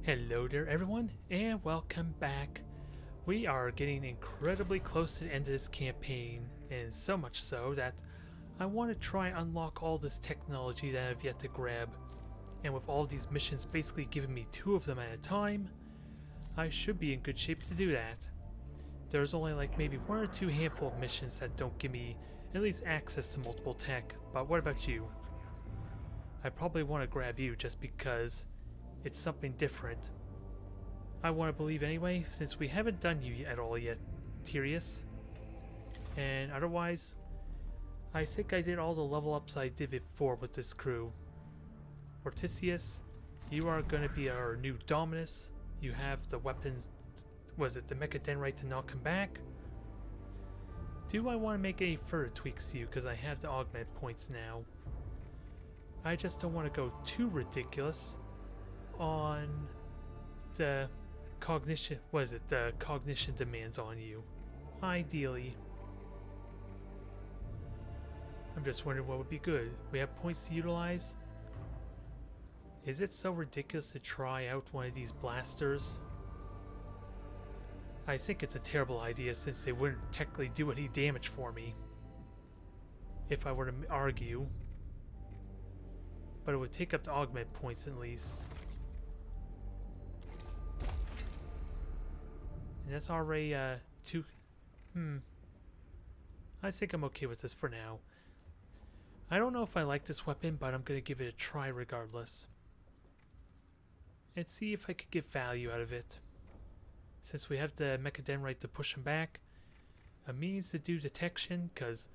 Hello there everyone, and welcome back. We are getting incredibly close to the end of this campaign, and so much so that I want to try and unlock all this technology that I've yet to grab. And with all these missions basically giving me 2 of them at a time, I should be in good shape to do that. There's only like maybe 1 or 2 handful of missions that don't give me at least access to multiple tech, but what about you? I probably want to grab you just because it's something different. I want to believe anyway, since we haven't done you at all yet, Tyrius. And otherwise, I think I did all the level ups I did before with this crew. Ortisius, you are going to be our new Dominus. You have the weapons, was it the Mechanicus to knock him back? Do I want to make any further tweaks to you because I have the augment points now? I just don't want to go too ridiculous on the cognition, the cognition demands on you. Ideally. I'm just wondering what would be good. We have points to utilize. Is it so ridiculous to try out one of these blasters? I think it's a terrible idea since they wouldn't technically do any damage for me, if I were to argue. But it would take up the augment points at least. And that's already, two... I think I'm okay with this for now. I don't know if I like this weapon, but I'm going to give it a try regardless. And see if I could get value out of it. Since we have the Mechanicus to push him back, a means to do detection, because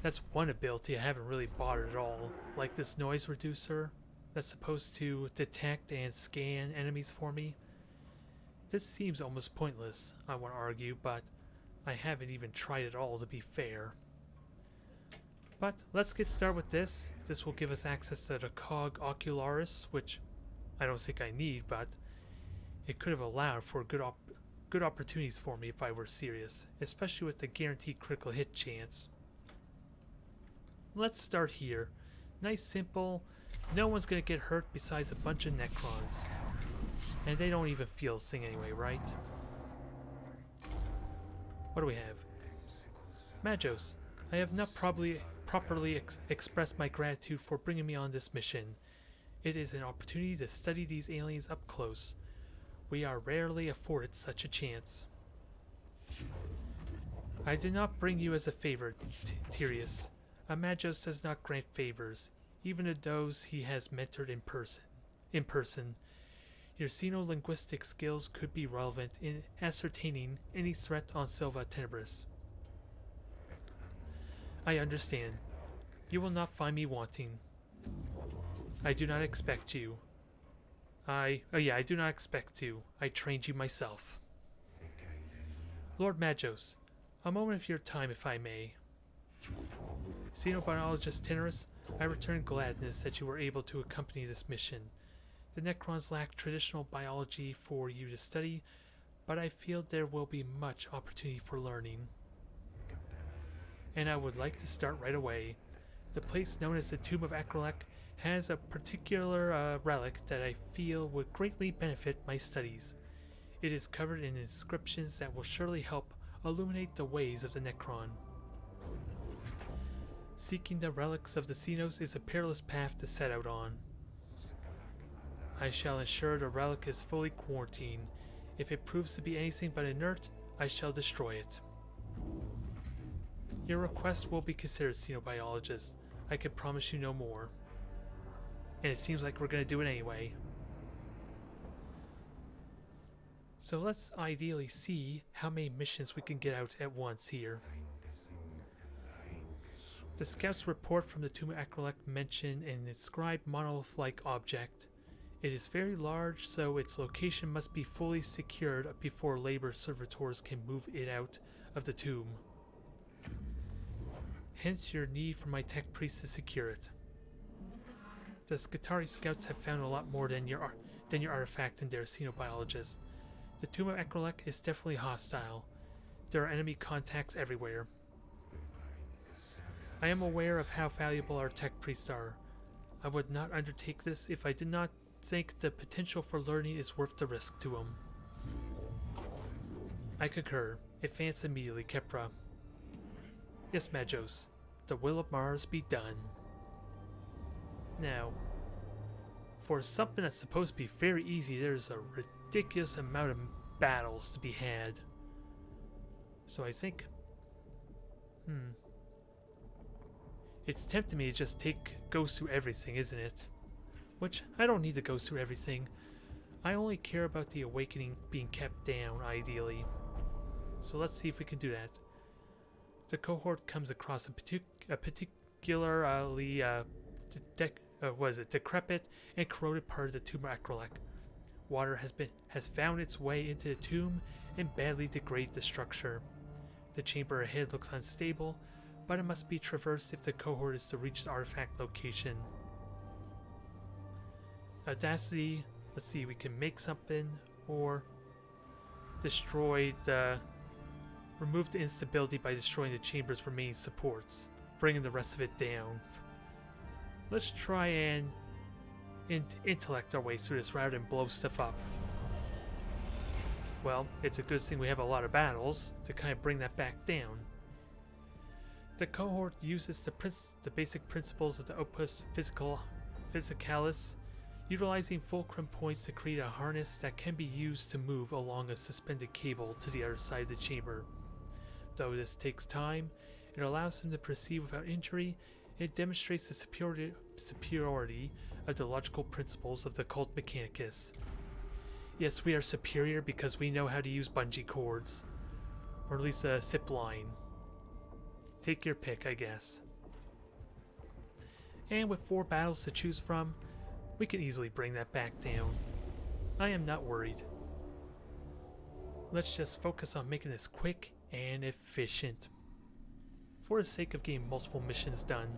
that's one ability I haven't really bothered at all. Like this noise reducer that's supposed to detect and scan enemies for me. This seems almost pointless, I want to argue, but I haven't even tried it all to be fair. But let's get started with this. This will give us access to the Cog Ocularis, which I don't think I need, but it could have allowed for good opportunities for me if I were serious, especially with the guaranteed critical hit chance. Let's start here. Nice, simple. No one's going to get hurt besides a bunch of Necrons. And they don't even feel this thing anyway, right? What do we have? Magos, I have not properly expressed my gratitude for bringing me on this mission. It is an opportunity to study these aliens up close. We are rarely afforded such a chance. I did not bring you as a favor, Tyrius. A Magos does not grant favors, even to those he has mentored in person. Your xeno-linguistic skills could be relevant in ascertaining any threat on Silva Tenebris. I understand. You will not find me wanting. I do not expect you. I do not expect to. I trained you myself. Lord Magos, a moment of your time if I may. Xenobiologist Tenebris, I return gladness that you were able to accompany this mission. The Necrons lack traditional biology for you to study, but I feel there will be much opportunity for learning. And I would like to start right away. The place known as the Tomb of Akrelek has a particular relic that I feel would greatly benefit my studies. It is covered in inscriptions that will surely help illuminate the ways of the Necron. Seeking the relics of the Xenos is a perilous path to set out on. I shall ensure the relic is fully quarantined. If it proves to be anything but inert, I shall destroy it. Your request will be considered, xenobiologist. I can promise you no more. And it seems like we're going to do it anyway. So let's ideally see how many missions we can get out at once here. The scouts report from the Tomb of Akrelek mention an inscribed monolith-like object. It is very large, so its location must be fully secured before labor servitors can move it out of the tomb. Hence your need for my tech priest to secure it. The Skitarii scouts have found a lot more than your artifact in their xenobiologist. The Tomb of Akrelek is definitely hostile. There are enemy contacts everywhere. I am aware of how valuable our tech priests are. I would not undertake this if I did not think the potential for learning is worth the risk to him. I concur. Advance immediately, Kepra. Yes, Magos. The will of Mars be done. Now, for something that's supposed to be very easy, there's a ridiculous amount of battles to be had. So I think... It's tempting me to just go through everything, isn't it? Which, I don't need to go through everything. I only care about the awakening being kept down, ideally. So let's see if we can do that. The cohort comes across a particularly decrepit and corroded part of the tomb acrolec. Water has found its way into the tomb and badly degraded the structure. The chamber ahead looks unstable, but it must be traversed if the cohort is to reach the artifact location. Audacity, let's see, we can make something, or remove the instability by destroying the chamber's remaining supports, bringing the rest of it down. Let's try and intellect our way through this rather than blow stuff up. Well, it's a good thing we have a lot of battles to kind of bring that back down. The cohort uses the basic principles of the Opus Physicalis, utilizing fulcrum points to create a harness that can be used to move along a suspended cable to the other side of the chamber. Though this takes time, it allows them to proceed without injury. It demonstrates the superiority of the logical principles of the cult Mechanicus. Yes, we are superior because we know how to use bungee cords. Or at least a zip line. Take your pick, I guess. And with 4 battles to choose from, we can easily bring that back down. I am not worried. Let's just focus on making this quick and efficient, for the sake of getting multiple missions done.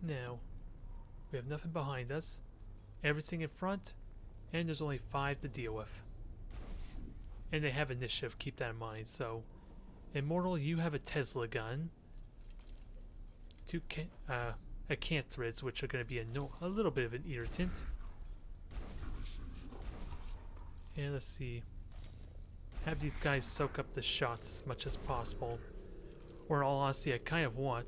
Now, we have nothing behind us, everything in front, and there's only 5 to deal with. And they have initiative, keep that in mind. So, Immortal, you have a Tesla gun, 2 acanthrids, which are going to be a little bit of an irritant. And let's see, have these guys soak up the shots as much as possible. Or in all honesty, I kind of want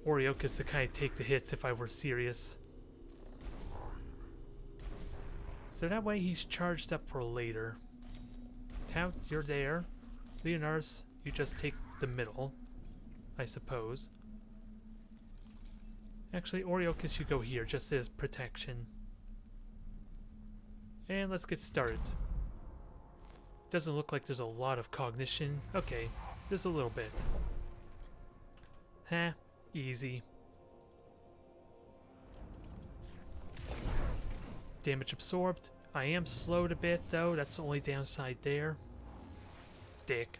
Oriokus to kind of take the hits if I were serious. So that way he's charged up for later. Tout, you're there. Leonars, you just take the middle, I suppose. Actually, Oriokus, you go here, just as protection. And let's get started. Doesn't look like there's a lot of cognition. Okay, just a little bit. Huh, easy. Damage absorbed. I am slowed a bit though, that's the only downside there. Dick.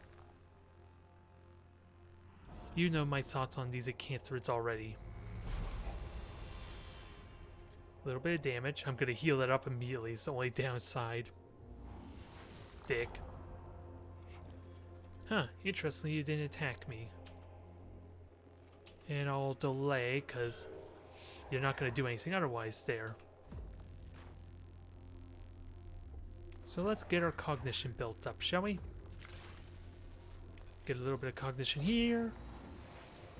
You know my thoughts on these acanthrids already. A little bit of damage. I'm gonna heal that up immediately, it's the only downside. Dick. Huh, interestingly you didn't attack me. And I'll delay, because you're not gonna do anything otherwise there. So let's get our cognition built up, shall we? Get a little bit of cognition here.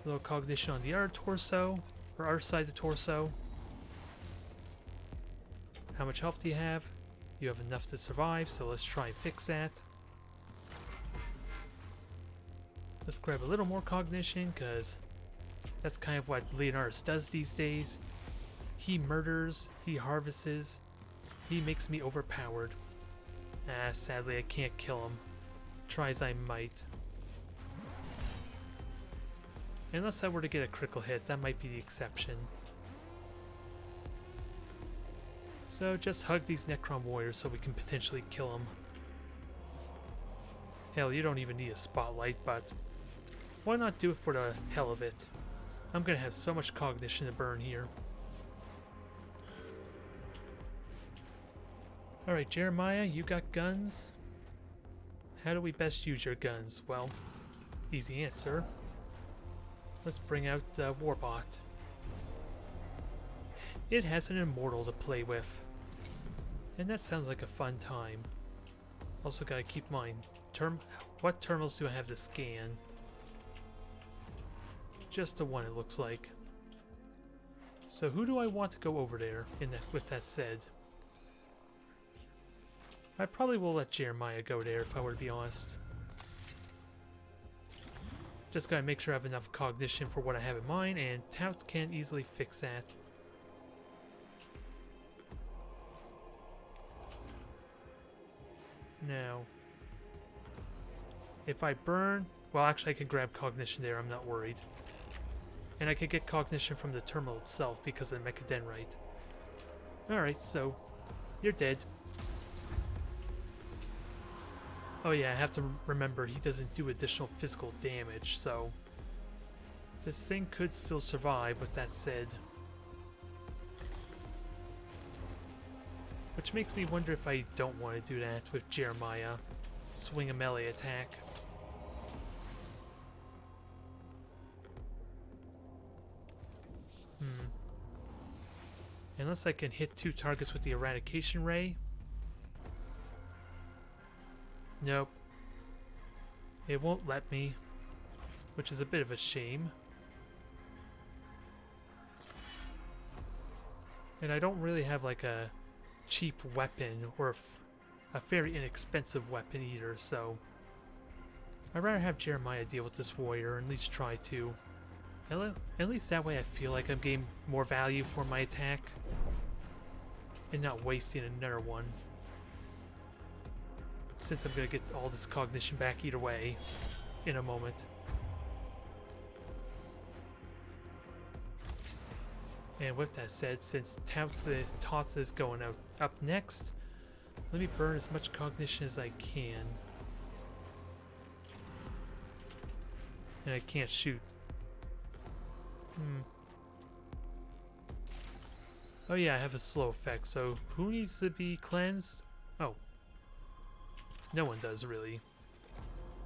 A little cognition on the other torso, or other side of the torso. How much health do you have? You have enough to survive, so let's try and fix that. Let's grab a little more cognition, because that's kind of what Leonardus does these days. He murders, he harvests, he makes me overpowered. Sadly I can't kill him. Try as I might. Unless I were to get a critical hit, that might be the exception. So just hug these Necron warriors so we can potentially kill them. Hell, you don't even need a spotlight, but why not do it for the hell of it? I'm gonna have so much cognition to burn here. Alright, Jeremiah, you got guns? How do we best use your guns? Well, easy answer. Let's bring out Warbot. it has an immortal to play with. And that sounds like a fun time. Also gotta keep in mind, what terminals do I have to scan? Just the one, it looks like. So who do I want to go over there with that said? I probably will let Jeremiah go there if I were to be honest. Just gotta make sure I have enough cognition for what I have in mind, and Touts can't easily fix that. Now, if I burn... Well, actually I can grab cognition there, I'm not worried. And I can get cognition from the terminal itself because of the Mechadendrite. Alright, so you're dead. Oh yeah, I have to remember he doesn't do additional physical damage, so this thing could still survive with that said. Which makes me wonder if I don't want to do that with Jeremiah. Swing a melee attack. Unless I can hit 2 targets with the eradication ray. Nope. It won't let me, which is a bit of a shame. And I don't really have like a cheap weapon or a very inexpensive weapon either, so I'd rather have Jeremiah deal with this warrior, or at least try to. At least that way I feel like I'm getting more value for my attack and not wasting another one. Since I'm going to get all this cognition back either way in a moment. And with that said, since Tots is going up next, let me burn as much cognition as I can. And I can't shoot. Oh yeah, I have a slow effect, so who needs to be cleansed? Oh. No one does, really.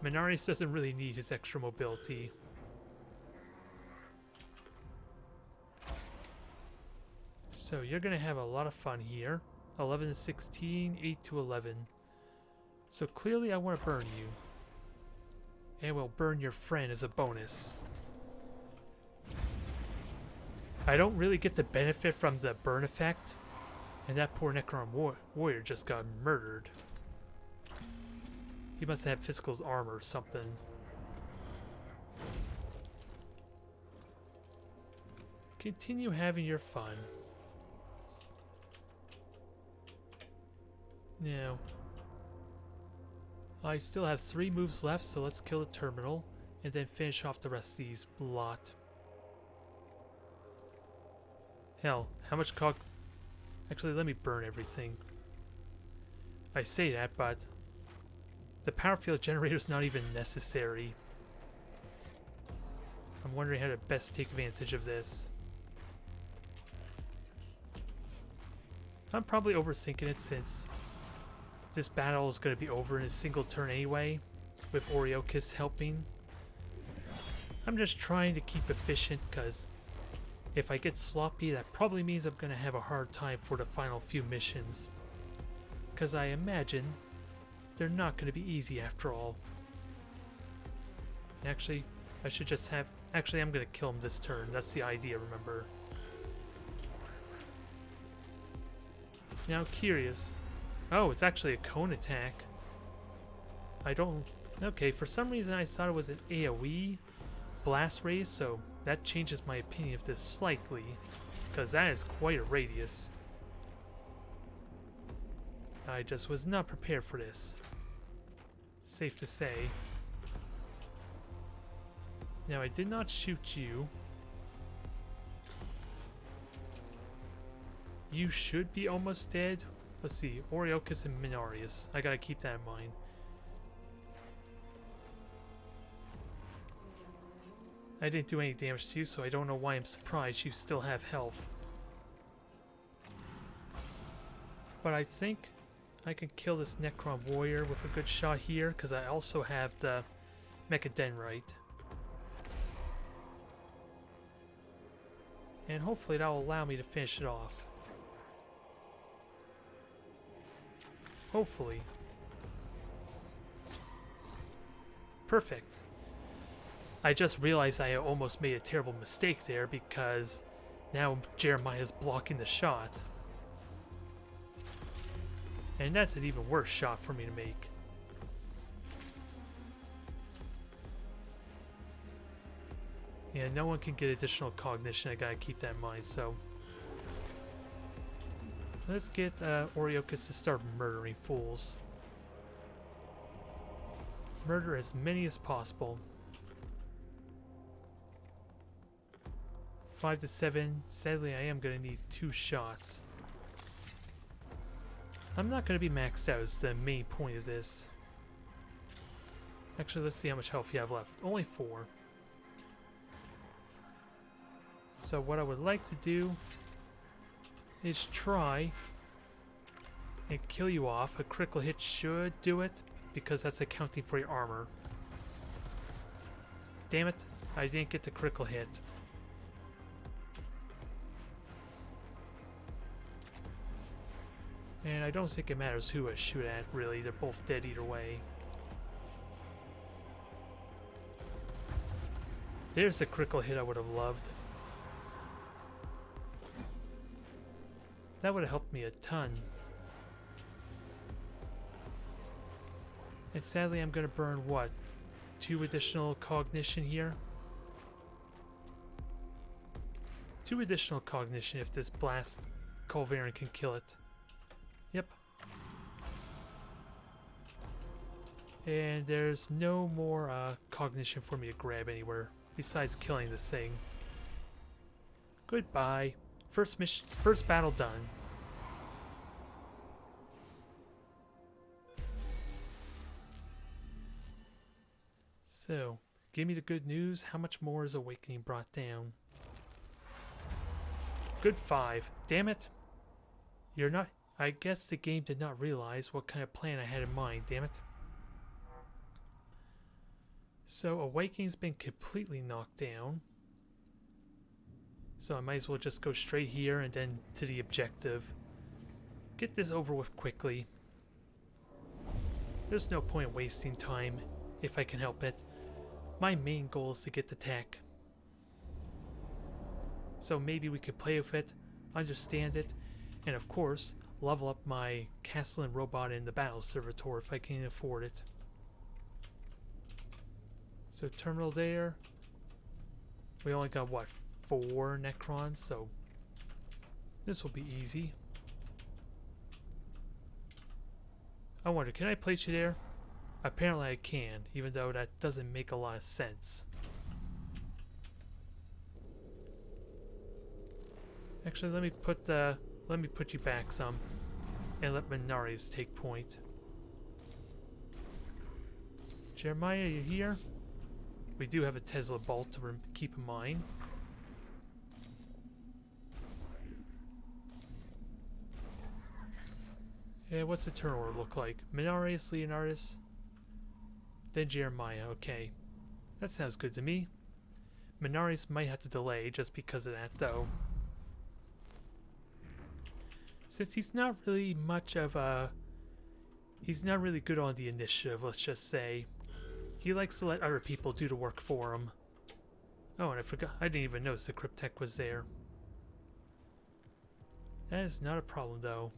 Menarius doesn't really need his extra mobility. So you're going to have a lot of fun here. 11 to 16, 8 to 11. So clearly I want to burn you. And we'll burn your friend as a bonus. I don't really get the benefit from the burn effect. And that poor Necron warrior just got murdered. He must have physical armor or something. Continue having your fun. Now, I still have 3 moves left, so let's kill the terminal and then finish off the rest of these lot. Hell, how much Actually, let me burn everything. I say that, but the power field generator is not even necessary. I'm wondering how to best take advantage of this. I'm probably overthinking it since this battle is going to be over in a single turn anyway, with Warhammer helping. I'm just trying to keep efficient, because if I get sloppy, that probably means I'm going to have a hard time for the final few missions. Because I imagine they're not going to be easy after all. Actually, I should just have... Actually, I'm going to kill him this turn. That's the idea, remember. Now, curious. Oh, it's actually a cone attack. I don't... Okay, for some reason I thought it was an AoE blast raise, so that changes my opinion of this slightly, because that is quite a radius. I just was not prepared for this. Safe to say. Now, I did not shoot you. You should be almost dead. Let's see, Oriochus and Menarius. I gotta keep that in mind. I didn't do any damage to you, so I don't know why I'm surprised you still have health. But I think I can kill this Necron warrior with a good shot here, because I also have the Mechadendrite. And hopefully that will allow me to finish it off. Hopefully. Perfect. I just realized I almost made a terrible mistake there because now Jeremiah's blocking the shot. And that's an even worse shot for me to make. Yeah, no one can get additional cognition. I gotta keep that in mind, so... Let's get Oriocus to start murdering fools. Murder as many as possible. 5 to 7. Sadly, I am gonna need 2 shots. I'm not gonna be maxed out is the main point of this. Actually, let's see how much health you have left. Only 4. So what I would like to do is try and kill you off. A critical hit should do it, because that's accounting for your armor. Damn it, I didn't get the critical hit. And I don't think it matters who I shoot at, really. They're both dead either way. There's the critical hit I would have loved. That would have helped me a ton. And sadly, I'm going to burn, what, 2 additional cognition here? 2 additional cognition if this blast Culverin can kill it. Yep. And there's no more cognition for me to grab anywhere besides killing this thing. Goodbye. First battle done. So, give me the good news. How much more is Awakening brought down? Good 5. Damn it. You're not... I guess the game did not realize what kind of plan I had in mind, damn it. So, Awakening's been completely knocked down. So I might as well just go straight here and then to the objective. Get this over with quickly. There's no point wasting time if I can help it. My main goal is to get the tech. So maybe we could play with it, understand it, and of course, level up my Kastelan robot in the battle Servitor if I can afford it. So terminal there. We only got what? 4 Necrons, so this will be easy. I wonder, can I place you there? Apparently I can, even though that doesn't make a lot of sense. Actually, let me put you back some, and let Mechanicus take point. Jeremiah, you here? We do have a Tesla bolt to keep in mind. Yeah, what's the turn order look like? Mechanicus, Leonardus, then Jeremiah. Okay, that sounds good to me. Mechanicus might have to delay just because of that, though. Since he's not really much of a... He's not really good on the initiative, let's just say. He likes to let other people do the work for him. Oh, and I forgot. I didn't even notice the Cryptech was there. That is not a problem, though.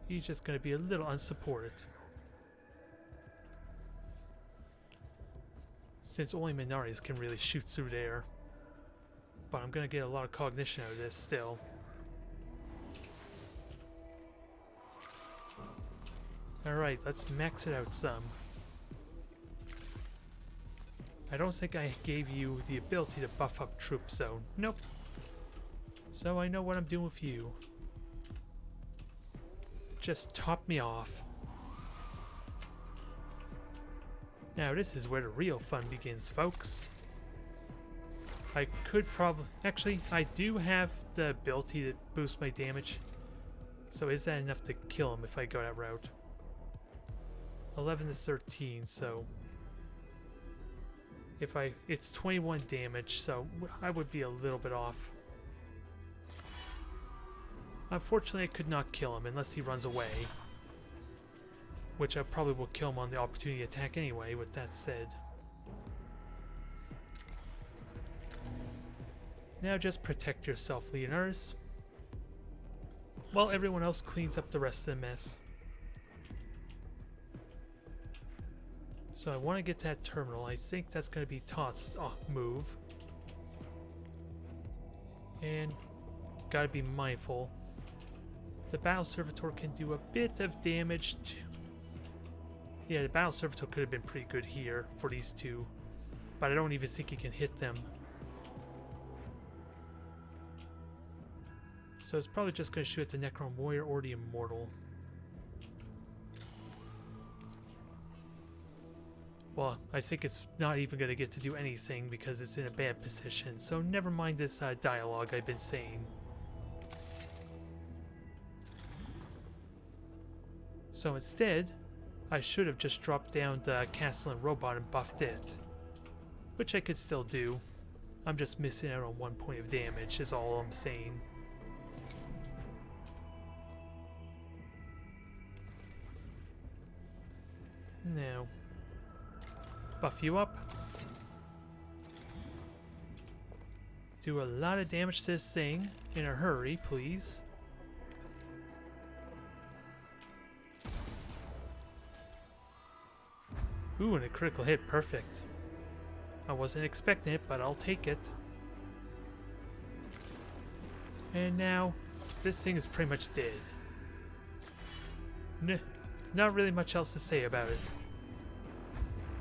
He's just going to be a little unsupported. Since only Mechanicus can really shoot through there. But I'm going to get a lot of cognition out of this still. Alright, let's max it out some. I don't think I gave you the ability to buff up troops, though. Nope. So I know what I'm doing with you. Just top me off. Now this is where the real fun begins, folks. I could probably... Actually, I do have the ability to boost my damage. So is that enough to kill him if I go that route? 11 to 13, so... It's 21 damage, so I would be a little bit off. Unfortunately, I could not kill him unless he runs away. Which I probably will kill him on the opportunity attack anyway, with that said. Now just protect yourself, Legionnaires, while everyone else cleans up the rest of the mess. So I want to get to that terminal. I think that's going to be Todd's move. And gotta be mindful. The Battle Servitor can do a bit of damage to... Yeah, the Battle Servitor could have been pretty good here for these two. But I don't even think he can hit them. So it's probably just going to shoot at the Necron Warrior or the Immortal. Well, I think it's not even going to get to do anything because it's in a bad position. So never mind this dialogue I've been saying. So instead, I should have just dropped down the Kastelan robot and buffed it. Which I could still do. I'm just missing out on 1 point of damage is all I'm saying. Now, buff you up. Do a lot of damage to this thing in a hurry, please. Ooh, and a critical hit, perfect. I wasn't expecting it, but I'll take it. And now, this thing is pretty much dead. Not really much else to say about it.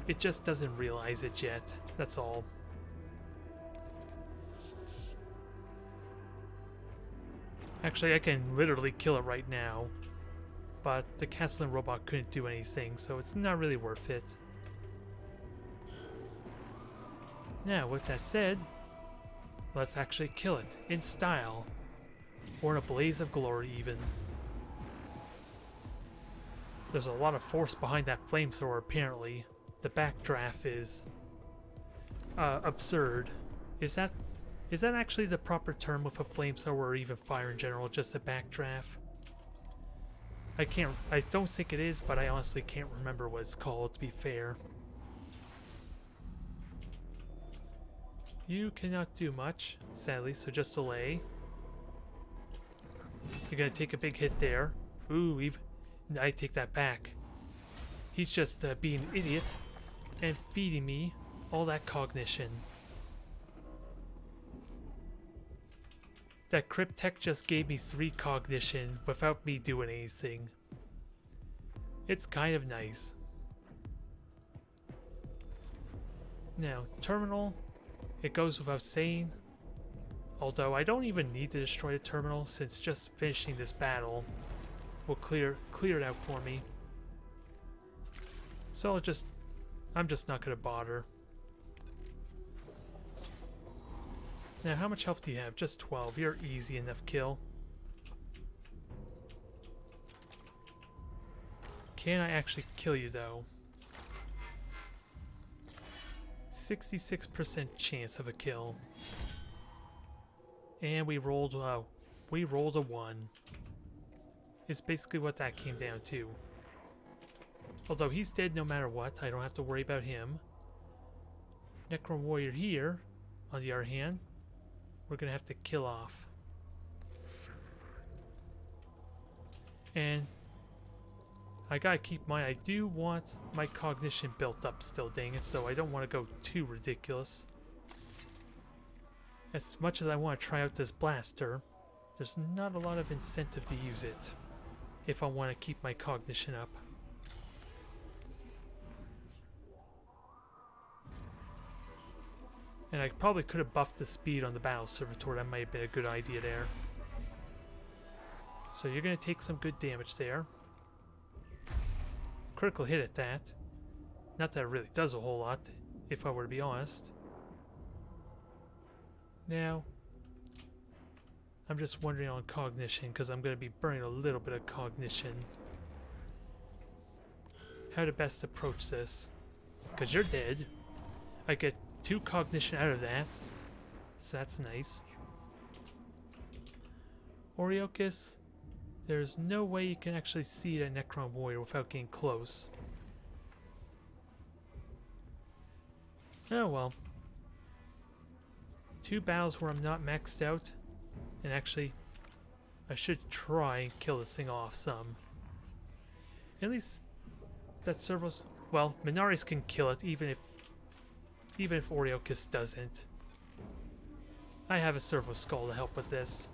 It just doesn't realize it yet, that's all. Actually, I can literally kill it right now. But the Kastelan robot couldn't do anything, so it's not really worth it. Now, with that said, let's actually kill it, in style. Or in a blaze of glory, even. There's a lot of force behind that flamethrower, apparently. The backdraft is absurd. Is that actually the proper term with a flamethrower or even fire in general, just a backdraft? I don't think it is, but I honestly can't remember what it's called, to be fair. You cannot do much, sadly, so just delay. You're gonna take a big hit there. Ooh, I take that back. He's just being an idiot and feeding me all that cognition. That Cryptech just gave me 3 cognition without me doing anything. It's kind of nice. Now, terminal, it goes without saying. Although I don't even need to destroy the terminal since just finishing this battle will clear it out for me. So I'm just not gonna bother. Now, how much health do you have? Just 12. You're easy enough kill. Can I actually kill you though? 66% chance of a kill. And we rolled a 1. It's basically what that came down to. Although he's dead no matter what, I don't have to worry about him. Necron Warrior here, on the other hand, we're gonna have to kill off. And I gotta keep I do want my cognition built up still, dang it, so I don't want to go too ridiculous. As much as I want to try out this blaster, there's not a lot of incentive to use it if I want to keep my cognition up. And I probably could have buffed the speed on the Battle Servitor. That might have been a good idea there. So you're going to take some good damage there. Critical hit at that. Not that it really does a whole lot, if I were to be honest. Now, I'm just wondering on cognition, because I'm going to be burning a little bit of cognition. How to best approach this. Because you're dead. I get 2 cognition out of that. So that's nice. Oriocus, there's no way you can actually see that Necron Warrior without getting close. Oh well. 2 battles where I'm not maxed out, and actually I should try and kill this thing off some. At least that servos, well, Menaris can kill it even if Oriocus doesn't. I have a servo skull to help with this.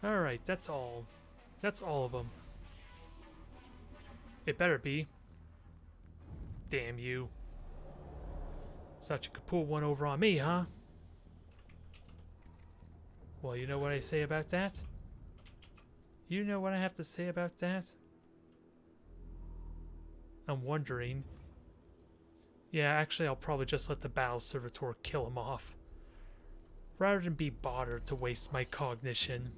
Alright, that's all. That's all of them. It better be. Damn you. Thought you could pull one over on me, huh? Well, you know what I say about that? You know what I have to say about that? I'm wondering. Yeah, actually I'll probably just let the Battle Servitor kill him off, rather than be bothered to waste my cognition.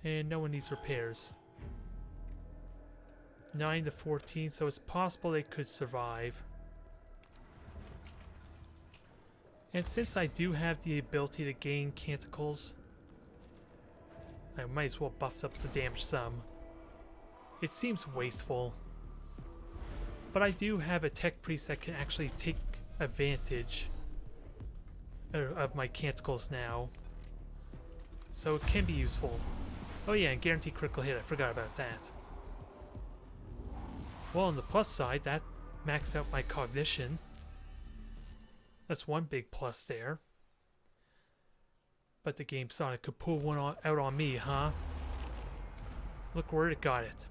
And no one needs repairs. 9 to 14, so it's possible they could survive. And since I do have the ability to gain canticles, I might as well buff up the damage some. It seems wasteful, but I do have a tech priest that can actually take advantage of my canticles now, so it can be useful. Oh yeah, and guaranteed critical hit, I forgot about that. Well, on the plus side, that maxed out my cognition. That's one big plus there. But the game thought it could pull one out on me, huh? Look where it got it.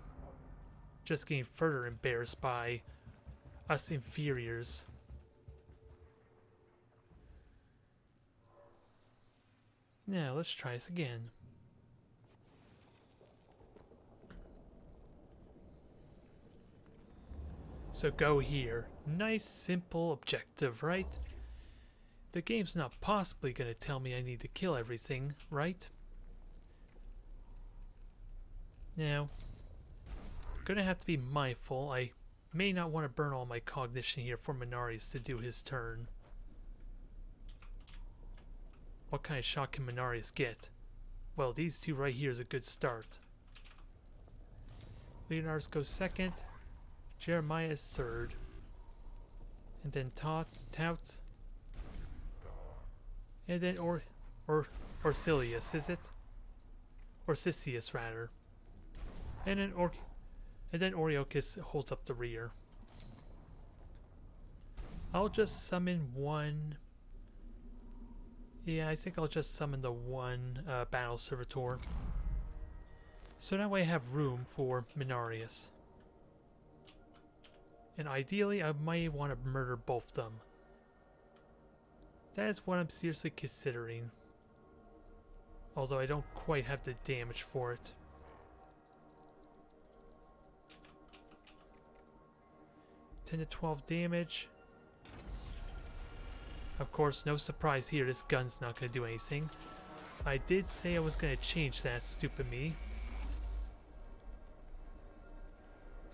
Just getting further embarrassed by us inferiors. Now, let's try this again. So go here. Nice, simple objective, right? The game's not possibly going to tell me I need to kill everything, right? Now, gonna have to be mindful. I may not want to burn all my cognition here for Menaris to do his turn. What kind of shot can Menaris get? Well, these two right here is a good start. Leonard's goes second. Jeremiah is third. And then Tout. And then Orcilius, is it? Orcisius, rather. And then Oriocus holds up the rear. I'll just summon one. Yeah, I think I'll just summon the one Battle Servitor. So that way I have room for Menarius. And ideally, I might want to murder both of them. That is what I'm seriously considering. Although I don't quite have the damage for it. $10 to 12 damage. Of course, no surprise here, this gun's not going to do anything. I did say I was going to change that, stupid me.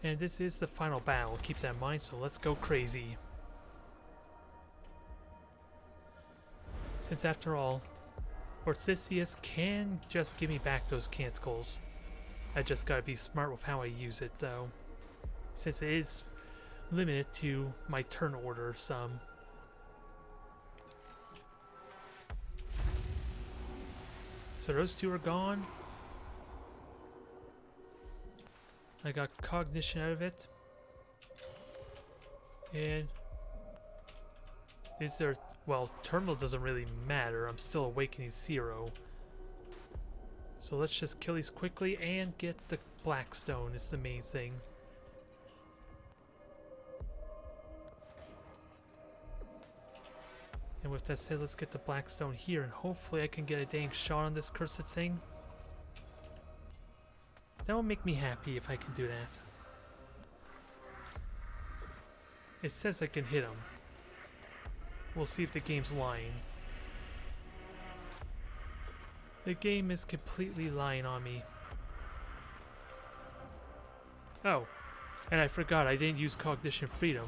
And this is the final battle, keep that in mind, so let's go crazy. Since after all, Orcisius can just give me back those canticles. I just gotta be smart with how I use it though, since it is limited to my turn order some. So those two are gone. I got cognition out of it. And is there, well, terminal doesn't really matter. I'm still awakening 0. So let's just kill these quickly and get the Blackstone is the main thing. And with that said, let's get the Blackstone here and hopefully I can get a dang shot on this cursed thing. That will make me happy if I can do that. It says I can hit him. We'll see if the game's lying. The game is completely lying on me. Oh, and I forgot I didn't use Cognition Freedom,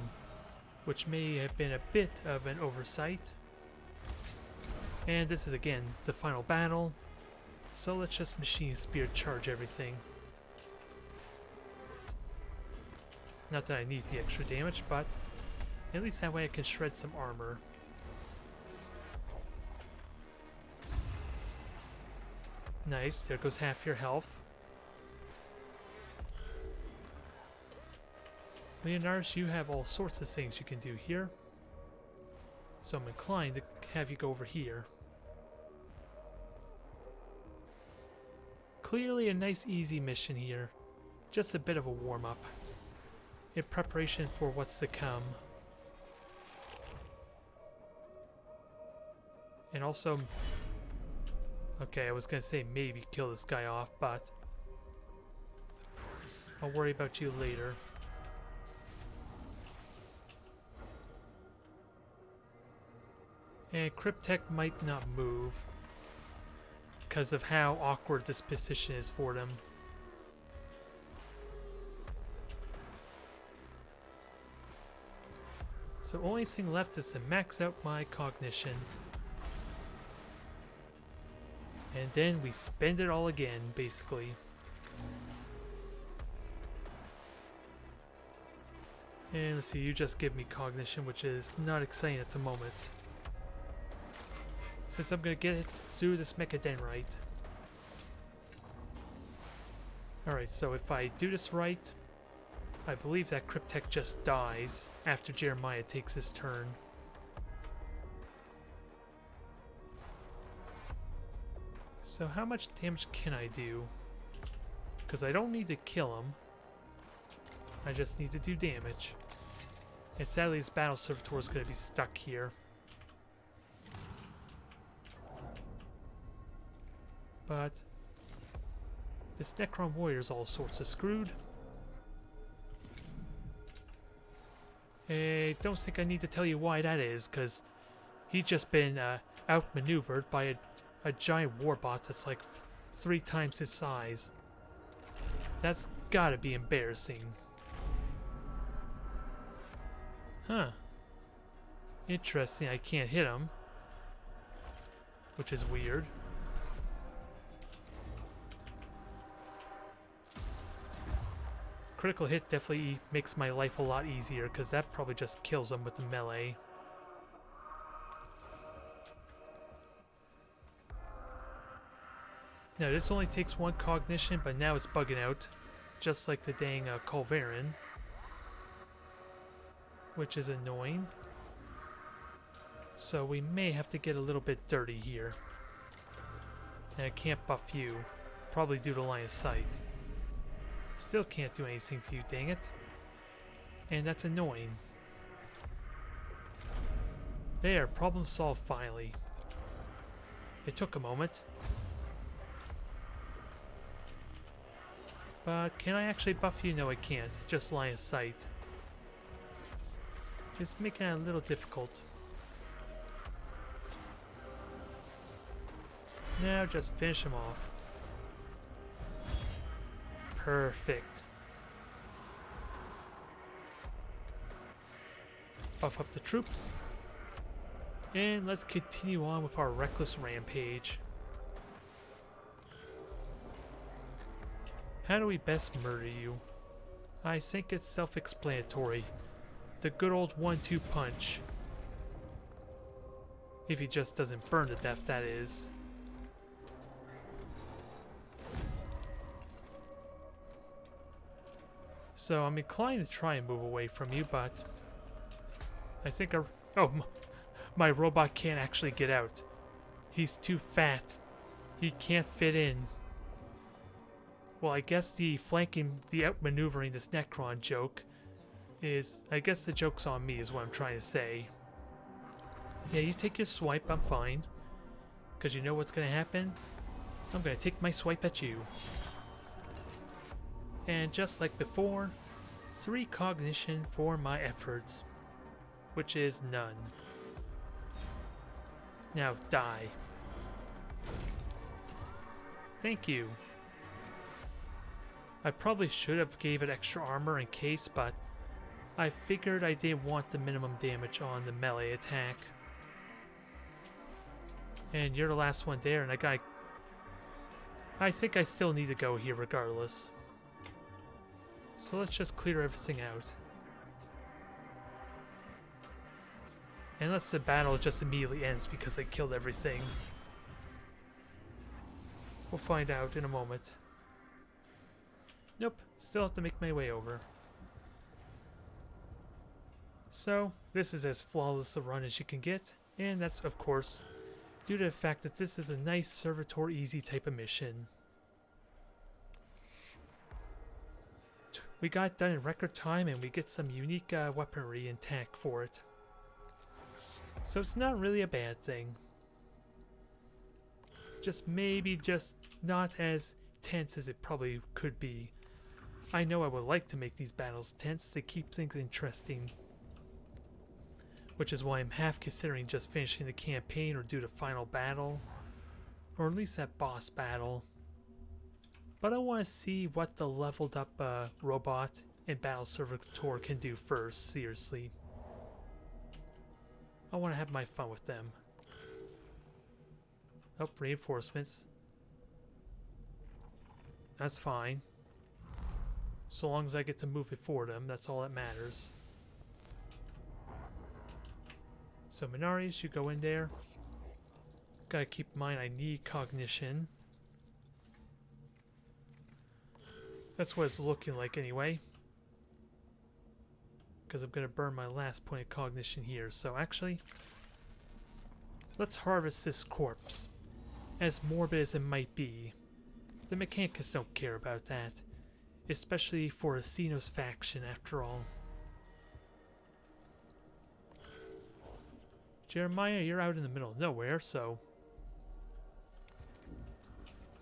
which may have been a bit of an oversight. And this is again the final battle, so let's just Machine Spear charge everything. Not that I need the extra damage, but at least that way I can shred some armor. Nice, there goes half your health. Leonardus, you have all sorts of things you can do here. So I'm inclined to have you go over here. Clearly a nice easy mission here. Just a bit of a warm-up. In preparation for what's to come. And also... Okay, I was gonna say maybe kill this guy off, but... I'll worry about you later. And Cryptek might not move because of how awkward this position is for them. So only thing left is to max out my cognition. And then we spend it all again, basically. And let's see, you just give me cognition, which is not exciting at the moment. Since I'm gonna get it through this Mechadendrite. Alright, so if I do this right, I believe that Cryptek just dies after Jeremiah takes his turn. So how much damage can I do? Because I don't need to kill him. I just need to do damage. And sadly this Battle Servitor is going to be stuck here. But this Necron Warrior is all sorts of screwed. I don't think I need to tell you why that is, because he's just been outmaneuvered by a giant warbot that's like 3 times his size. That's gotta be embarrassing. Huh. Interesting, I can't hit him. Which is weird. Critical hit definitely makes my life a lot easier, because that probably just kills him with the melee. Now this only takes 1 cognition, but now it's bugging out. Just like the dang Culverin. Which is annoying. So we may have to get a little bit dirty here. And I can't buff you. Probably due to line of sight. Still can't do anything to you, dang it. And that's annoying. There, problem solved finally. It took a moment. But can I actually buff you? No, I can't. Just line of sight. It's making it a little difficult. Now just finish him off. Perfect. Buff up the troops. And let's continue on with our reckless rampage. How do we best murder you? I think it's self-explanatory. The good old 1-2 punch. If he just doesn't burn to death, that is. So I'm inclined to try and move away from you, but I think my robot can't actually get out. He's too fat. He can't fit in. Well, I guess the outmaneuvering this Necron joke is, I guess the joke's on me is what I'm trying to say. Yeah, you take your swipe, I'm fine. Because you know what's going to happen? I'm going to take my swipe at you. And just like before, 3 cognition for my efforts. Which is none. Now die. Thank you. I probably should have gave it extra armor in case, but I figured I didn't want the minimum damage on the melee attack. And you're the last one there, and I think I still need to go here regardless. So let's just clear everything out. Unless the battle just immediately ends because I killed everything. We'll find out in a moment. Nope, still have to make my way over. So, this is as flawless a run as you can get, and that's, of course, due to the fact that this is a nice Servitor easy type of mission. We got it done in record time, and we get some unique weaponry and tech for it. So it's not really a bad thing. Just maybe just not as tense as it probably could be. I know I would like to make these battles tense to keep things interesting. Which is why I'm half considering just finishing the campaign or do the final battle. Or at least that boss battle. But I want to see what the leveled up robot and Battle Servitor can do first, seriously. I want to have my fun with them. Oh, reinforcements. That's fine. So long as I get to move it for them, that's all that matters. So Minarius, you go in there. Gotta keep in mind I need cognition. That's what it's looking like anyway. Because I'm gonna burn my last point of cognition here. So actually, let's harvest this corpse. As morbid as it might be, the Mechanicus don't care about that. Especially for a Xenos faction after all. Jeremiah, you're out in the middle of nowhere, so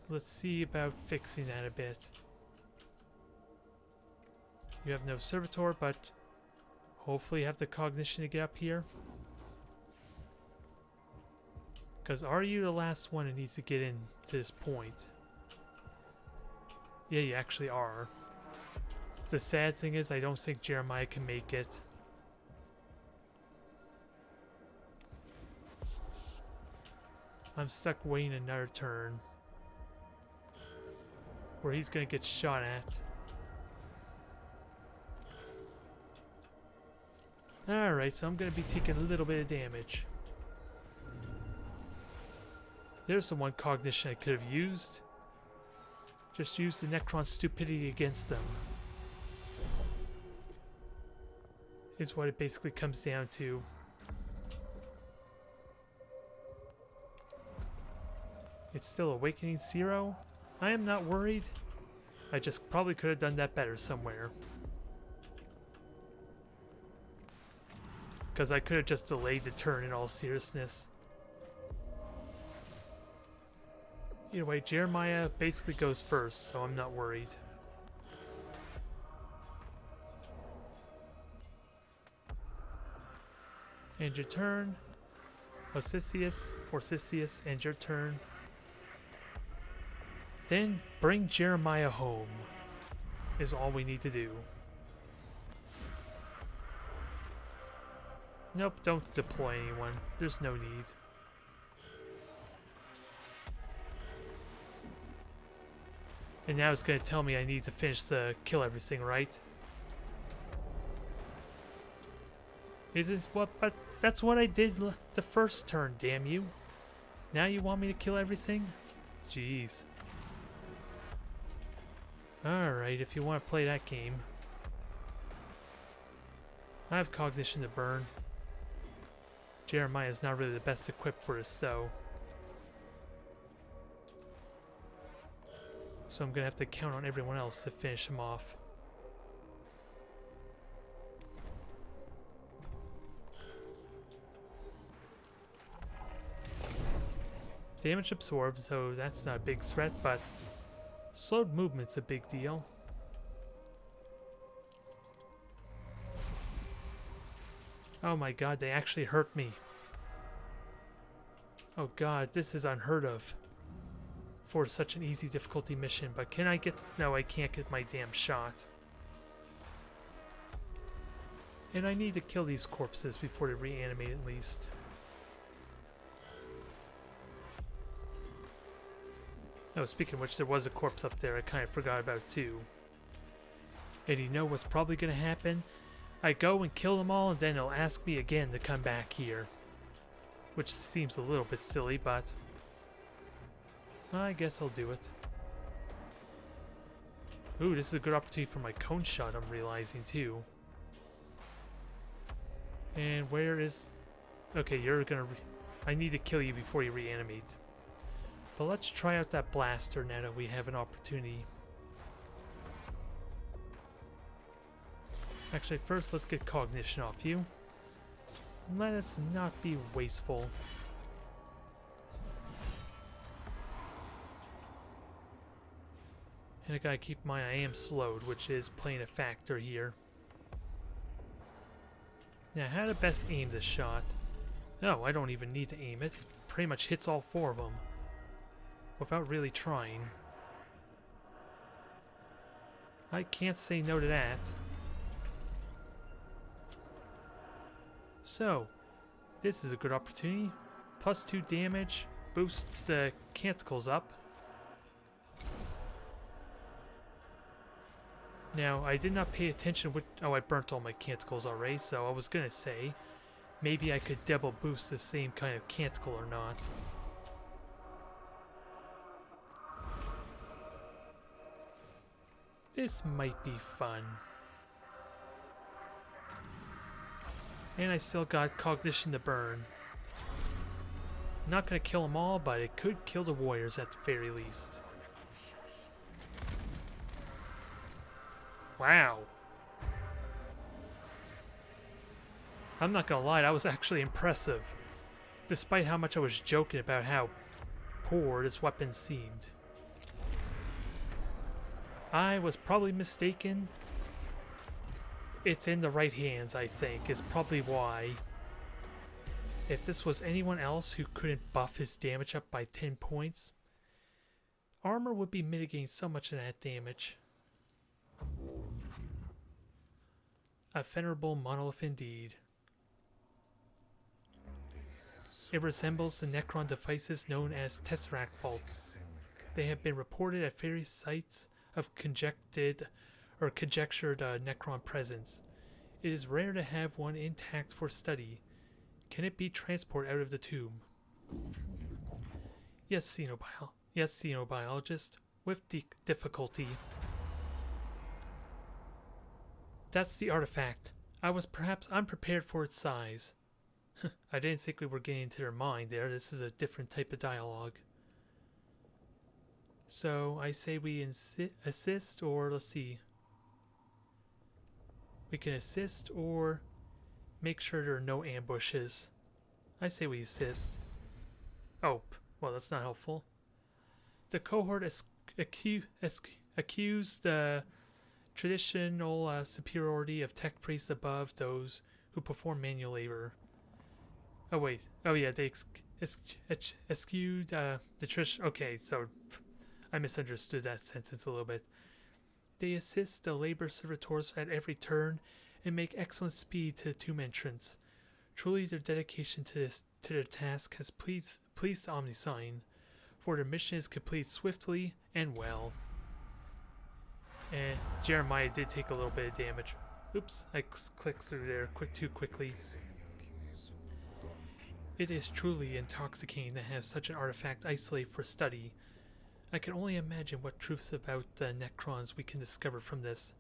let's see about fixing that a bit. You have no Servitor, but hopefully you have the cognition to get up here. Because are you the last one that needs to get in to this point? Yeah, you actually are. The sad thing is I don't think Jeremiah can make it. I'm stuck waiting another turn where he's gonna get shot at. Alright, so I'm gonna be taking a little bit of damage. There's the one cognition I could have used. Just use the Necron's stupidity against them. Is what it basically comes down to. It's still Awakening 0. I am not worried. I just probably could have done that better somewhere. Because I could have just delayed the turn in all seriousness. Either way, Jeremiah basically goes first, so I'm not worried. End your turn. Orsissius, end your turn. Then bring Jeremiah home is all we need to do. Nope, don't deploy anyone. There's no need. And now it's going to tell me I need to finish the kill everything, right? Is it what? But that's what I did the first turn, damn you. Now you want me to kill everything? Jeez. Alright, if you want to play that game. I have cognition to burn. Jeremiah's not really the best equipped for this though. So I'm gonna have to count on everyone else to finish him off. Damage absorbed, so that's not a big threat, but slowed movement's a big deal. Oh my god, they actually hurt me. Oh god, this is unheard of. for such an easy difficulty mission, but can I get... No, I can't get my damn shot. And I need to kill these corpses before they reanimate at least. Oh, speaking of which, there was a corpse up there I kind of forgot about too. And you know what's probably going to happen? I go and kill them all, and then they'll ask me again to come back here. Which seems a little bit silly, but I guess I'll do it. Ooh, this is a good opportunity for my cone shot, I'm realizing too. And where is... Okay, you're gonna... I need to kill you before you reanimate. But let's try out that blaster now that we have an opportunity. Actually, first let's get cognition off you. Let us not be wasteful. And I gotta keep in mind I am slowed, which is playing a factor here. Now, how to best aim this shot? No, I don't even need to aim it. Pretty much hits all four of them. Without really trying. I can't say no to that. So, this is a good opportunity. +2 damage. Boost the canticles up. Now, I did not pay attention which... Oh, I burnt all my canticles already, so I was gonna say maybe I could double boost the same kind of canticle or not. This might be fun. And I still got cognition to burn. Not gonna kill them all, but it could kill the warriors at the very least. Wow. I'm not gonna lie, that was actually impressive. Despite how much I was joking about how poor this weapon seemed. I was probably mistaken. It's in the right hands, I think, is probably why. If this was anyone else who couldn't buff his damage up by 10 points, armor would be mitigating so much of that damage. A venerable monolith indeed. It resembles the Necron devices known as Tesseract vaults. They have been reported at various sites of conjectured Necron presence. It is rare to have one intact for study. Can it be transported out of the tomb? Yes, xenobiologist. With difficulty. That's the artifact. I was perhaps unprepared for its size. I didn't think we were getting into their mind there. This is a different type of dialogue. So, I say we assist, or let's see. We can assist or make sure there are no ambushes. I say we assist. Oh, well, that's not helpful. The cohort accused the traditional superiority of tech priests above those who perform manual labor. Oh, wait. Oh, yeah, they eschewed the tradition. Okay, so I misunderstood that sentence a little bit. They assist the labor servitors at every turn and make excellent speed to the tomb entrance. Truly, their dedication to their task has pleased the Omnisign, for their mission is completed swiftly and well. And Jeremiah did take a little bit of damage. Oops, I clicked through there too quickly. It is truly intoxicating to have such an artifact isolated for study. I can only imagine what truths about the Necrons we can discover from this.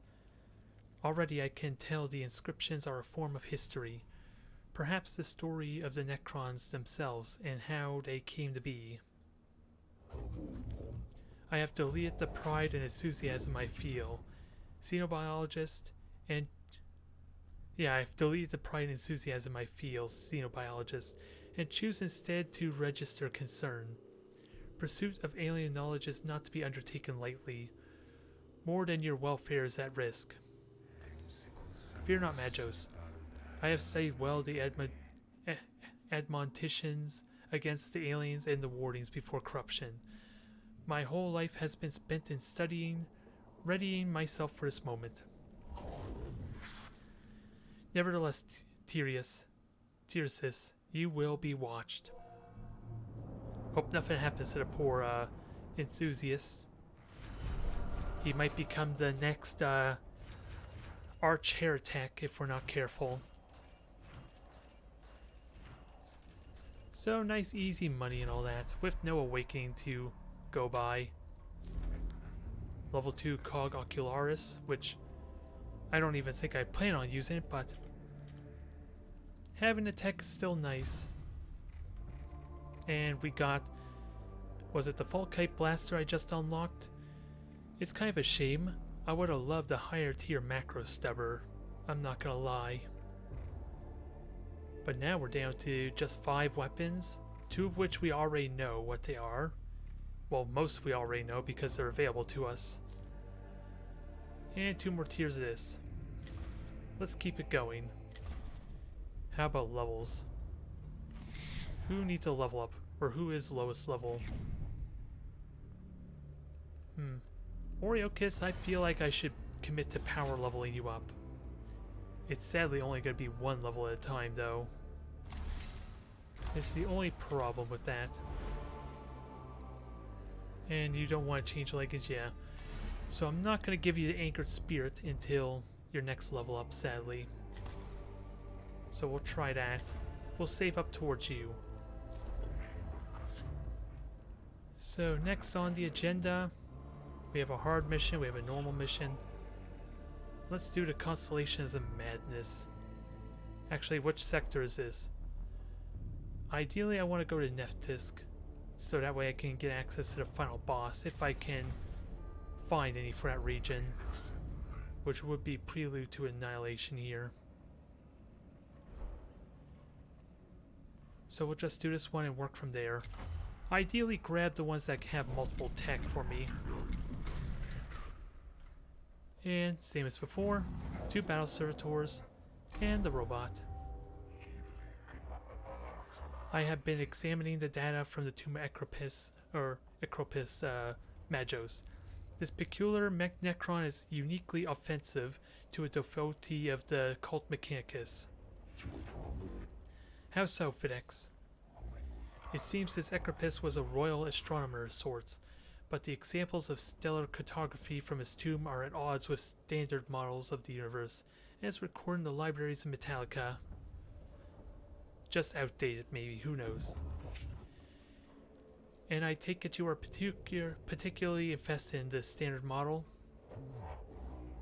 Already I can tell the inscriptions are a form of history. Perhaps the story of the Necrons themselves and how they came to be. I have deleted the pride and enthusiasm I feel. Xenobiologist and... Yeah, I've deleted the pride and enthusiasm I feel, xenobiologist, and choose instead to register concern. Pursuit of alien knowledge is not to be undertaken lightly. More than your welfare is at risk. Fear not, Magos. I have studied well the admonitions against the aliens and the wardings before corruption. My whole life has been spent in studying, readying myself for this moment. Nevertheless, Tircis, you will be watched. Hope nothing happens to the poor enthusiast. He might become the next arch heretic if we're not careful. So nice easy money and all that, with no awakening to go by. Level 2 Cog Ocularis, which I don't even think I plan on using it, but having the tech is still nice. And we got, was it the 40k's blaster I just unlocked? It's kind of a shame. I would have loved a higher tier macro stubber, I'm not gonna lie. But now we're down to just 5 weapons, 2 of which we already know what they are. Well, most we already know because they're available to us. And 2 more tiers of this. Let's keep it going. How about levels? Who needs a level up? Or who is lowest level? Oreo Kiss, I feel like I should commit to power leveling you up. It's sadly only going to be 1 level at a time though. It's the only problem with that. And you don't want to change leggings, yeah. So I'm not going to give you the Anchored Spirit until your next level up, sadly. So we'll try that. We'll save up towards you. So next on the agenda, we have a hard mission, we have a normal mission. Let's do the Constellations of Madness. Actually, which sector is this? Ideally, I want to go to Neftisk, so that way I can get access to the final boss, if I can find any for that region, which would be prelude to Annihilation here. So we'll just do this one and work from there. Ideally, grab the ones that have multiple tech for me. And same as before, 2 battle servitors and the robot. I have been examining the data from the tomb Acropis Magos. This peculiar Necron is uniquely offensive to a devotee of the cult Mechanicus. How so, Fidex? It seems this Acropis was a royal astronomer of sorts, but the examples of stellar cartography from his tomb are at odds with standard models of the universe, as recorded in the libraries of Metallica. Just outdated, maybe, who knows. And I take it you are particularly invested in this standard model?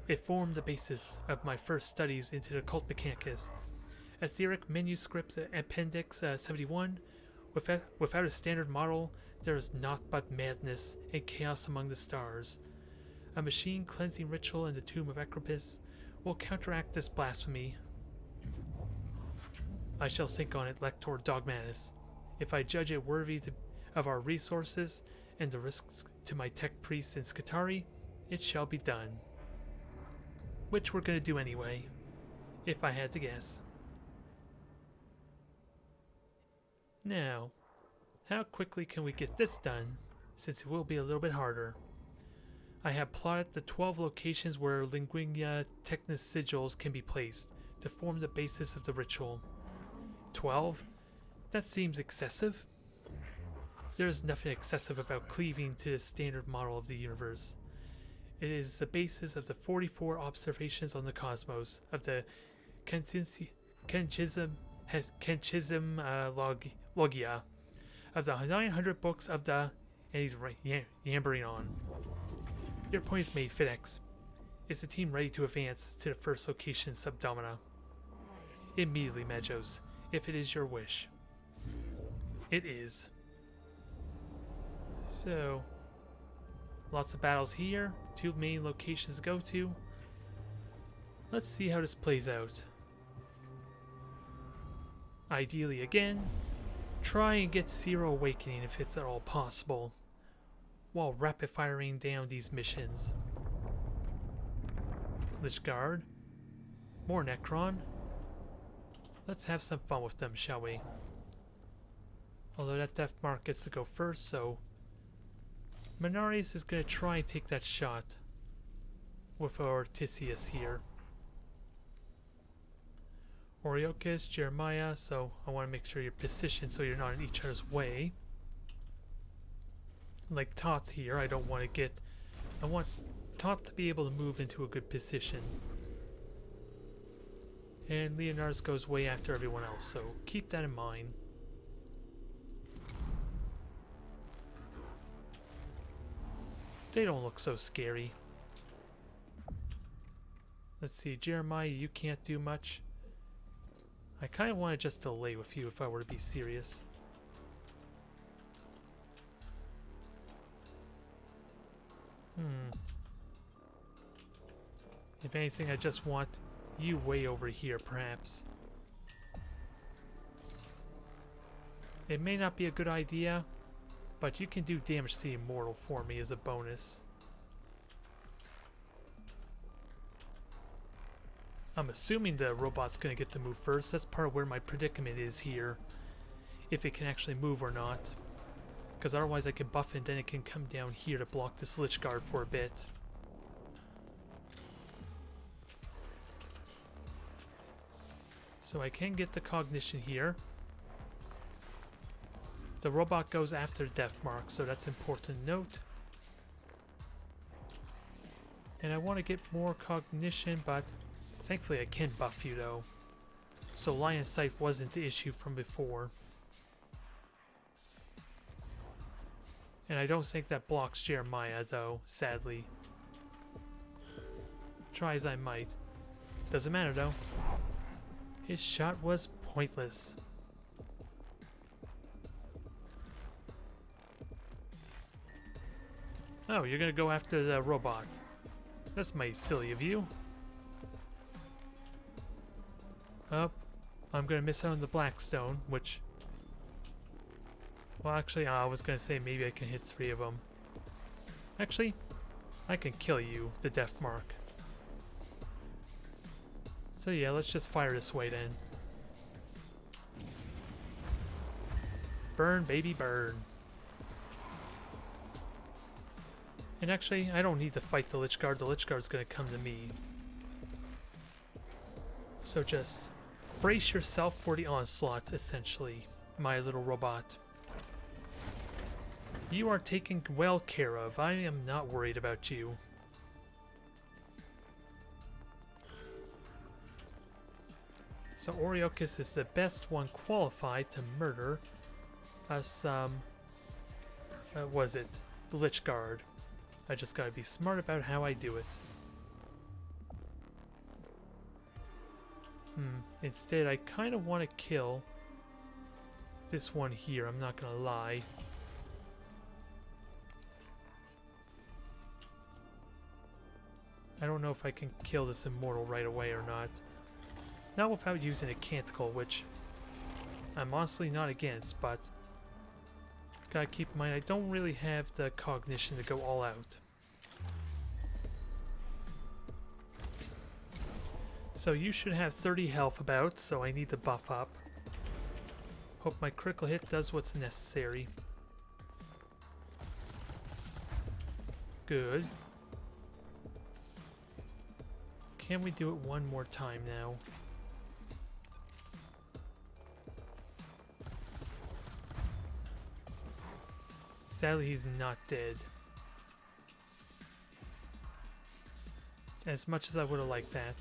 It formed the basis of my first studies into the cult Mechanicus. Etheric Manuscripts Appendix 71. Without a standard model, there is naught but madness and chaos among the stars. A machine cleansing ritual in the tomb of Acropis will counteract this blasphemy. I shall think on it, Lector Dogmatis. If I judge it worthy of our resources and the risks to my tech priests in Scutari, it shall be done. Which we're going to do anyway, if I had to guess. Now, how quickly can we get this done, since it will be a little bit harder? I have plotted the 12 locations where Linguina Technis sigils can be placed to form the basis of the ritual. 12? That seems excessive. There is nothing excessive about cleaving to the standard model of the universe. It is the basis of the 44 observations on the cosmos, of the Kanchism Logia, of the 900 books of the... And he's yammering on. Your point is made, Fidex. Is the team ready to advance to the first location, Subdomina? Immediately, Magos, if it is your wish. It is. So, lots of battles here, 2 main locations to go to. Let's see how this plays out. Ideally again, try and get 0 awakening if it's at all possible, while rapid firing down these missions. Lich Guard, more Necron. Let's have some fun with them, shall we? Although that Death Mark gets to go first, so Menarius is going to try and take that shot with our Tisius here. Oriochis, Jeremiah, so I want to make sure you're positioned so you're not in each other's way. Like Tots here, I don't want to get... I want Tot to be able to move into a good position. And Leonardus goes way after everyone else, so keep that in mind. They don't look so scary. Let's see, Jeremiah, you can't do much. I kind of want to just delay with you if I were to be serious. If anything, I just want you way over here, perhaps. It may not be a good idea, but you can do damage to the Immortal for me as a bonus. I'm assuming the robot's gonna get to move first. That's part of where my predicament is here. If it can actually move or not. Because otherwise I can buff it and then it can come down here to block this Lich Guard for a bit. So I can get the cognition here. The robot goes after Death Mark, so that's important to note. And I want to get more cognition, but thankfully I can buff you though. So line of sight wasn't the issue from before. And I don't think that blocks Jeremiah though, sadly. Try as I might. Doesn't matter though. His shot was pointless. Oh, you're gonna go after the robot. That's mighty silly of you. Oh, I'm gonna miss out on the Blackstone, which... Well, actually, I was gonna say maybe I can hit 3 of them. Actually, I can kill you, the Death Mark. So yeah, let's just fire this way then. Burn, baby, burn. And actually, I don't need to fight the Lich Guard. The Lich Guard's gonna come to me. So just brace yourself for the onslaught, essentially, my little robot. You are taken well care of. I am not worried about you. So Oriochis is the best one qualified to murder us, was it? The Lich Guard. I just gotta be smart about how I do it. Instead, I kind of want to kill this one here, I'm not gonna lie. I don't know if I can kill this Immortal right away or not. Not without using a Canticle, which I'm honestly not against, but gotta keep in mind I don't really have the cognition to go all out. So you should have 30 health about, so I need to buff up. Hope my critical hit does what's necessary. Good. Can we do it one more time now? Sadly, he's not dead. As much as I would have liked that.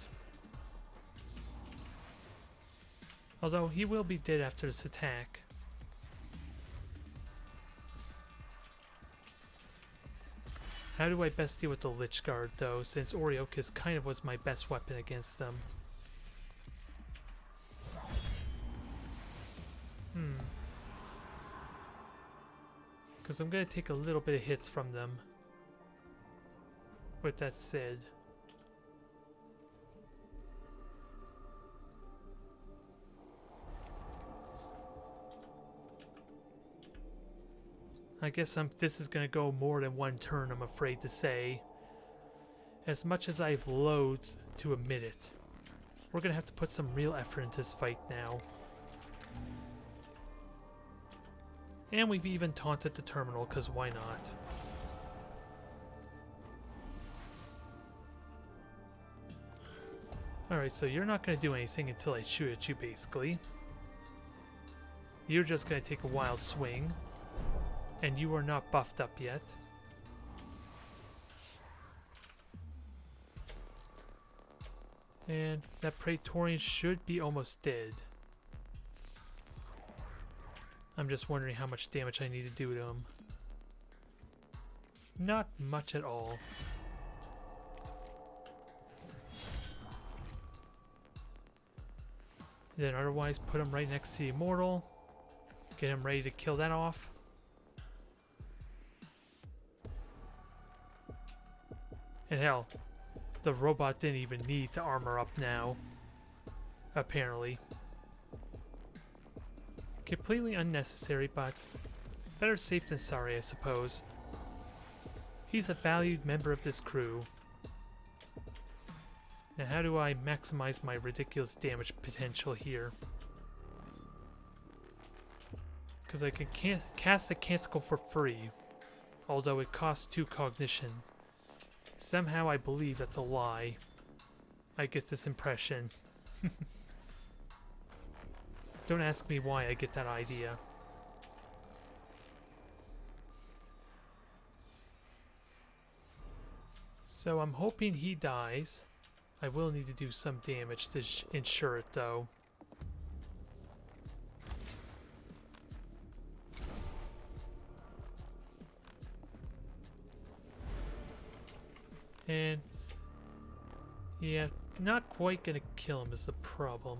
Although, he will be dead after this attack. How do I best deal with the Lich Guard, though, since Oriochis kind of was my best weapon against them? Because I'm going to take a little bit of hits from them. With that said... I guess this is going to go more than one turn, I'm afraid to say. As much as I have loads to admit it. We're going to have to put some real effort into this fight now. And we've even taunted the terminal, because why not? Alright, so you're not going to do anything until I shoot at you, basically. You're just going to take a wild swing. And you are not buffed up yet. And that Praetorian should be almost dead. I'm just wondering how much damage I need to do to him. Not much at all. Then otherwise put him right next to the Immortal. Get him ready to kill that off. And hell, the robot didn't even need to armor up now. Apparently. Completely unnecessary, but better safe than sorry, I suppose. He's a valued member of this crew. Now how do I maximize my ridiculous damage potential here? Because I can cast a Canticle for free, although it costs 2 cognition. Somehow I believe that's a lie. I get this impression. Don't ask me why I get that idea. So I'm hoping he dies. I will need to do some damage to ensure it though. And yeah, not quite gonna kill him is the problem.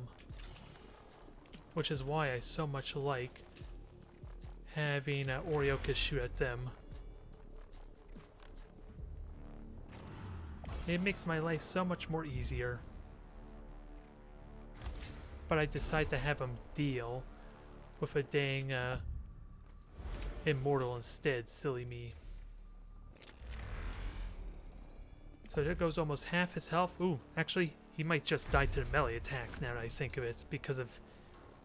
Which is why I so much like having Orioka shoot at them. It makes my life so much more easier. But I decide to have him deal with a dang Immortal instead, silly me. So there goes almost half his health. Ooh, actually, he might just die to the melee attack now that I think of it, because of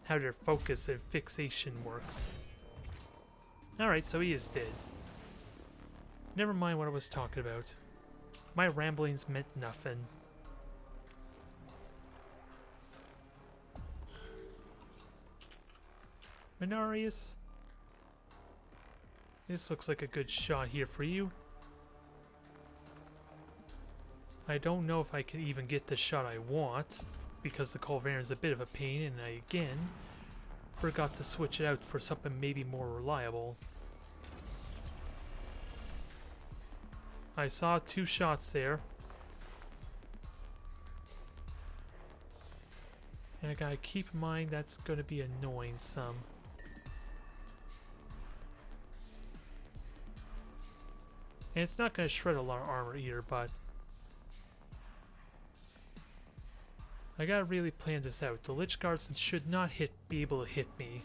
how their focus and fixation works. Alright, so he is dead. Never mind what I was talking about. My ramblings meant nothing. Minarius, this looks like a good shot here for you. I don't know if I can even get the shot I want, because the Culverin is a bit of a pain, and I again forgot to switch it out for something maybe more reliable. I saw 2 shots there. And I gotta keep in mind that's gonna be annoying some. And it's not gonna shred a lot of armor either, but I gotta really plan this out. The Lich Guards should not be able to hit me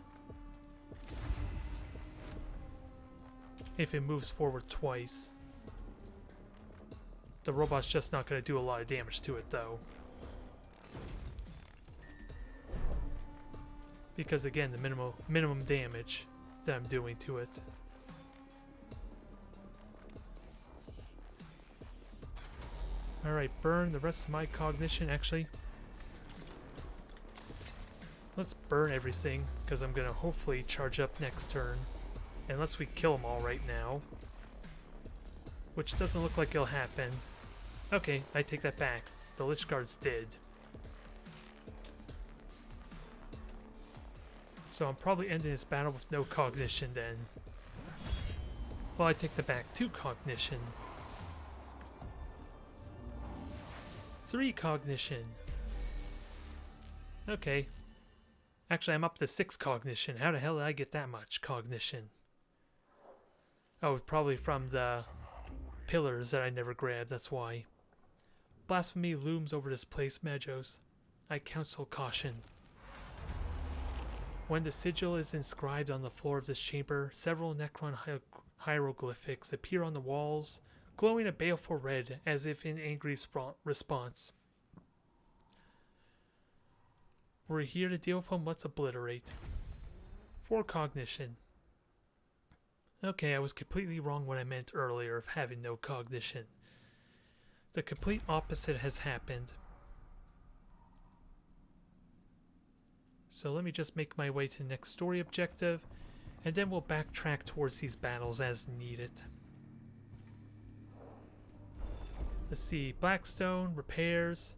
if it moves forward twice. The robot's just not gonna do a lot of damage to it though. Because again, the minimum damage that I'm doing to it. Alright, burn the rest of my cognition actually. Let's burn everything, because I'm gonna hopefully charge up next turn. Unless we kill them all right now. Which doesn't look like it'll happen. Okay, I take that back. The Lich Guard's dead. So I'm probably ending this battle with no cognition then. Well, I take that back. 2 cognition. 3 cognition. Okay. Actually, I'm up to 6 cognition. How the hell did I get that much cognition? Oh, probably from the pillars that I never grabbed, that's why. Blasphemy looms over this place, Magos. I counsel caution. When the sigil is inscribed on the floor of this chamber, several Necron hieroglyphics appear on the walls, glowing a baleful red as if in angry response. We're here to deal with them, let's obliterate. 4 cognition. Okay, I was completely wrong when I meant earlier of having no cognition. The complete opposite has happened. So let me just make my way to the next story objective, and then we'll backtrack towards these battles as needed. Let's see, Blackstone, repairs,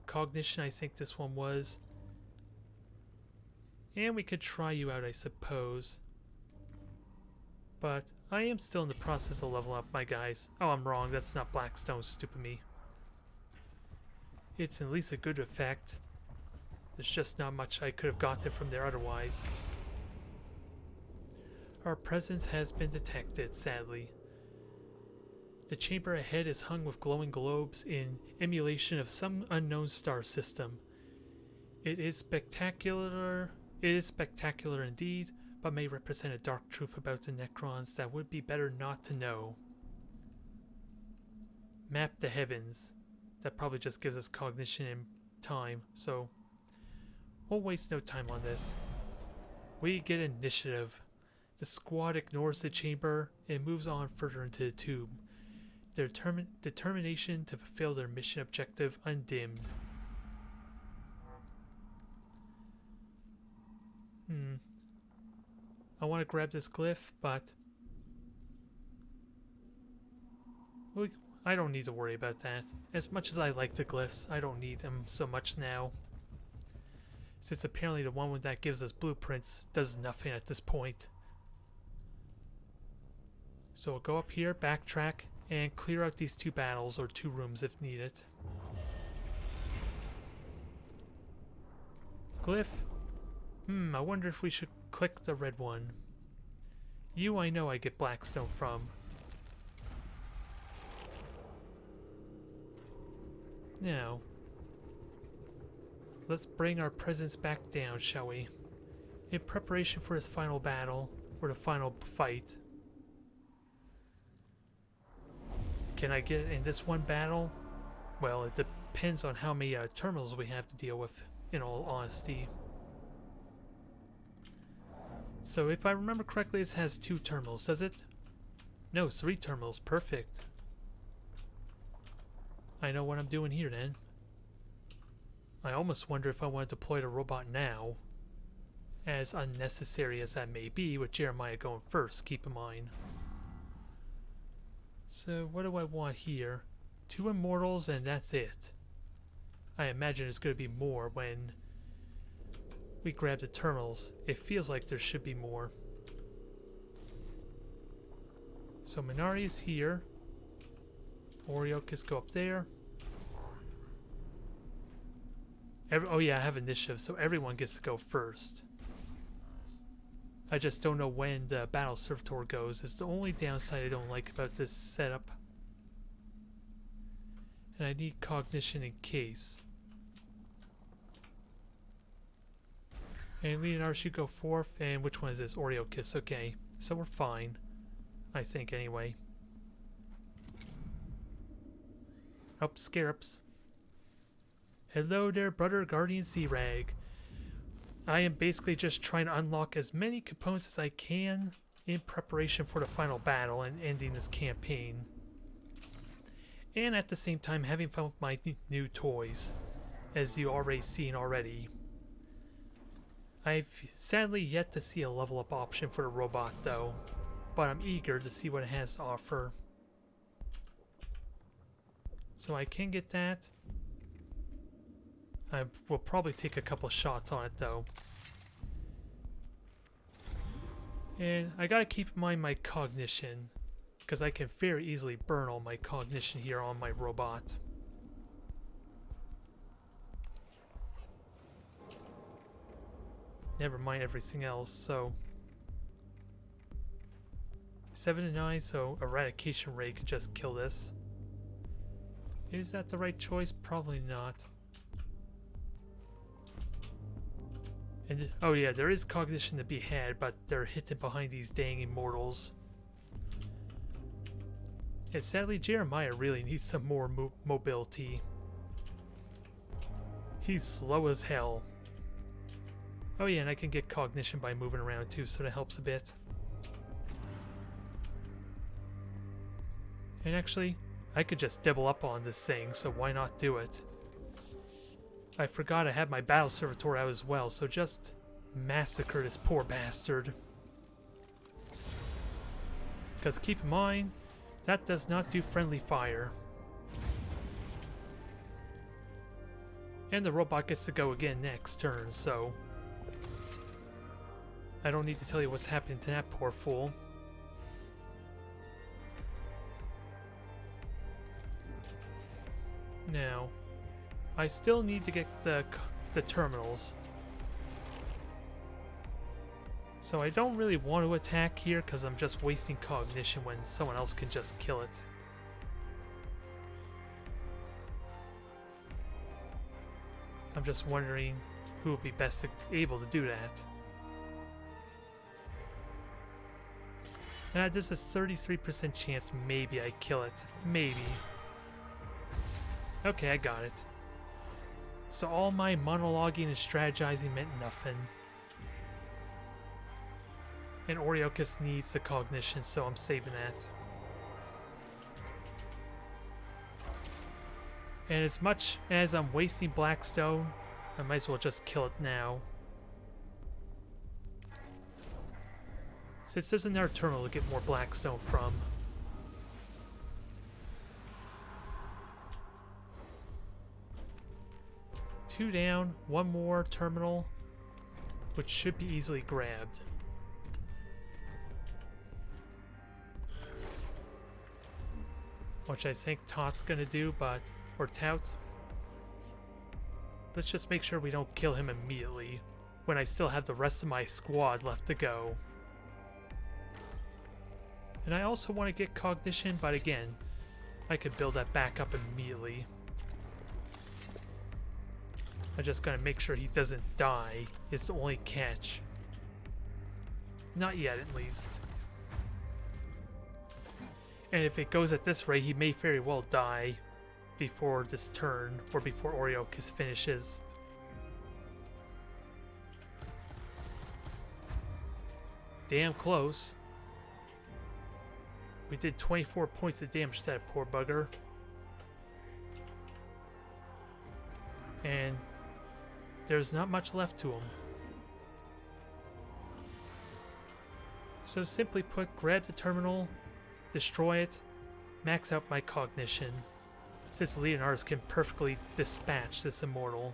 cognition, I think this one was. And we could try you out, I suppose. But I am still in the process of leveling up my guys. Oh, I'm wrong, that's not Blackstone, stupid me. It's at least a good effect. There's just not much I could have gotten from there otherwise. Our presence has been detected, sadly. The chamber ahead is hung with glowing globes in emulation of some unknown star system. It is spectacular indeed, but may represent a dark truth about the Necrons that would be better not to know. Map the heavens. That probably just gives us cognition and time, so we'll waste no time on this. We get initiative. The squad ignores the chamber and moves on further into the tube. Their determination to fulfill their mission objective undimmed. I want to grab this glyph, but I don't need to worry about that. As much as I like the glyphs, I don't need them so much now. Since apparently the one that gives us blueprints does nothing at this point. So we'll go up here, backtrack, and clear out these two battles, or two rooms if needed. Glyph? I wonder if we should click the red one. You I know I get Blackstone from. Now, let's bring our presence back down, shall we? In preparation for this final battle, or the final fight. Can I get in this one battle? Well, it depends on how many terminals we have to deal with, in all honesty. So if I remember correctly, this has 2 terminals, does it? No, 3 terminals, perfect. I know what I'm doing here then. I almost wonder if I want to deploy the robot now. As unnecessary as that may be, with Jeremiah going first, keep in mind. So what do I want here? 2 immortals and that's it. I imagine there's going to be more when we grab the terminals. It feels like there should be more. So Minari is here. Oriocus go up there. Oh yeah, I have initiative, so everyone gets to go first. I just don't know when the battle Servitor goes. It's the only downside I don't like about this setup. And I need cognition in case. And Leonardo should go 4th, and which one is this? Oriocus, okay. So we're fine. I think anyway. Oh, Scarabs. Hello there, brother Guardian C-Rag. I am basically just trying to unlock as many components as I can in preparation for the final battle and ending this campaign. And at the same time having fun with my new toys, as you already seen already. I've sadly yet to see a level up option for the robot though, but I'm eager to see what it has to offer. So I can get that. I will probably take a couple shots on it though. And I gotta keep in mind my cognition, because I can very easily burn all my cognition here on my robot. Never mind everything else, so 7 to 9, so eradication rate could just kill this. Is that the right choice? Probably not. And oh yeah, there is cognition to be had, but they're hidden behind these dang immortals. And sadly, Jeremiah really needs some more mobility. He's slow as hell. Oh yeah, and I can get cognition by moving around too, so that helps a bit. And actually, I could just double up on this thing, so why not do it? I forgot I had my battle servitor out as well, so just massacre this poor bastard. Because keep in mind, that does not do friendly fire. And the robot gets to go again next turn, so I don't need to tell you what's happening to that poor fool. Now, I still need to get the terminals. So I don't really want to attack here because I'm just wasting cognition when someone else can just kill it. I'm just wondering who would be best able to do that. There's a 33% chance maybe I kill it. Maybe. Okay, I got it. So all my monologuing and strategizing meant nothing. And Oriochus needs the cognition, so I'm saving that. And as much as I'm wasting Blackstone, I might as well just kill it now. Since there's another terminal to get more Blackstone from. Two down, one more terminal, which should be easily grabbed. Which I think Tot's gonna do, or Tout. Let's just make sure we don't kill him immediately, when I still have the rest of my squad left to go. And I also want to get cognition, but again, I could build that back up immediately. I just gotta make sure he doesn't die, is the only catch. Not yet, at least. And if it goes at this rate, he may very well die before this turn, or before Oriochus finishes. Damn close. We did 24 points of damage to that poor bugger. And there's not much left to him. So simply put, grab the terminal, destroy it, max out my cognition, since Leonardus can perfectly dispatch this immortal.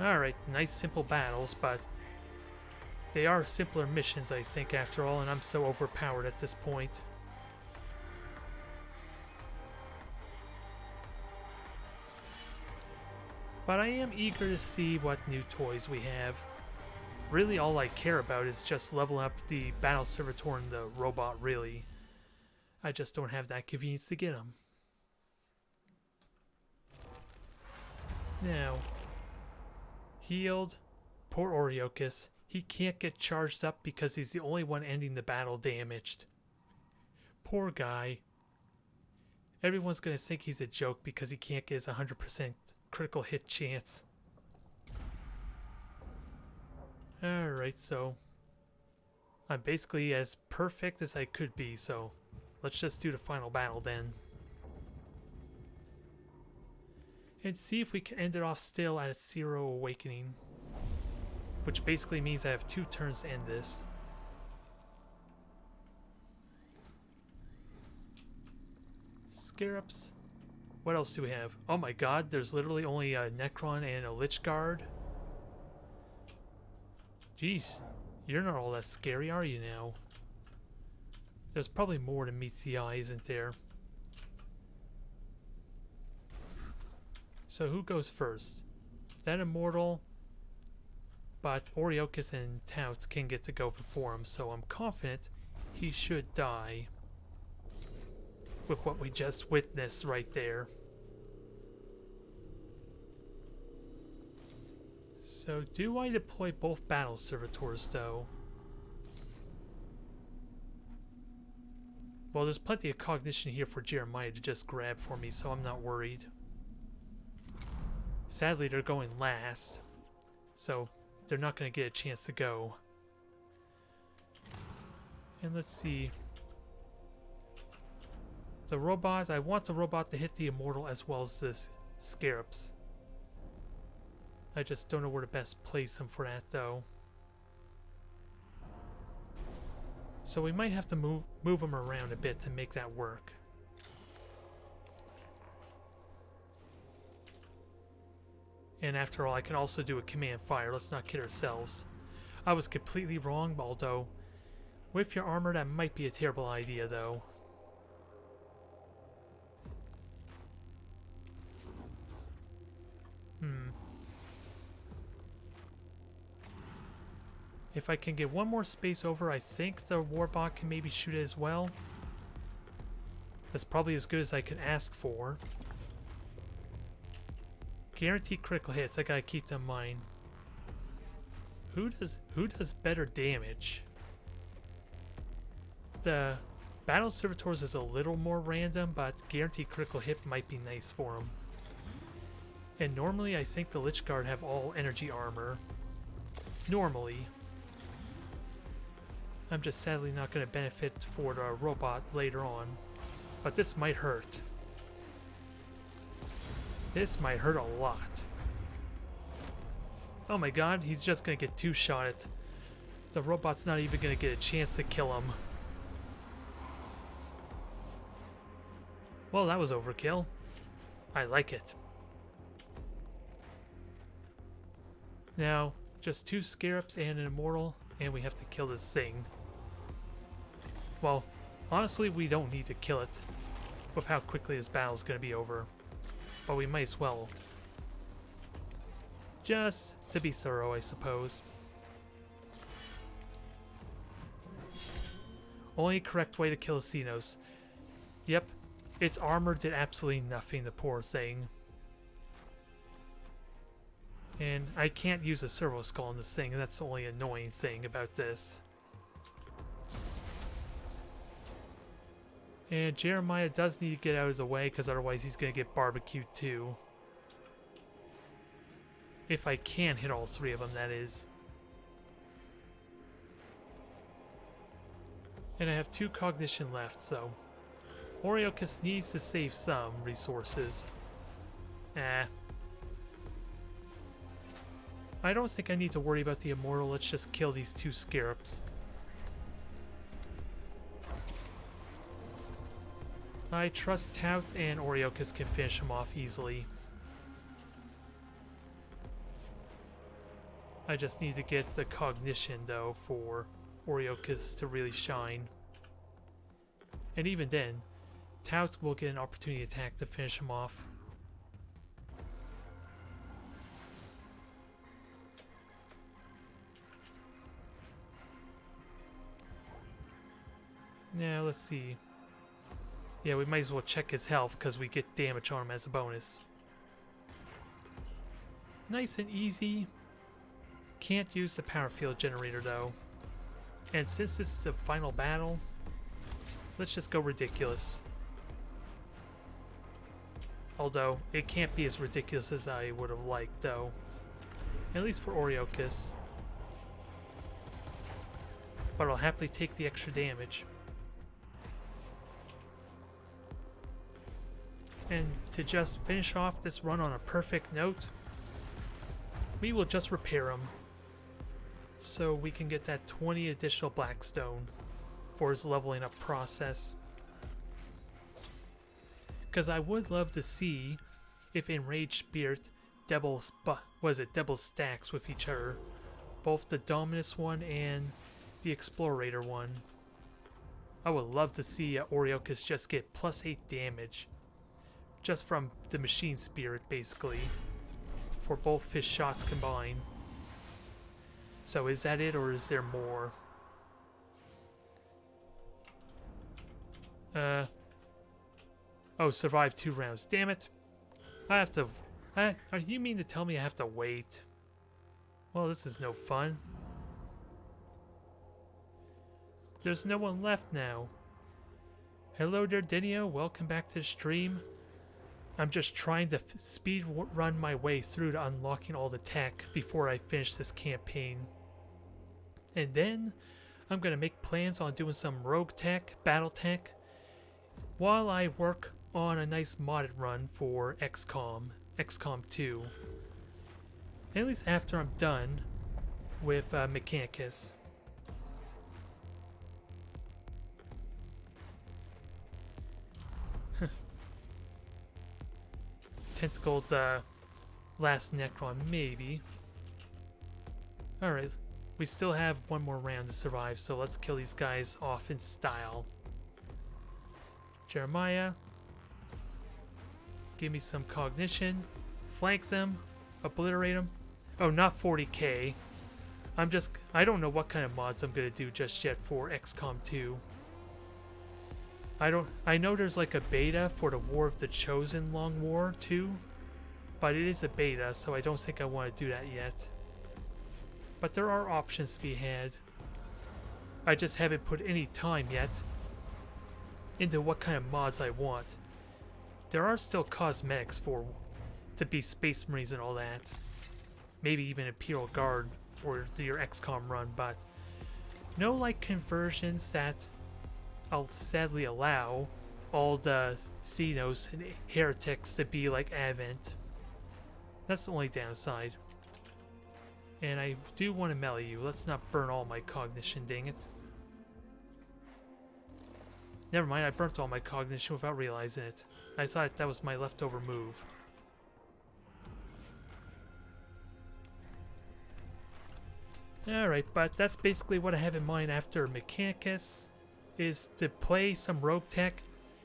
Alright, nice simple battles, but they are simpler missions, I think, after all, and I'm so overpowered at this point. But I am eager to see what new toys we have. Really, all I care about is just leveling up the battle servitor and the robot, really. I just don't have that convenience to get them. Now, healed. Poor Oriochus. He can't get charged up because he's the only one ending the battle damaged. Poor guy. Everyone's gonna think he's a joke because he can't get his 100% critical hit chance. Alright, so I'm basically as perfect as I could be, so let's just do the final battle then. And see if we can end it off still at a 0 awakening. Which basically means I have 2 turns to end this. Scarabs. What else do we have? Oh my god, there's literally only a Necron and a Lich Guard. Jeez, you're not all that scary, are you now? There's probably more than meets the eye, isn't there? So who goes first? That immortal, but Oriochus and Tout can get to go before him, so I'm confident he should die with what we just witnessed right there. So do I deploy both battle servitors though? Well, there's plenty of cognition here for Jeremiah to just grab for me, so I'm not worried. Sadly, they're going last, so they're not going to get a chance to go. And let's see. The robot, I want the robot to hit the immortal as well as the scarabs. I just don't know where to best place him for that though. So we might have to move him around a bit to make that work. And after all, I can also do a command fire. Let's not kid ourselves. I was completely wrong, although with your armor that might be a terrible idea though. If I can get one more space over, I think the warbot can maybe shoot it as well. That's probably as good as I can ask for. Guaranteed critical hits, I gotta keep them in mind. Who does better damage? The Battle Servitors is a little more random, but guaranteed critical hit might be nice for them. And normally I think the Lich Guard have all energy armor. Normally. I'm just sadly not going to benefit for the robot later on. But this might hurt. This might hurt a lot. Oh my god, he's just going to get two-shotted. The robot's not even going to get a chance to kill him. Well, that was overkill. I like it. Now, just 2 scarabs and an immortal, and we have to kill this thing. Well, honestly, we don't need to kill it with how quickly this battle's going to be over. But we might as well. Just to be thorough, I suppose. Only correct way to kill a Xenos. Yep, its armor did absolutely nothing, the poor thing. And I can't use a servo skull on this thing, and that's the only annoying thing about this. And Jeremiah does need to get out of the way, because otherwise he's going to get barbecued too. If I can hit all 3 of them, that is. And I have 2 cognition left, so Oriochus needs to save some resources. I don't think I need to worry about the immortal. Let's just kill these 2 scarabs. I trust Tout and Oriochus can finish him off easily. I just need to get the cognition though for Oriochus to really shine. And even then, Tout will get an opportunity attack to finish him off. Now let's see. Yeah, we might as well check his health because we get damage on him as a bonus. Nice and easy. Can't use the power field generator though. And since this is the final battle, let's just go ridiculous. Although, it can't be as ridiculous as I would have liked though. At least for Oriochus. But I'll happily take the extra damage. And to just finish off this run on a perfect note, we will just repair him. So we can get that 20 additional Blackstone for his leveling up process. Because I would love to see if Enraged Spirit double stacks with each other. Both the Dominus one and the Explorator one. I would love to see Oriochus just get +8 damage. Just from the Machine Spirit, basically. For both his shots combined. So is that it, or is there more? Oh, survive 2 rounds. Damn it. I have to... you mean to tell me I have to wait? Well, this is no fun. There's no one left now. Hello there, Denio. Welcome back to the stream. I'm just trying to speed run my way through to unlocking all the tech before I finish this campaign. And then I'm gonna make plans on doing some rogue tech, battle tech, while I work on a nice modded run for XCOM 2. At least after I'm done with Mechanicus. Tentacled last Necron, maybe. Alright, we still have one more round to survive, so let's kill these guys off in style. Jeremiah, give me some cognition, flank them, obliterate them. Oh, not 40k. I don't know what kind of mods I'm gonna do just yet for XCOM 2. I know there's like a beta for the War of the Chosen Long War 2, but it is a beta, so I don't think I want to do that yet. But there are options to be had. I just haven't put any time yet into what kind of mods I want. There are still cosmetics to be Space Marines and all that. Maybe even Imperial Guard for your XCOM run, but no like conversions that I'll sadly allow all the Xenos and Heretics to be like Advent. That's the only downside. And I do want to melee you. Let's not burn all my cognition, dang it. Never mind, I burnt all my cognition without realizing it. I thought that was my leftover move. Alright, but that's basically what I have in mind after Mechanicus, is to play some rogue tech,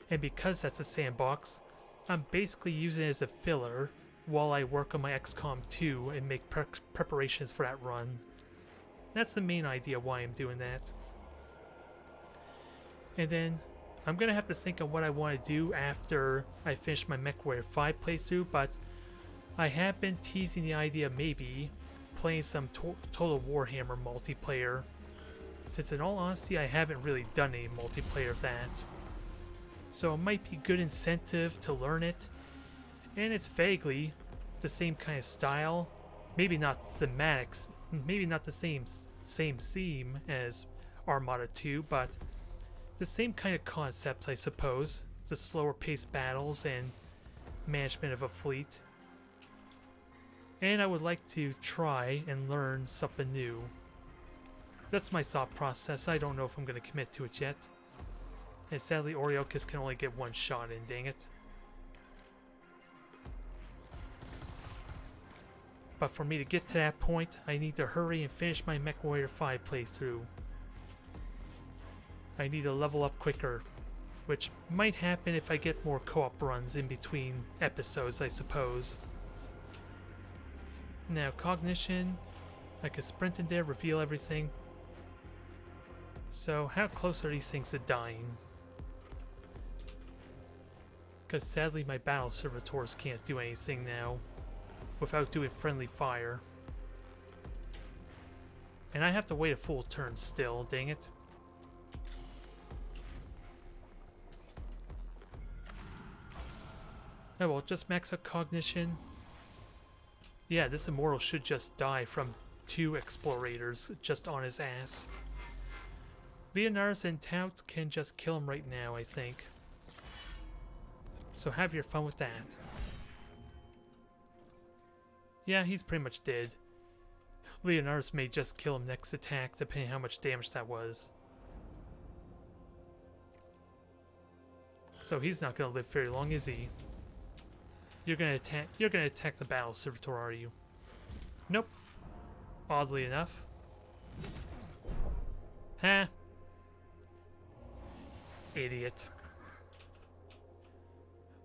and because that's a sandbox, I'm basically using it as a filler while I work on my XCOM 2 and make preparations for that run. That's the main idea why I'm doing that. And then I'm gonna have to think of what I want to do after I finish my MechWarrior 5 playthrough, but I have been teasing the idea of maybe playing some Total Warhammer multiplayer, since in all honesty I haven't really done any multiplayer of that. So it might be good incentive to learn it, and it's vaguely the same kind of style, maybe not thematics, maybe not the same theme as Armada 2, but the same kind of concepts, I suppose. The slower paced battles and management of a fleet. And I would like to try and learn something new. That's my thought process. I don't know if I'm going to commit to it yet. And sadly, Oriochis can only get one shot in, dang it. But for me to get to that point, I need to hurry and finish my MechWarrior 5 playthrough. I need to level up quicker, which might happen if I get more co-op runs in between episodes, I suppose. Now, cognition, I can sprint in there, reveal everything. So, how close are these things to dying? Because sadly my battle servitors can't do anything now without doing friendly fire. And I have to wait a full turn still, dang it. Oh well, just max out cognition. Yeah, this immortal should just die from 2 explorators just on his ass. Leonardus and Tout can just kill him right now, I think. So have your fun with that. Yeah, he's pretty much dead. Leonardus may just kill him next attack, depending on how much damage that was. So he's not gonna live very long, is he? You're gonna attack the battle servitor, are you? Nope. Oddly enough. Huh. Idiot.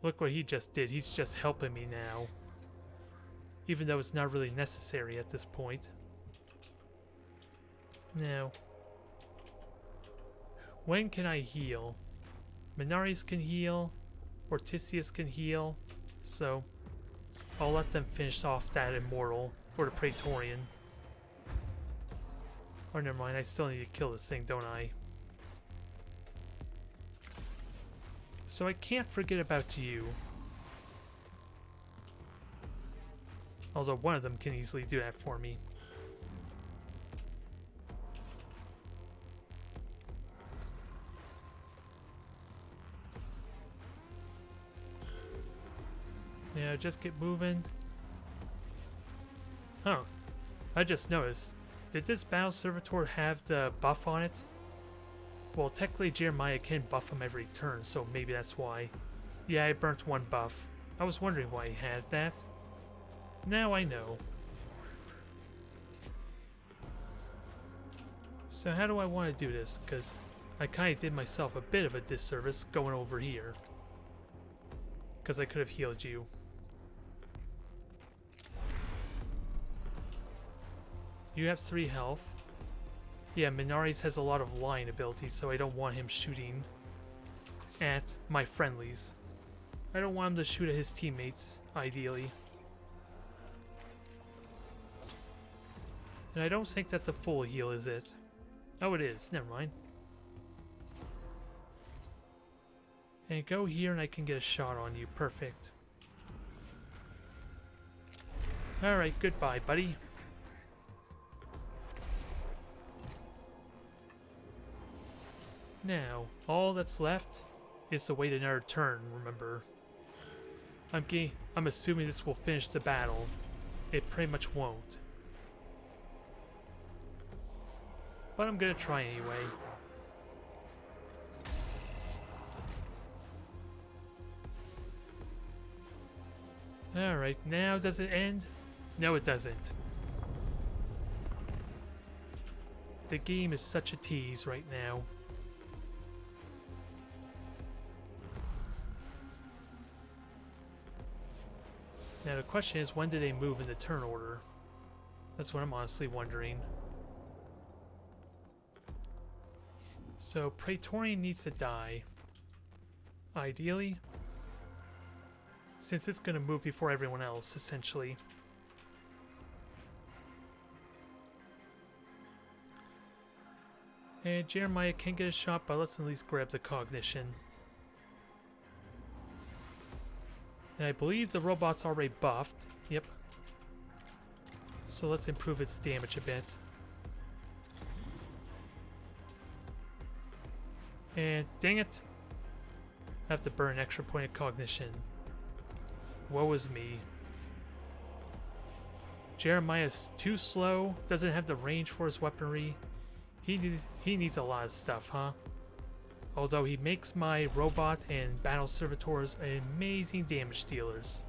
Look what he just did. He's just helping me now. Even though it's not really necessary at this point. Now, when can I heal? Minarius can heal. Ortisius can heal. So, I'll let them finish off that immortal, or the Praetorian. Or never mind, I still need to kill this thing, don't I? So I can't forget about you. Although one of them can easily do that for me. Yeah, just get moving. Huh. I just noticed. Did this Battle Servitor have the buff on it? Well, technically Jeremiah can buff him every turn, so maybe that's why. Yeah, I burnt one buff. I was wondering why he had that. Now I know. So how do I want to do this? Because I kind of did myself a bit of a disservice going over here. Because I could have healed you. You have 3 health. Yeah, Minaris has a lot of line abilities, so I don't want him shooting at my friendlies. I don't want him to shoot at his teammates, ideally. And I don't think that's a full heal, is it? Oh, it is. Never mind. And go here and I can get a shot on you. Perfect. Alright, goodbye, buddy. Now, all that's left is to wait another turn, remember. I'm assuming this will finish the battle. It pretty much won't. But I'm gonna try anyway. Alright, now does it end? No, it doesn't. The game is such a tease right now. Now the question is, when do they move in the turn order? That's what I'm honestly wondering. So Praetorian needs to die. Ideally. Since it's going to move before everyone else, essentially. And Jeremiah can get a shot, but let's at least grab the cognition. And I believe the robot's already buffed. Yep. So let's improve its damage a bit. And dang it. I have to burn an extra point of cognition. Woe is me. Jeremiah's too slow, doesn't have the range for his weaponry. He needs a lot of stuff, huh? Although he makes my robot and battle servitors amazing damage dealers.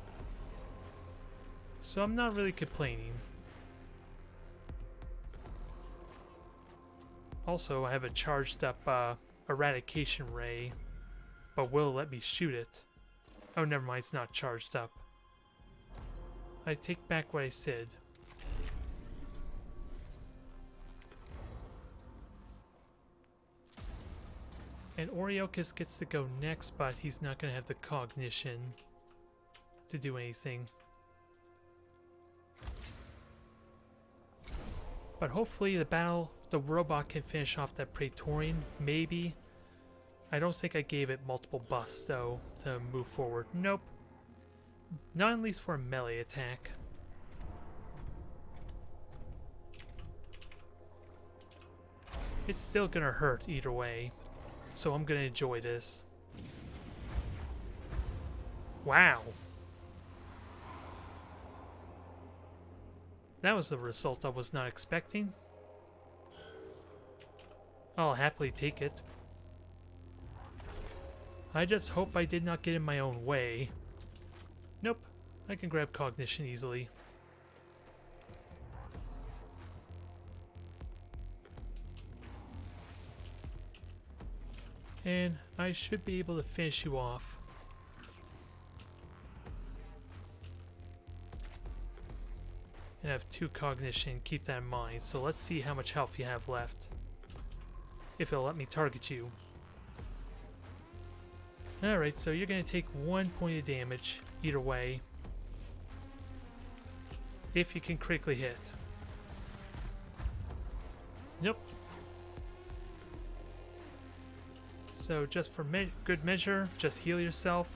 So I'm not really complaining. Also, I have a charged up eradication ray, but will let me shoot it. Oh, never mind, it's not charged up. I take back what I said. And Oriochus gets to go next, but he's not going to have the cognition to do anything. But hopefully the robot can finish off that Praetorian, maybe. I don't think I gave it multiple buffs, though, to move forward. Nope. Not at least for a melee attack. It's still gonna hurt either way, so I'm gonna enjoy this. Wow. That was the result I was not expecting. I'll happily take it. I just hope I did not get in my own way. Nope, I can grab cognition easily. And I should be able to finish you off. And I have 2 cognition, keep that in mind. So let's see how much health you have left. If it'll let me target you. Alright, so you're going to take 1 point of damage, either way. If you can critically hit. Nope. So just for good measure, just heal yourself.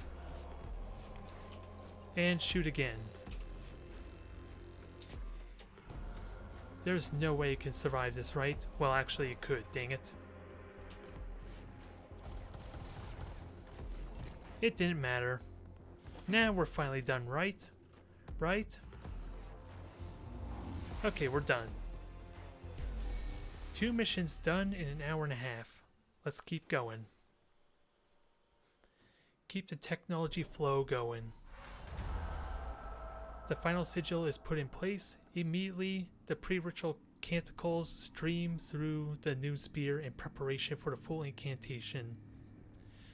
And shoot again. There's no way you can survive this, right? Well, actually you could, dang it. It didn't matter. Now we're finally done, right? Right? Okay, we're done. 2 missions done in an hour and a half. Let's keep going. Keep the technology flow going. The final sigil is put in place. Immediately, the pre-ritual canticles stream through the noon spear in preparation for the full incantation.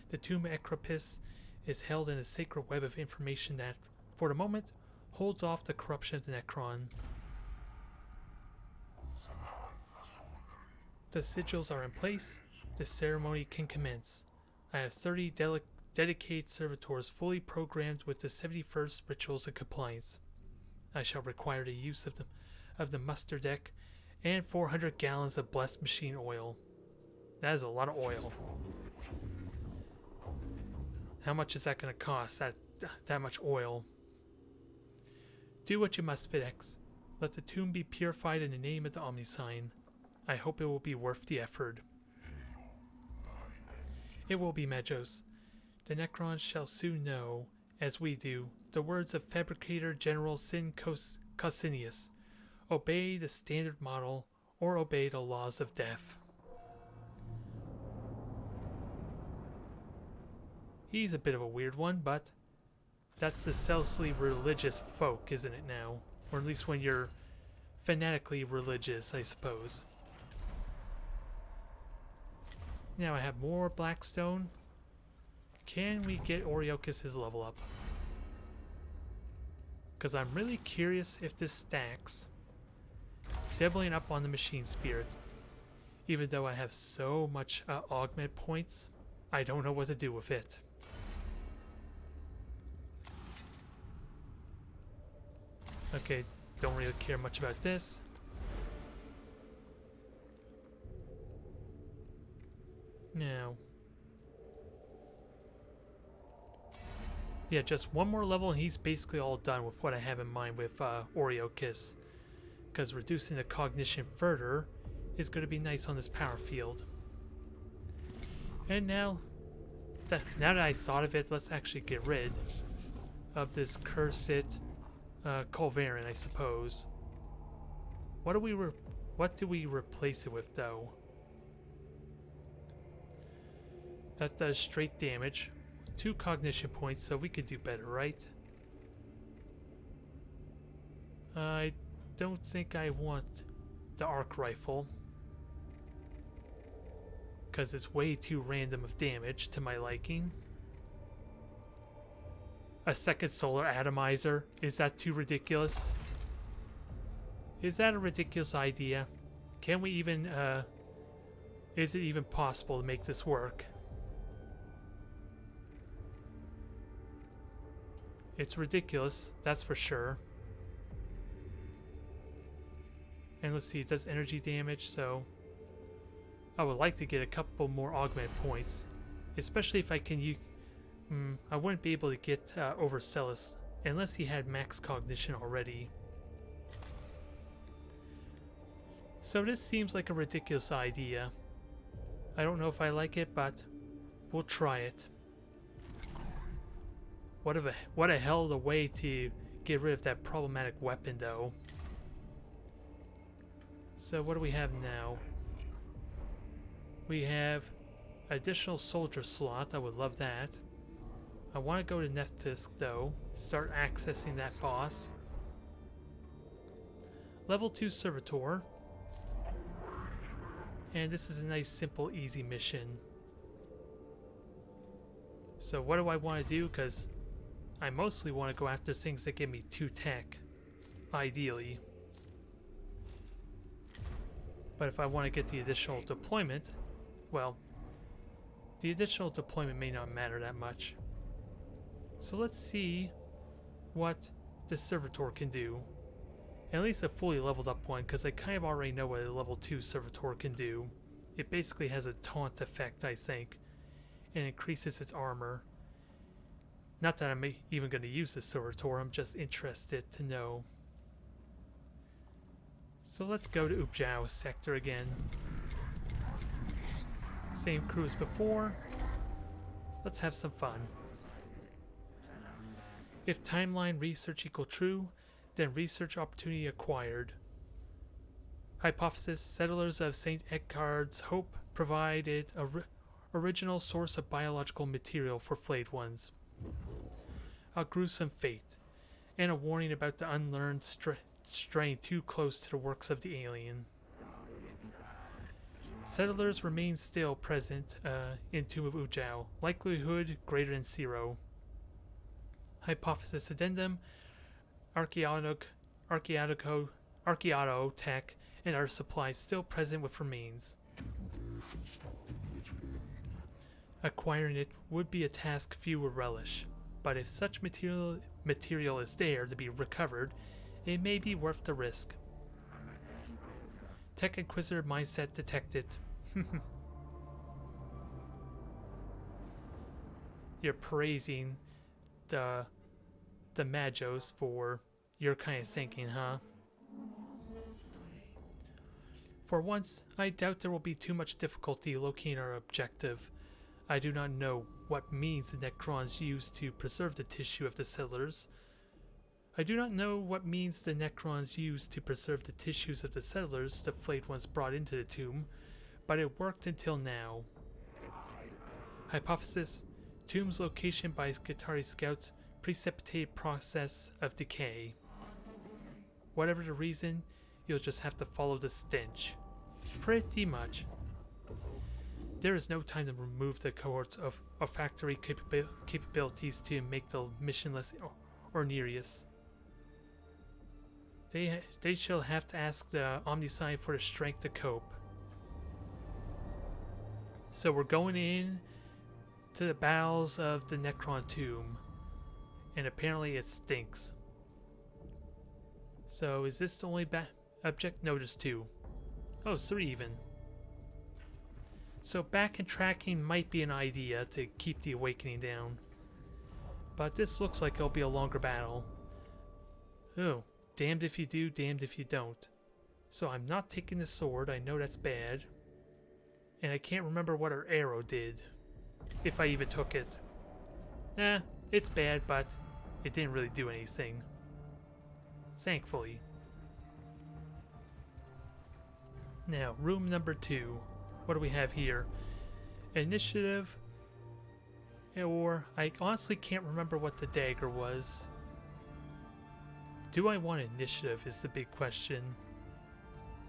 The tomb Mechanicus is held in a sacred web of information that, for the moment, holds off the corruption of the Necron. The sigils are in place. The ceremony can commence. I have 30 dedicated servitors fully programmed with the 71st rituals of compliance. I shall require the use of the muster deck and 400 gallons of blessed machine oil. That is a lot of oil. How much is that going to cost? That much oil. Do what you must, Fidex. Let the tomb be purified in the name of the Omnisign. I hope it will be worth the effort. It will be, Magos. The Necrons shall soon know, as we do, the words of Fabricator General Sin Cosinius. Obey the standard model, or obey the laws of death. He's a bit of a weird one, but that's the selflessly religious folk, isn't it now? Or at least when you're fanatically religious, I suppose. Now I have more Blackstone. Can we get Oriochis' level up? Because I'm really curious if this stacks. Doubling up on the machine spirit. Even though I have so much augment points, I don't know what to do with it. Okay, don't really care much about this. Now, yeah, just one more level and he's basically all done with what I have in mind with Oriochis. Because reducing the cognition further is going to be nice on this power field. And now that I thought of it, let's actually get rid of this cursed Culverin, I suppose. What do we replace it with, though? That does straight damage. 2 cognition points, so we could do better, right? I don't think I want the arc rifle, because it's way too random of damage to my liking. A second solar atomizer? Is that too ridiculous? Is that a ridiculous idea? Can we even, is it even possible to make this work? It's ridiculous, that's for sure. And let's see, it does energy damage, so I would like to get a couple more augment points, especially if I can use. I wouldn't be able to get Overzealous unless he had max cognition already. So this seems like a ridiculous idea. I don't know if I like it, but we'll try it. What a hell of a way to get rid of that problematic weapon, though. So what do we have now? We have additional soldier slot. I would love that. I want to go to Neftisk, though. Start accessing that boss. Level 2 Servitor. And this is a nice, simple, easy mission. So what do I want to do? Because I mostly want to go after things that give me 2 tech, ideally. But if I want to get the additional deployment, well, the additional deployment may not matter that much. So let's see what the Servitor can do. At least a fully leveled up one, because I kind of already know what a level 2 Servitor can do. It basically has a taunt effect, I think, and increases its armor. Not that I'm even going to use the Servitor, I'm just interested to know. So let's go to Upjao sector again. Same crew as before. Let's have some fun. If timeline research equal true, then research opportunity acquired. Hypothesis: settlers of St. Eckhard's Hope provided original source of biological material for flayed ones. A gruesome fate, and a warning about the unlearned straying too close to the works of the alien. Settlers remain still present in Tomb of Ujao, likelihood greater than 0. Hypothesis addendum: archaeotech and our supplies still present with remains. Acquiring it would be a task few would relish, but if such material is there to be recovered, it may be worth the risk. Tech Inquisitor mindset detected. You're praising the Magos for your kind of thinking, huh? For once, I doubt there will be too much difficulty locating our objective. I do not know what means the Necrons used to preserve the tissue of the settlers. The flayed ones brought into the tomb, but it worked until now. Hypothesis: tomb's location by Skitarii scouts precipitated process of decay. Whatever the reason, you'll just have to follow the stench. Pretty much. There is no time to remove the cohorts of factory capabilities to make the mission less onerous. They shall have to ask the Omnisci for the strength to cope. So we're going in to the bowels of the Necron tomb, and apparently it stinks. So is this the only object? No, there's 2. Oh, 3 even. So back and tracking might be an idea to keep the awakening down. But this looks like it'll be a longer battle. Oh, damned if you do, damned if you don't. So I'm not taking the sword, I know that's bad. And I can't remember what her arrow did. If I even took it. It's bad, but it didn't really do anything. Thankfully. Now, room number 2. What do we have here? Initiative. Or, I honestly can't remember what the dagger was. Do I want initiative is the big question.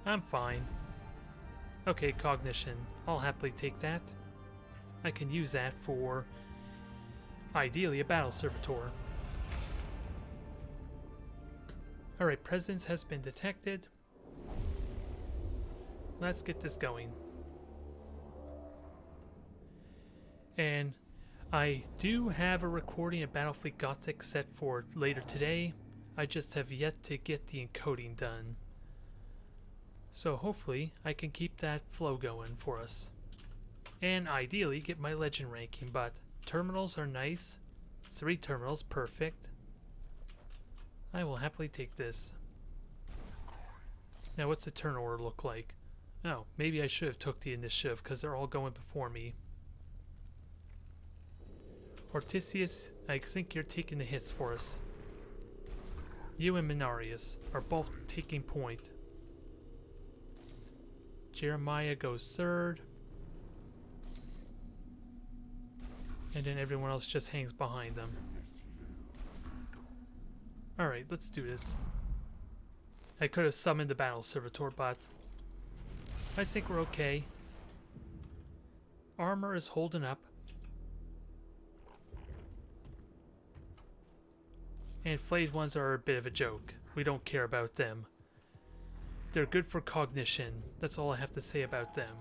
I'm fine. Okay, cognition. I'll happily take that. I can use that for, ideally, a battle servitor. Alright, presence has been detected. Let's get this going. And I do have a recording of Battlefleet Gothic set for later today. I just have yet to get the encoding done. So hopefully I can keep that flow going for us. And ideally get my legend ranking, but terminals are nice. 3 terminals, perfect. I will happily take this. Now what's the turn order look like? Oh, maybe I should have took the initiative because they're all going before me. Ortisius, I think you're taking the hits for us. You and Minarius are both taking point. Jeremiah goes 3rd. And then everyone else just hangs behind them. Alright, let's do this. I could have summoned the battle servitor, but I think we're okay. Armor is holding up. And flayed ones are a bit of a joke. We don't care about them. They're good for cognition. That's all I have to say about them.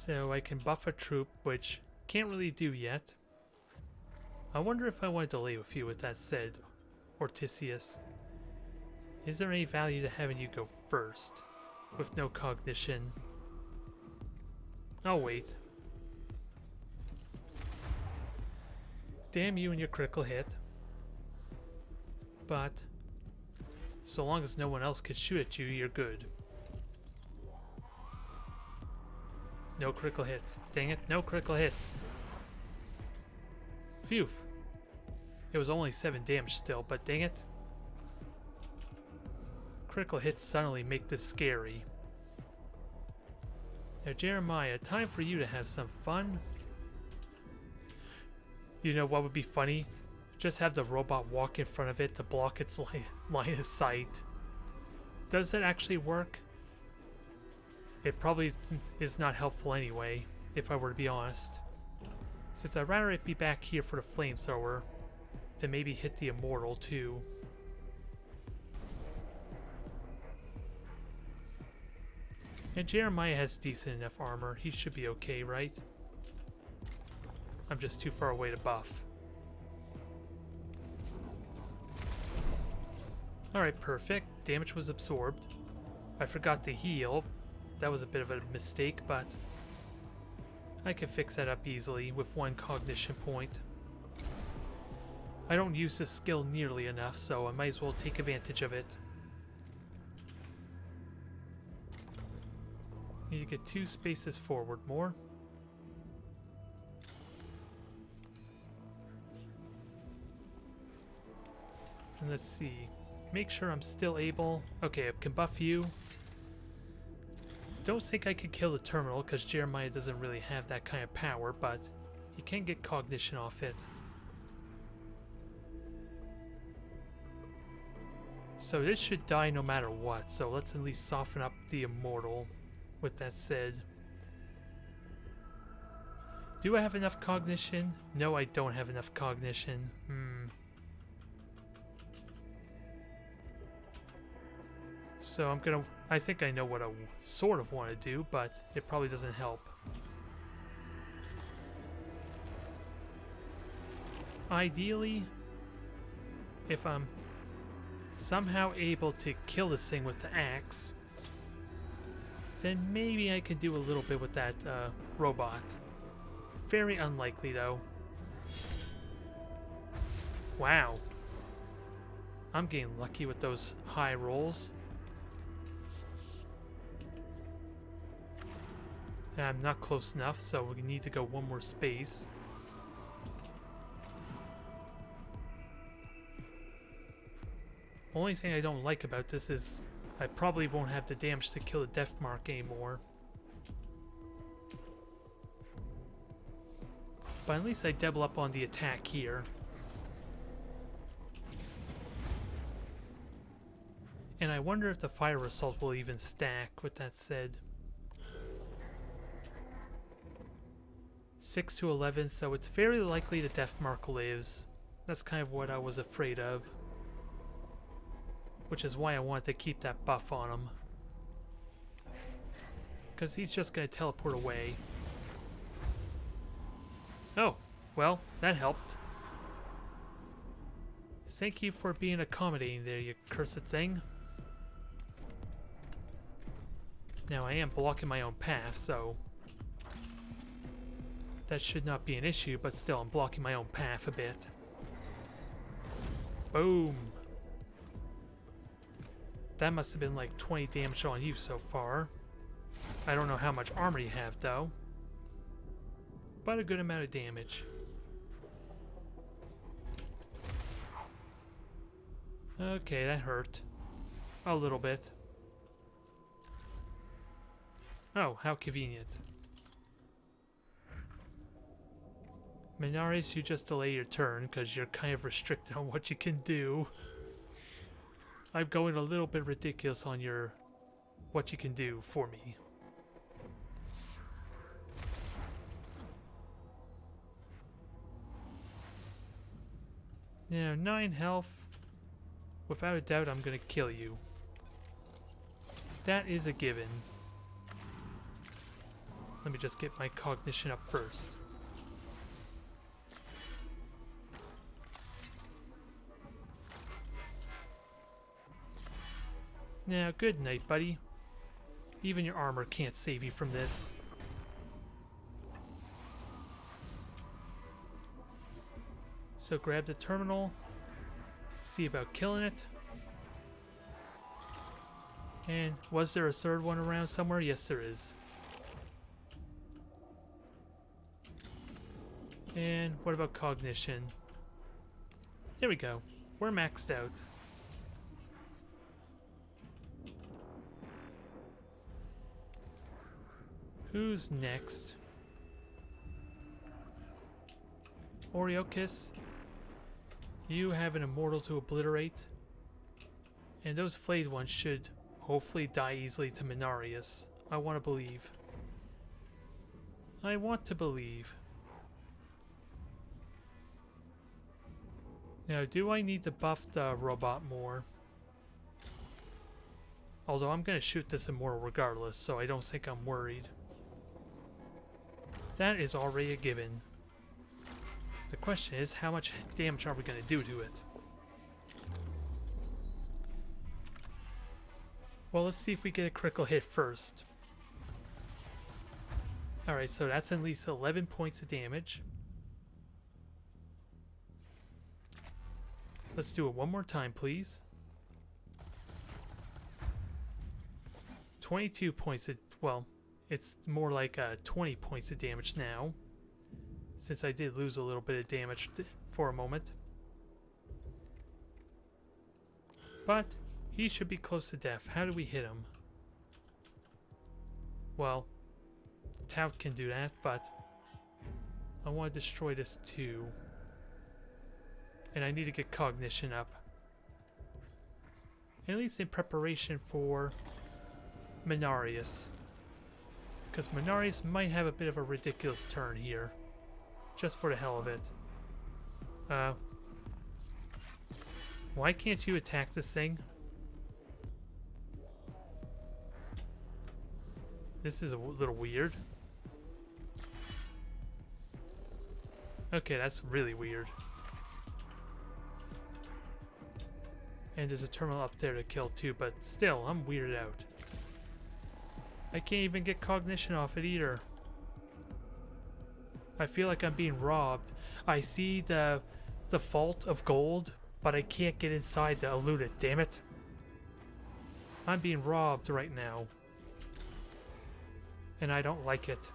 So I can buff a troop, which can't really do yet. I wonder if I want to delay with you with that said, Ortisius. Is there any value to having you go first, with no cognition? I'll wait. Damn you and your critical hit. But, so long as no one else can shoot at you, you're good. No critical hit. Dang it, no critical hit. Phew. It was only 7 damage still, but dang it. Critical hits suddenly make this scary. Now, Jeremiah, time for you to have some fun. You know what would be funny? Just have the robot walk in front of it to block its line of sight. Does that actually work? It probably is not helpful anyway, if I were to be honest. Since I'd rather it be back here for the flamethrower, to maybe hit the immortal too. And Jeremiah has decent enough armor. He should be okay, right? I'm just too far away to buff. Alright, perfect. Damage was absorbed. I forgot to heal. That was a bit of a mistake, but I can fix that up easily with 1 cognition point. I don't use this skill nearly enough, so I might as well take advantage of it. Need to get 2 spaces forward more. And let's see. Make sure I'm still able... Okay, I can buff you. Don't think I could kill the terminal because Jeremiah doesn't really have that kind of power, but he can get cognition off it. So this should die no matter what, so let's at least soften up the immortal. With that said, do I have enough cognition? No, I don't have enough cognition. So I think I know what I sort of want to do, but it probably doesn't help. Ideally, if I'm somehow able to kill this thing with the axe, then maybe I could do a little bit with that robot. Very unlikely though. Wow. I'm getting lucky with those high rolls. I'm not close enough, so we need to go 1 more space. Only thing I don't like about this is I probably won't have the damage to kill the death mark anymore. But at least I double up on the attack here. And I wonder if the fire assault will even stack, with that said. 6 to 11, so it's very likely the death mark lives. That's kind of what I was afraid of. Which is why I wanted to keep that buff on him. Because he's just going to teleport away. Oh, well, that helped. Thank you for being accommodating there, you cursed thing. Now I am blocking my own path, so that should not be an issue, but still I'm blocking my own path a bit. Boom! That must have been like 20 damage on you so far. I don't know how much armor you have though, but a good amount of damage. Okay, that hurt. A little bit. Oh, how convenient. Menaris, you just delay your turn because you're kind of restricted on what you can do. I'm going a little bit ridiculous on your what you can do for me. Now, 9 health. Without a doubt, I'm going to kill you. That is a given. Let me just get my cognition up first. Now, good night, buddy. Even your armor can't save you from this. So grab the terminal. See about killing it. And was there a third one around somewhere? Yes, there is. And what about cognition? There we go. We're maxed out. Who's next? Oriokis, you have an immortal to obliterate. And those flayed ones should hopefully die easily to Mechanicus. I want to believe. I want to believe. Now, do I need to buff the robot more? Although I'm going to shoot this immortal regardless, so I don't think I'm worried. That is already a given. The question is, how much damage are we going to do to it? Well, let's see if we get a critical hit first. Alright, so that's at least 11 points of damage. Let's do it one more time, please. 22 points of... well, it's more like 20 points of damage now, since I did lose a little bit of damage for a moment. But he should be close to death. How do we hit him? Well, Tout can do that, but I want to destroy this too. And I need to get cognition up. At least in preparation for Mechanicus. Because Mechanicus might have a bit of a ridiculous turn here. Just for the hell of it. Why can't you attack this thing? This is a little weird. Okay, that's really weird. And there's a terminal up there to kill too, but still, I'm weirded out. I can't even get cognition off it either. I feel like I'm being robbed. I see the vault of gold, but I can't get inside to loot it, damn it. I'm being robbed right now. And I don't like it.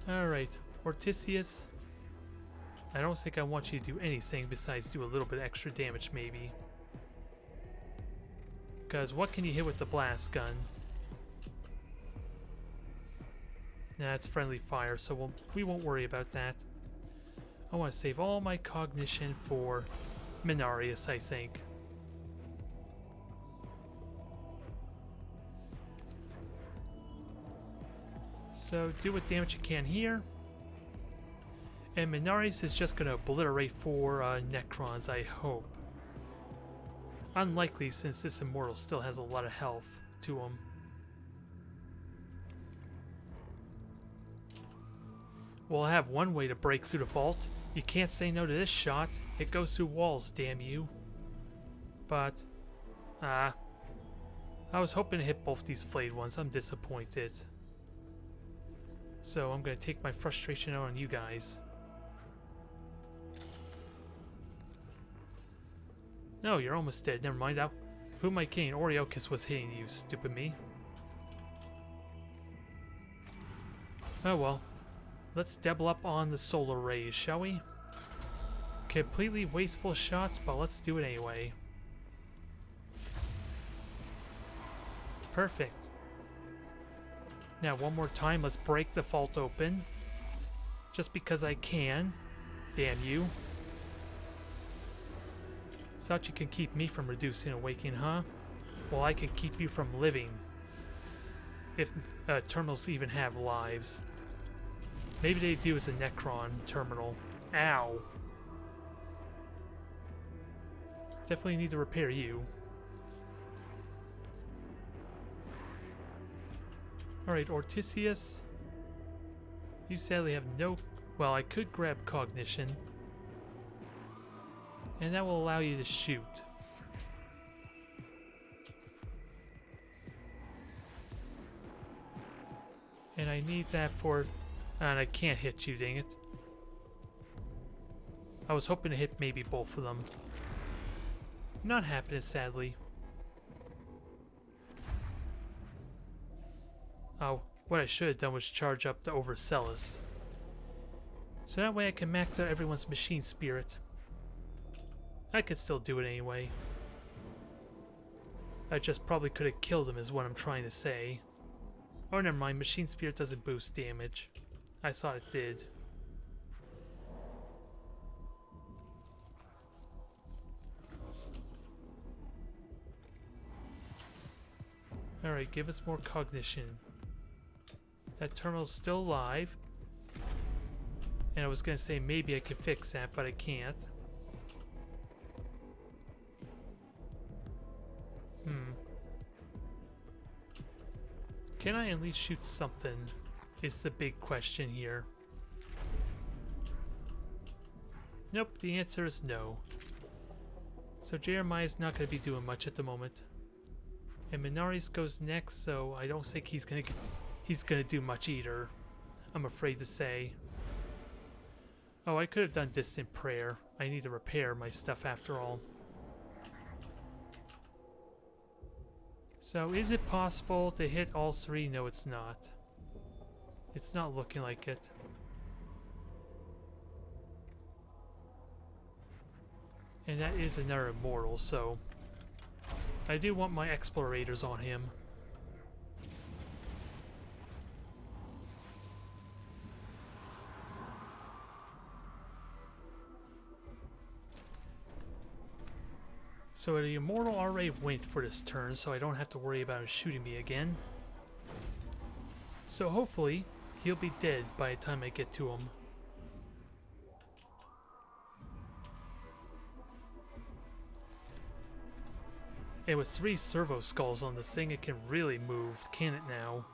Alright, Ortisius. I don't think I want you to do anything besides do a little bit extra damage, maybe. Because what can you hit with the blast gun? Nah, it's friendly fire, so we won't worry about that. I want to save all my cognition for Mechanicus, I think. So do what damage you can here. And Mechanicus is just going to obliterate 4 Necrons, I hope. Unlikely, since this immortal still has a lot of health to him. Well, I have one way to break through the vault. You can't say no to this shot. It goes through walls, damn you. But, I was hoping to hit both these flayed ones. I'm disappointed. So I'm going to take my frustration out on you guys. No, you're almost dead. Never mind. Who am I kidding? Oriokis was hitting you, stupid me. Oh well. Let's double up on the solar rays, shall we? Completely wasteful shots, but let's do it anyway. Perfect. Now one more time, let's break the vault open. Just because I can. Damn you. Thought you can keep me from reducing awakening, huh? Well, I can keep you from living. If terminals even have lives. Maybe they do as a Necron terminal. Ow. Definitely need to repair you. Alright, Ortisius. You sadly have no... well, I could grab cognition. And that will allow you to shoot. And I need that for... and I can't hit you, dang it. I was hoping to hit maybe both of them. Not happening, sadly. Oh, What I should have done was charge up the Overzealous. So that way I can max out everyone's machine spirit. I could still do it anyway. I just probably could have killed him is what I'm trying to say. Oh, never mind. Machine spirit doesn't boost damage. I thought it did. Alright, give us more cognition. That terminal's still alive. And I was gonna say maybe I could fix that, but I can't. Can I at least shoot something? Is the big question here. Nope, the answer is no. So Jeremiah's not going to be doing much at the moment. And Minaris goes next, so I don't think he's gonna do much either. I'm afraid to say. Oh, I could have done distant prayer. I need to repair my stuff after all. So is it possible to hit all three? No, it's not. It's not looking like it. And that is another immortal, so I do want my explorators on him. So the immortal already went for this turn, so I don't have to worry about him shooting me again. So hopefully he'll be dead by the time I get to him. And with 3 servo skulls on this thing, it can really move, can it now?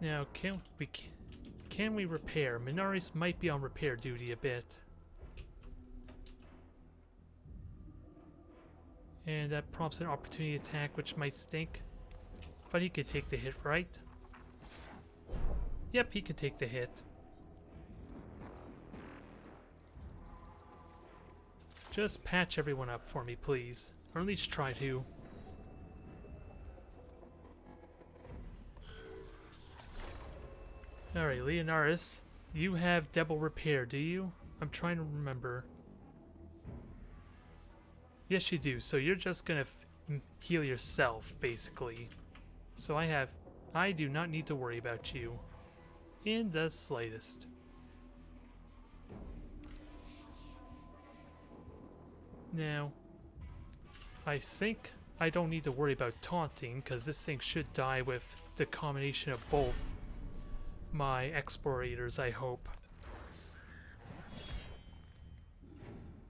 Now, can we repair? Minaris might be on repair duty a bit. And that prompts an opportunity attack, which might stink. But he could take the hit, right? Yep, he could take the hit. Just patch everyone up for me, please. Or at least try to. Alright, Leonaris, you have double repair, do you? I'm trying to remember. Yes, you do. So you're just gonna heal yourself, basically. So I do not need to worry about you. In the slightest. Now, I think I don't need to worry about taunting, because this thing should die with the combination of both my explorators, I hope.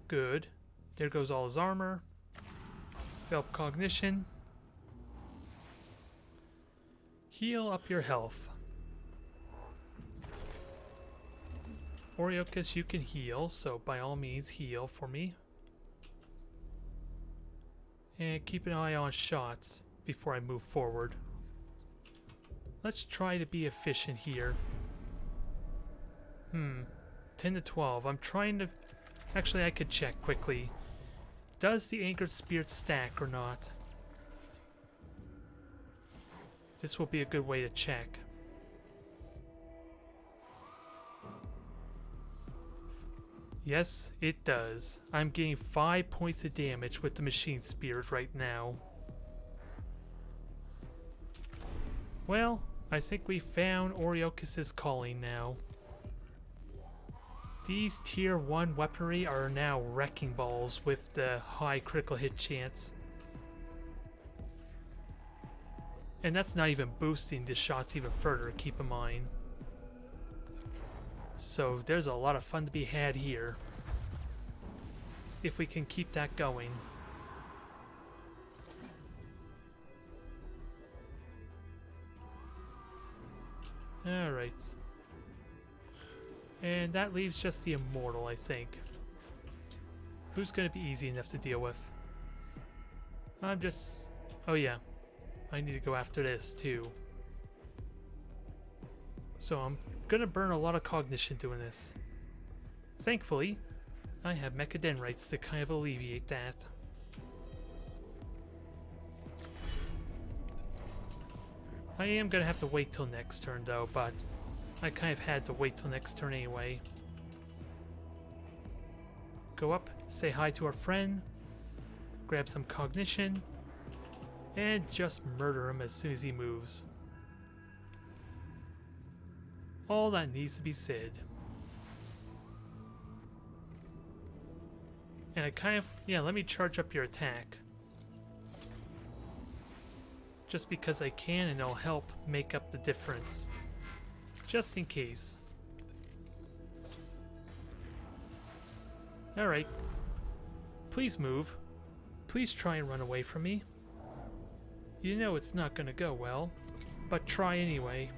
Good. There goes all his armor. Develop cognition. Heal up your health. Oriochus, you can heal, so by all means heal for me. And keep an eye on shots before I move forward. Let's try to be efficient here. 10 to 12. I'm trying to... Actually, I could check quickly. Does the Angered Spirit stack or not? This will be a good way to check. Yes, it does. I'm getting 5 points of damage with the Machine Spirit right now. Well, I think we found Oriochus' calling now. These tier 1 weaponry are now wrecking balls with the high critical hit chance. And that's not even boosting the shots even further, keep in mind. So there's a lot of fun to be had here. If we can keep that going. Alright. And that leaves just the Immortal, I think. Who's going to be easy enough to deal with? I'm just... Oh yeah. I need to go after this too. So I'm going to burn a lot of cognition doing this. Thankfully, I have mechadendrites to kind of alleviate that. I am gonna have to wait till next turn though, but I kind of had to wait till next turn anyway. Go up, say hi to our friend, grab some cognition, and just murder him as soon as he moves. All that needs to be said. And I kind of, yeah, let me charge up your attack. Just because I can, and it'll help make up the difference. Just in case. Alright. Please move. Please try and run away from me. You know it's not gonna go well, but try anyway.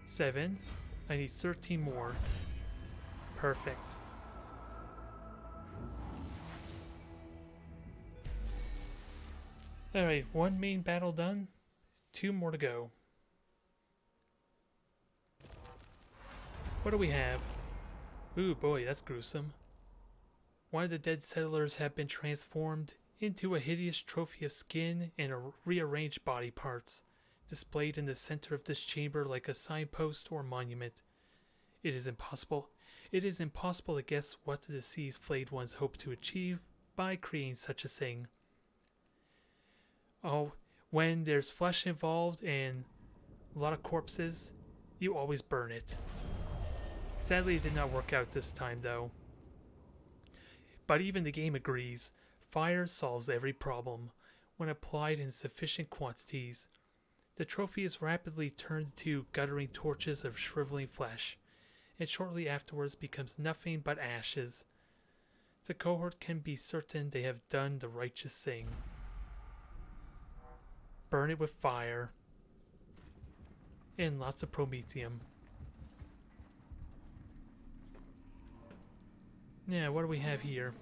7. I need 13 more. Perfect. Alright, 1 main battle done. 2 more to go. What do we have? Ooh boy, that's gruesome. One of the dead settlers have been transformed into a hideous trophy of skin and rearranged body parts, displayed in the center of this chamber like a signpost or monument. It is impossible to guess what the deceased flayed ones hope to achieve by creating such a thing. Oh, when there's flesh involved and a lot of corpses, you always burn it. Sadly, it did not work out this time though. But even the game agrees, fire solves every problem when applied in sufficient quantities. The trophy is rapidly turned to guttering torches of shriveling flesh, and shortly afterwards becomes nothing but ashes. The cohort can be certain they have done the righteous thing. Burn it with fire and lots of promethium. Yeah, what do we have here?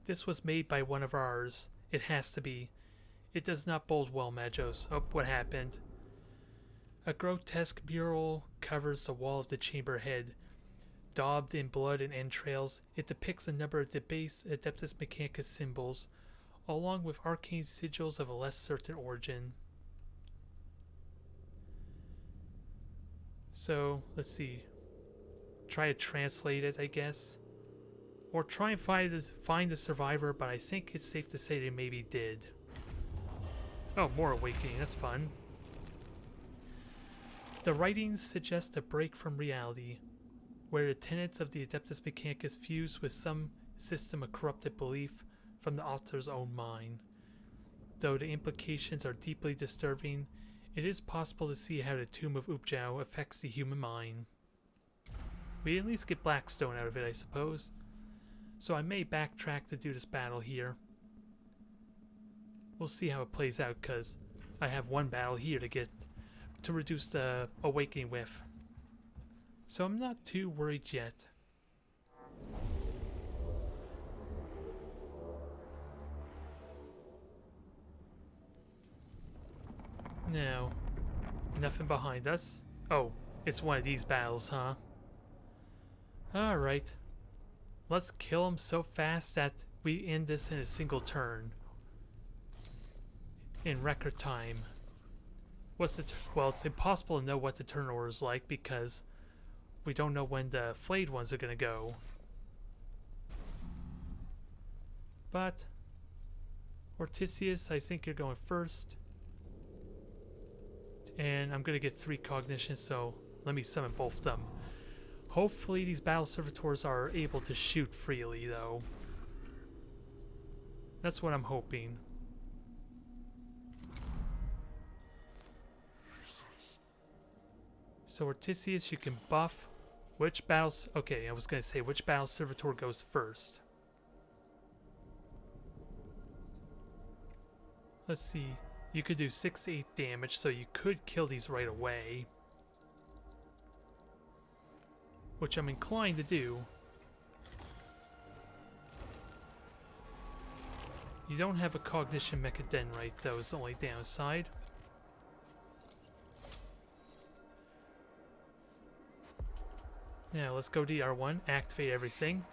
This was made by one of ours. It has to be. It does not bode well, Magos. Oh, what happened? A grotesque mural covers the wall of the chamber head. Daubed in blood and entrails, it depicts a number of debased Adeptus Mechanicus symbols, along with arcane sigils of a less certain origin. So, let's see. Try to translate it, I guess. Or try and find the survivor, but I think it's safe to say they maybe did. Oh, more awakening, that's fun. The writings suggest a break from reality, where the tenets of the Adeptus Mechanicus fuse with some system of corrupted belief from the author's own mind. Though the implications are deeply disturbing, it is possible to see how the Tomb of Upjau affects the human mind. We at least get Blackstone out of it, I suppose. So I may backtrack to do this battle here. We'll see how it plays out, because I have one battle here to reduce the awakening with. So I'm not too worried yet. Now, nothing behind us. Oh, it's one of these battles, huh? Alright. Let's kill him so fast that we end this in a single turn. In record time. Well, it's impossible to know what the turn order is like because we don't know when the flayed ones are gonna go. But Ortisius, I think you're going first. And I'm gonna get 3 cognition, so let me summon both of them. Hopefully these battle servitors are able to shoot freely though. That's what I'm hoping. So Ortisius, you can buff which battles... Okay, I was going to say which battle servitor goes first. Let's see. You could do 6 to 8 damage, so you could kill these right away. Which I'm inclined to do. You don't have a cognition mechadendrite, though, is the only downside. Now let's go to R1, activate everything,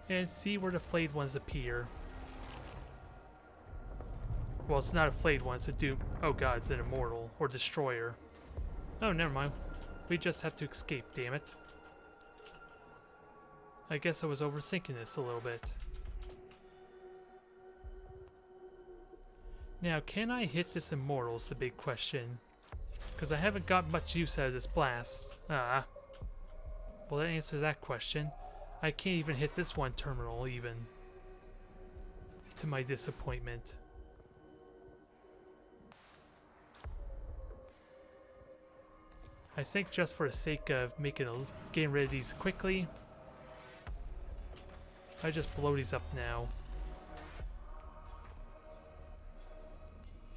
and see where the flayed ones appear. Well, it's not a flayed one, it's a dupe. Oh god, it's an immortal. Or destroyer. Oh, never mind. We just have to escape, damn it. I guess I was overthinking this a little bit. Now, can I hit this immortal is the big question. Because I haven't got much use out of this blast. Ah. Well, that answers that question. I can't even hit this one terminal, even. To my disappointment. I think just for the sake of getting rid of these quickly, I just blow these up now.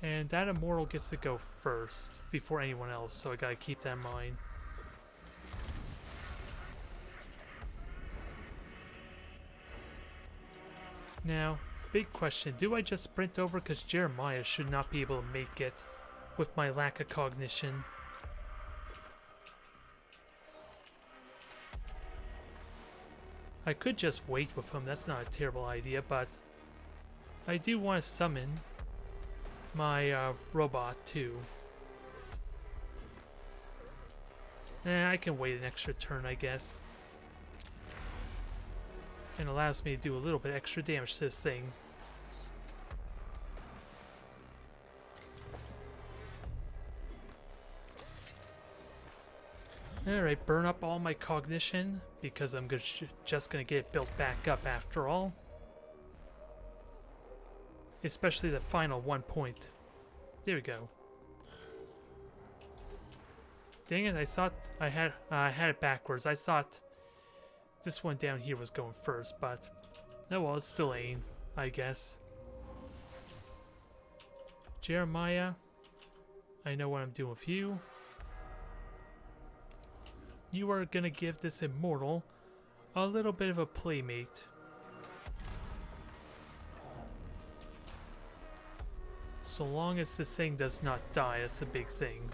And that immortal gets to go first before anyone else, so I gotta keep that in mind. Now, big question, do I just sprint over because Jeremiah should not be able to make it with my lack of cognition? I could just wait with him, that's not a terrible idea, but I do want to summon my robot too. I can wait an extra turn, I guess. And allows me to do a little bit extra damage to this thing. Alright, burn up all my cognition, because I'm just gonna get it built back up after all. Especially the final 1 point. There we go. Dang it, I thought I had it backwards. I thought this one down here was going first, but no, well, it's still aim, I guess. Jeremiah, I know what I'm doing with you. You are gonna give this immortal a little bit of a playmate. So long as this thing does not die, that's a big thing.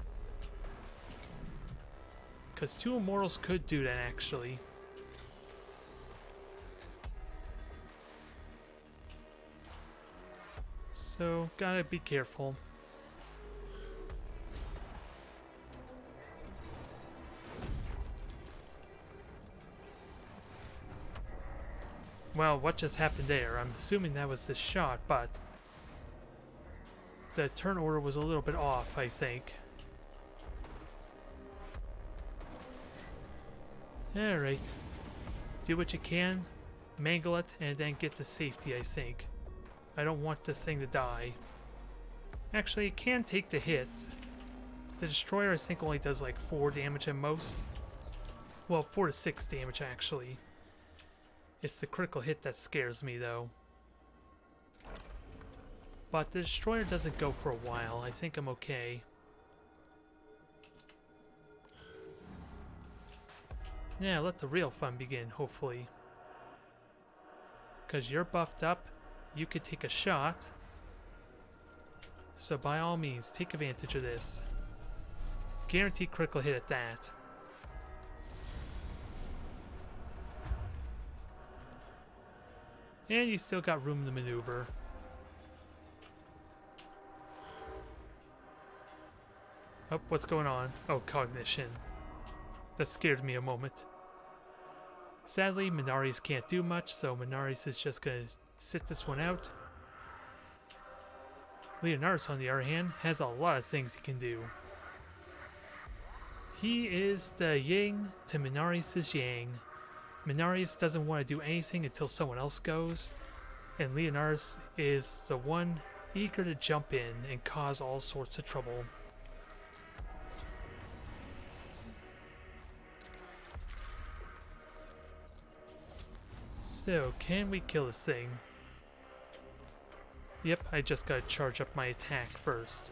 Because 2 immortals could do that, actually. So, gotta be careful. Well, what just happened there? I'm assuming that was the shot, but the turn order was a little bit off, I think. Alright. Do what you can, mangle it, and then get to safety, I think. I don't want this thing to die. Actually, it can take the hits. The destroyer, I think, only does like 4 damage at most. Well, 4 to 6 damage, actually. It's the critical hit that scares me, though. But the destroyer doesn't go for a while. I think I'm okay. Yeah, let the real fun begin, hopefully. Because you're buffed up, you could take a shot. So by all means, take advantage of this. Guaranteed critical hit at that. And you still got room to maneuver. Oh, what's going on? Oh, cognition. That scared me a moment. Sadly, Menaris can't do much, so Menaris is just gonna sit this one out. Leonardus, on the other hand, has a lot of things he can do. He is the yin to Menaris' yang. Menaris doesn't want to do anything until someone else goes, and Leonardus is the one eager to jump in and cause all sorts of trouble. So, can we kill this thing? Yep, I just gotta charge up my attack first.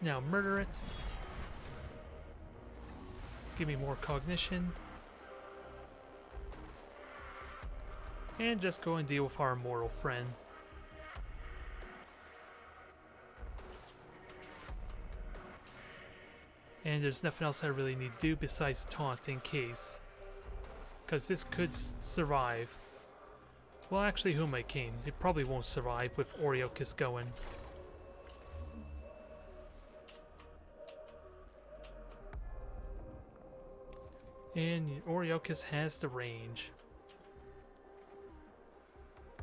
Now murder it. Give me more cognition. And just go and deal with our immortal friend. And there's nothing else I really need to do besides taunt in case. Because this could survive. Well, actually, who am I king? It probably won't survive with Oreokis going. And Oreokis has the range.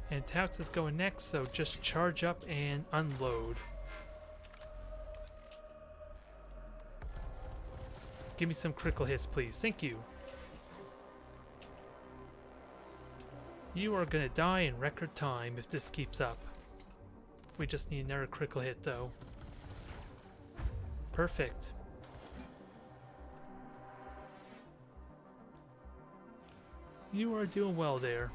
And Touts is going next, so just charge up and unload. Give me some critical hits, please. Thank you. You are gonna die in record time if this keeps up. We just need another critical hit, though. Perfect. You are doing well there.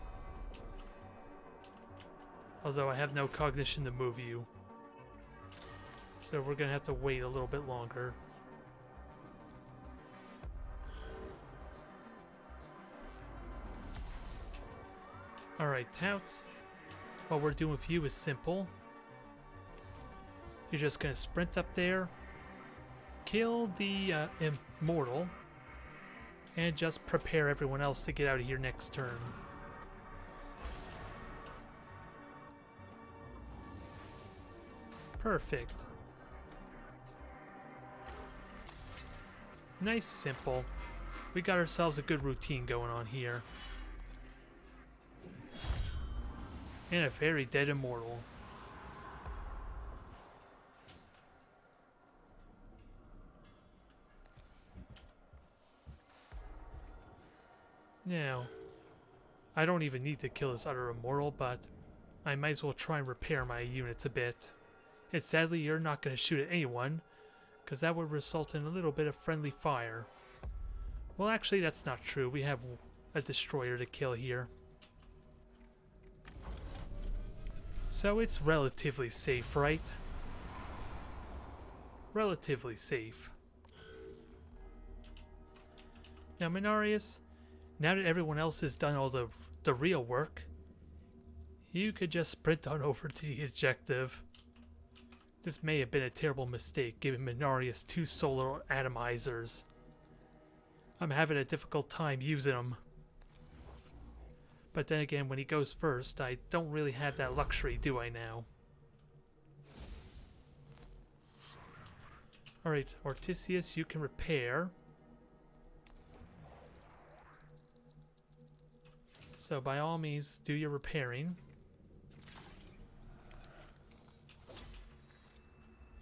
Although I have no cognition to move you. So we're gonna have to wait a little bit longer. Alright, Touts. What we're doing with you is simple. You're just gonna sprint up there, kill the immortal, and just prepare everyone else to get out of here next turn. Perfect. Nice, simple. We got ourselves a good routine going on here. And a very dead immortal. Now, I don't even need to kill this other immortal, but I might as well try and repair my units a bit. And sadly, you're not going to shoot at anyone, because that would result in a little bit of friendly fire. Well, actually, that's not true. We have a destroyer to kill here. So it's relatively safe, right? Relatively safe. Now, Minarius, now that everyone else has done all the real work, you could just sprint on over to the objective. This may have been a terrible mistake, giving Minarius 2 solar atomizers. I'm having a difficult time using them. But then again, when he goes first, I don't really have that luxury, do I now? Alright, Ortisius, you can repair. So by all means, do your repairing.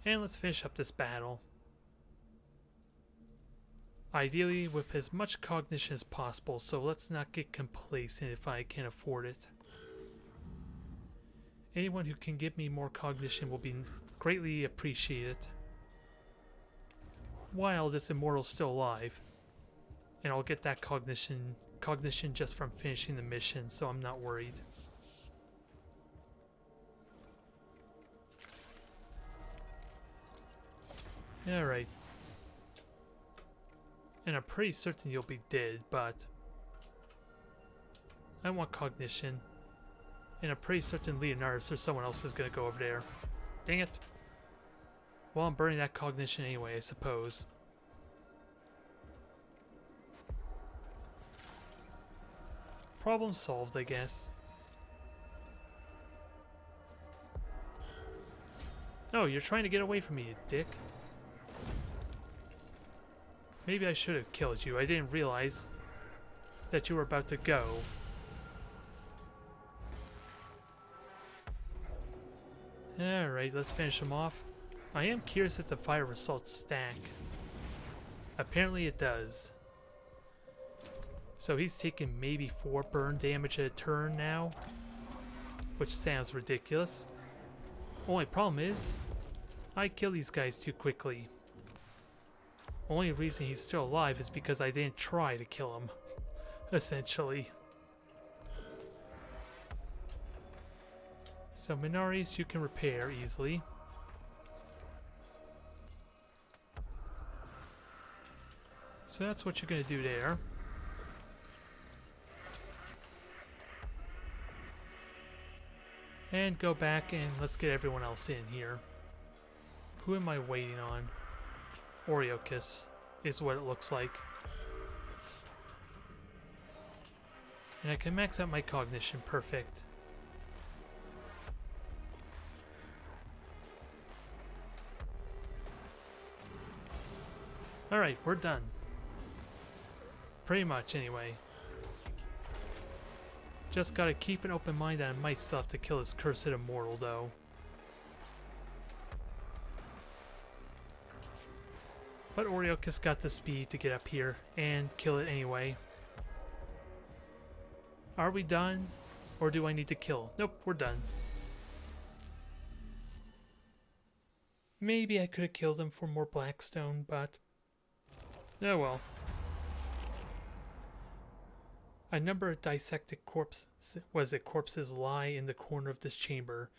And let's finish up this battle. Ideally with as much cognition as possible, so let's not get complacent if I can afford it. Anyone who can give me more cognition will be greatly appreciated. While this immortal's still alive. And I'll get that cognition just from finishing the mission, so I'm not worried. Alright. And I'm pretty certain you'll be dead, but I want cognition. And I'm pretty certain Leonardus or someone else is going to go over there. Dang it. Well, I'm burning that cognition anyway, I suppose. Problem solved, I guess. Oh, you're trying to get away from me, you dick. Maybe I should have killed you. I didn't realize that you were about to go. Alright, let's finish him off. I am curious if the fire results stack. Apparently it does. So he's taking maybe 4 burn damage at a turn now. Which sounds ridiculous. Only problem is, I kill these guys too quickly. Only reason he's still alive is because I didn't try to kill him, essentially. So Minarius, you can repair easily. So that's what you're going to do there. And go back and let's get everyone else in here. Who am I waiting on? Oreokis is what it looks like. And I can max out my cognition, perfect. Alright, we're done. Pretty much, anyway. Just gotta keep an open mind that I might still have to kill this cursed immortal, though. But Oriocus got the speed to get up here and kill it anyway. Are we done? Or do I need to kill? Nope, we're done. Maybe I could have killed him for more Blackstone, but... oh well. A number of dissected corpses lie in the corner of this chamber.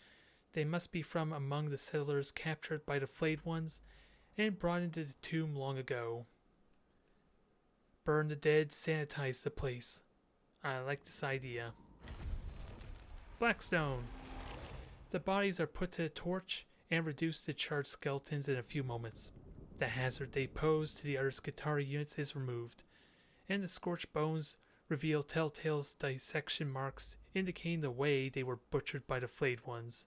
They must be from among the settlers captured by the flayed ones and brought into the tomb long ago. Burn the dead, sanitize the place. I like this idea. Blackstone! The bodies are put to the torch and reduced to charred skeletons in a few moments. The hazard they pose to the other Skitarii units is removed, and the scorched bones reveal telltale dissection marks indicating the way they were butchered by the flayed ones.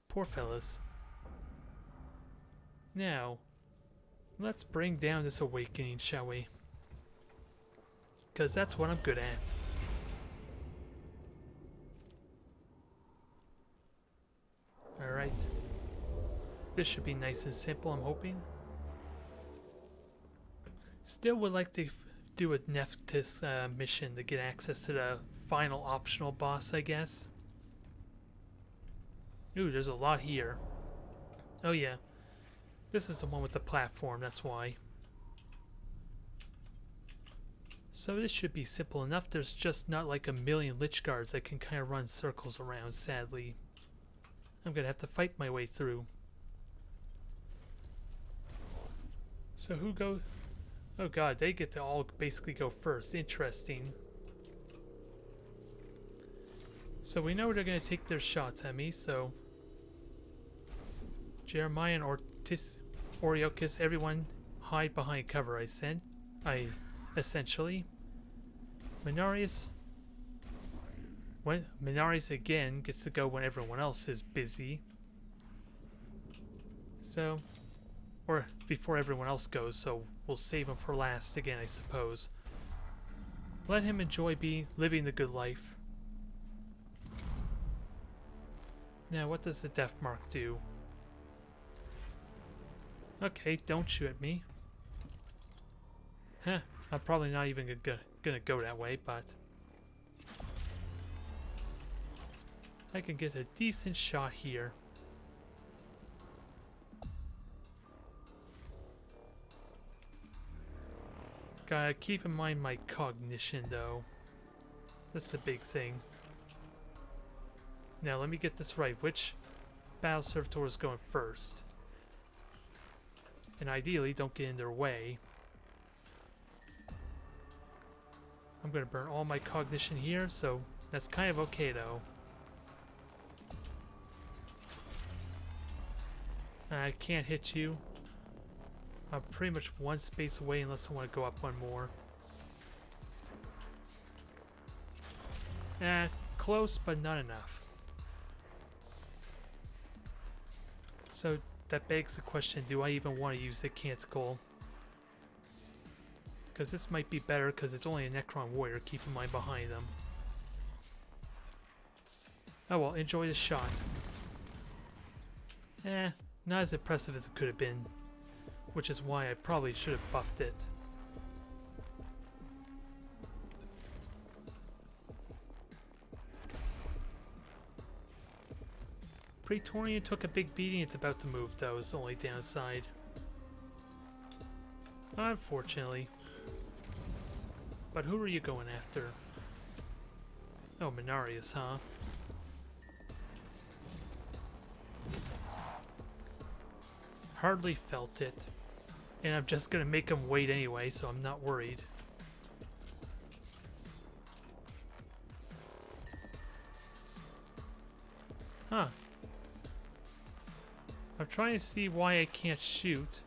Poor fellas. Now, let's bring down this awakening, shall we? Because that's what I'm good at. Alright. This should be nice and simple, I'm hoping. Still would like to do a Nephthys mission to get access to the final optional boss, I guess. Ooh, there's a lot here. Oh yeah. This is the one with the platform, that's why. So this should be simple enough. There's just not like a million Lich Guards I can kind of run circles around, sadly. I'm gonna have to fight my way through. So who goes? Oh god, they get to all basically go first. Interesting. So we know they're gonna take their shots at me, so... Jeremiah and Oriocus, everyone hide behind cover, essentially. Menaris again gets to go when everyone else is busy. So, or before everyone else goes, so we'll save him for last again, I suppose. Let him enjoy living the good life. Now, what does the death mark do? Okay, don't shoot at me. Huh, I'm probably not even gonna go that way, but... I can get a decent shot here. Gotta keep in mind my cognition, though. That's the big thing. Now, let me get this right. Which battle servitor is going first? And ideally, don't get in their way. I'm gonna burn all my cognition here, so that's kind of okay, though. I can't hit you. I'm pretty much one space away unless I want to go up one more. Close, but not enough. So that begs the question, do I even want to use the Canticle? Because this might be better because it's only a Necron Warrior, keep in mind behind them. Oh well, enjoy the shot. Not as impressive as it could have been. Which is why I probably should have buffed it. Praetorian took a big beating. It's about to move, though, is the only downside. Unfortunately. But who are you going after? Oh, Menaris, huh? Hardly felt it. And I'm just gonna make him wait anyway, so I'm not worried. Huh. I'm trying to see why I can't shoot.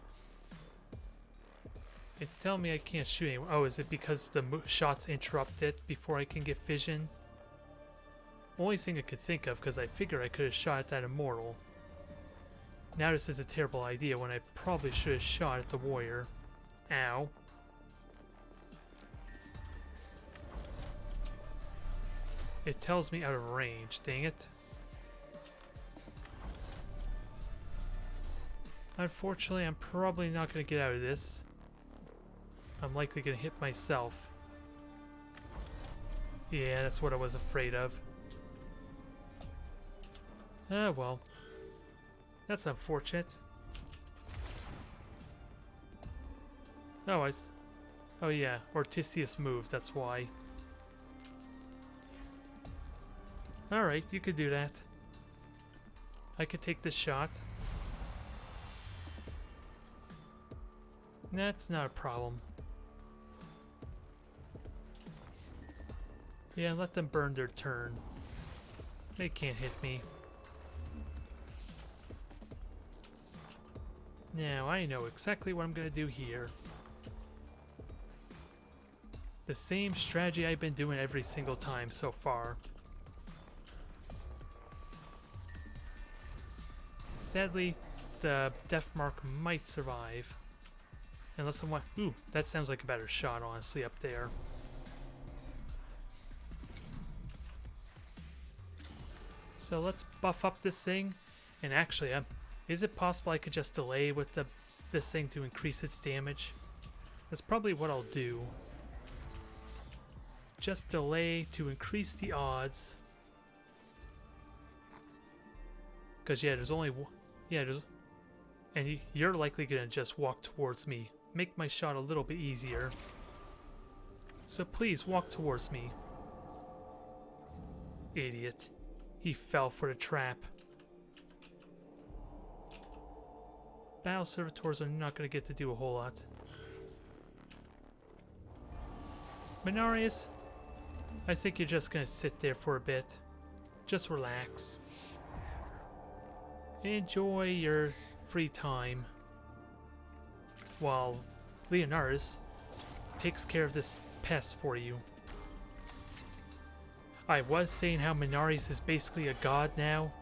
It's telling me I can't shoot anymore. Oh, is it because the shots interrupt it before I can get vision? Only thing I could think of, because I figure I could have shot at that immortal. Now this is a terrible idea when I probably should have shot at the warrior. Ow. It tells me out of range, dang it. Unfortunately, I'm probably not going to get out of this. I'm likely going to hit myself. Yeah, that's what I was afraid of. Well. That's unfortunate. Oh, oh yeah, Ortisius moved, that's why. Alright, you could do that. I could take this shot. That's not a problem. Yeah, let them burn their turn. They can't hit me. Now, I know exactly what I'm gonna do here. The same strategy I've been doing every single time so far. Sadly, the death mark might survive. Unless someone... Ooh, that sounds like a better shot, honestly, up there. So let's buff up this thing. And actually, is it possible I could just delay with this thing to increase its damage? That's probably what I'll do. Just delay to increase the odds. Because, yeah, there's only one... Yeah, there's... And you're likely going to just walk towards me. Make my shot a little bit easier. So please, walk towards me. Idiot. He fell for the trap. Battle Servitors are not going to get to do a whole lot. Mechanicus, I think you're just going to sit there for a bit. Just relax. Enjoy your free time. While Leonardus takes care of this pest for you. I was saying how Mechanicus is basically a god now.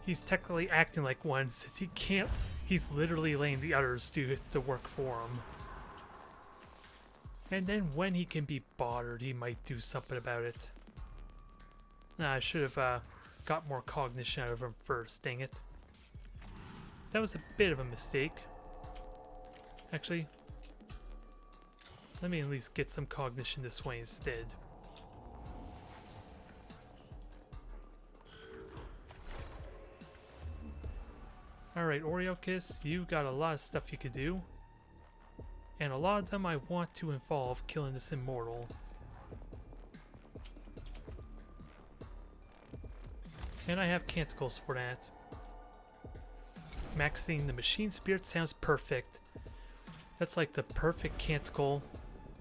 He's technically acting like one since he can't. He's literally letting the others do the work for him. And then when he can be bothered, he might do something about it. Nah, I should have got more cognition out of him first, dang it. That was a bit of a mistake. Actually, let me at least get some cognition this way instead. Alright, Mechanicus, you got a lot of stuff you could do. And a lot of them I want to involve killing this immortal. And I have canticles for that. Maxing the machine spirit sounds perfect. That's like the perfect canticle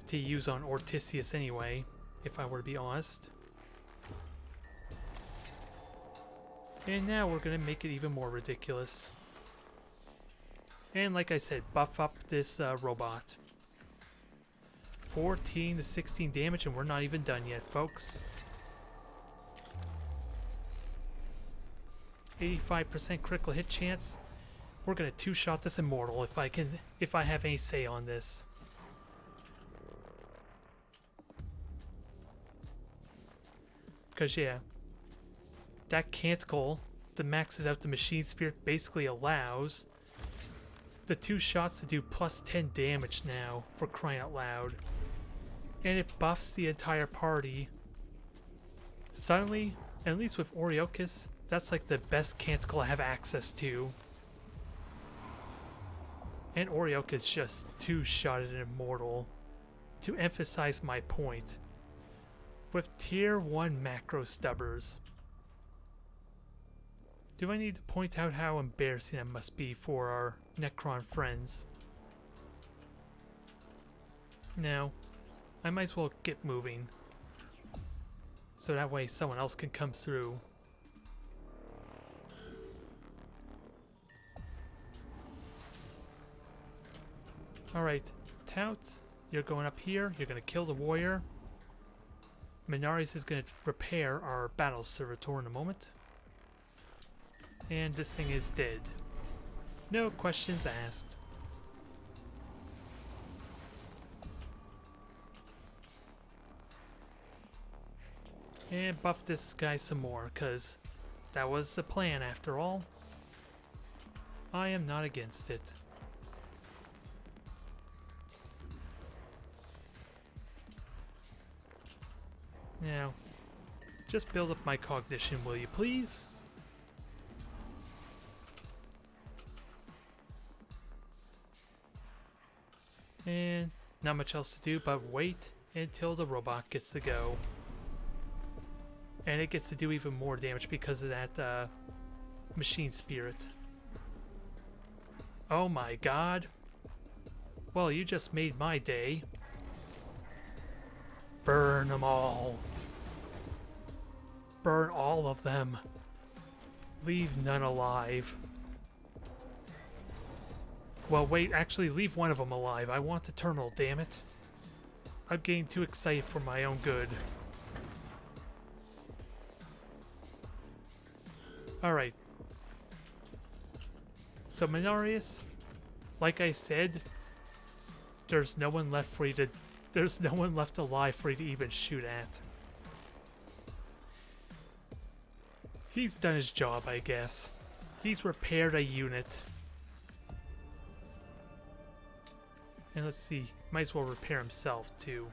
to use on Ortisius anyway, if I were to be honest. And now we're going to make it even more ridiculous. And like I said, buff up this robot. 14 to 16 damage, and we're not even done yet, folks. 85% critical hit chance. We're gonna two-shot this immortal if I have any say on this. Cause yeah, that canticle that maxes out the machine spirit basically allows the two shots to do plus 10 damage now, for crying out loud. And it buffs the entire party. Suddenly, at least with Mechanicus, that's like the best canticle I have access to. And Mechanicus just two-shotted an immortal to emphasize my point. With tier 1 macro stubbers. Do I need to point out how embarrassing that must be for our Necron friends? Now, I might as well get moving. So that way someone else can come through. Alright, Tout, you're going up here. You're going to kill the warrior. Mechanicus is going to repair our battle servitor in a moment. And this thing is dead. No questions asked. And buff this guy some more, because that was the plan after all. I am not against it. Now, just build up my cognition, will you please? And not much else to do but wait until the robot gets to go. And it gets to do even more damage because of that machine spirit. Oh my god. Well, you just made my day. Burn them all. Burn all of them. Leave none alive. Well, wait, actually leave one of them alive. I want the terminal, damn it. I'm getting too excited for my own good. Alright. So Minorius, like I said, there's no one left alive for you to even shoot at. He's done his job, I guess. He's repaired a unit. And let's see, might as well repair himself too.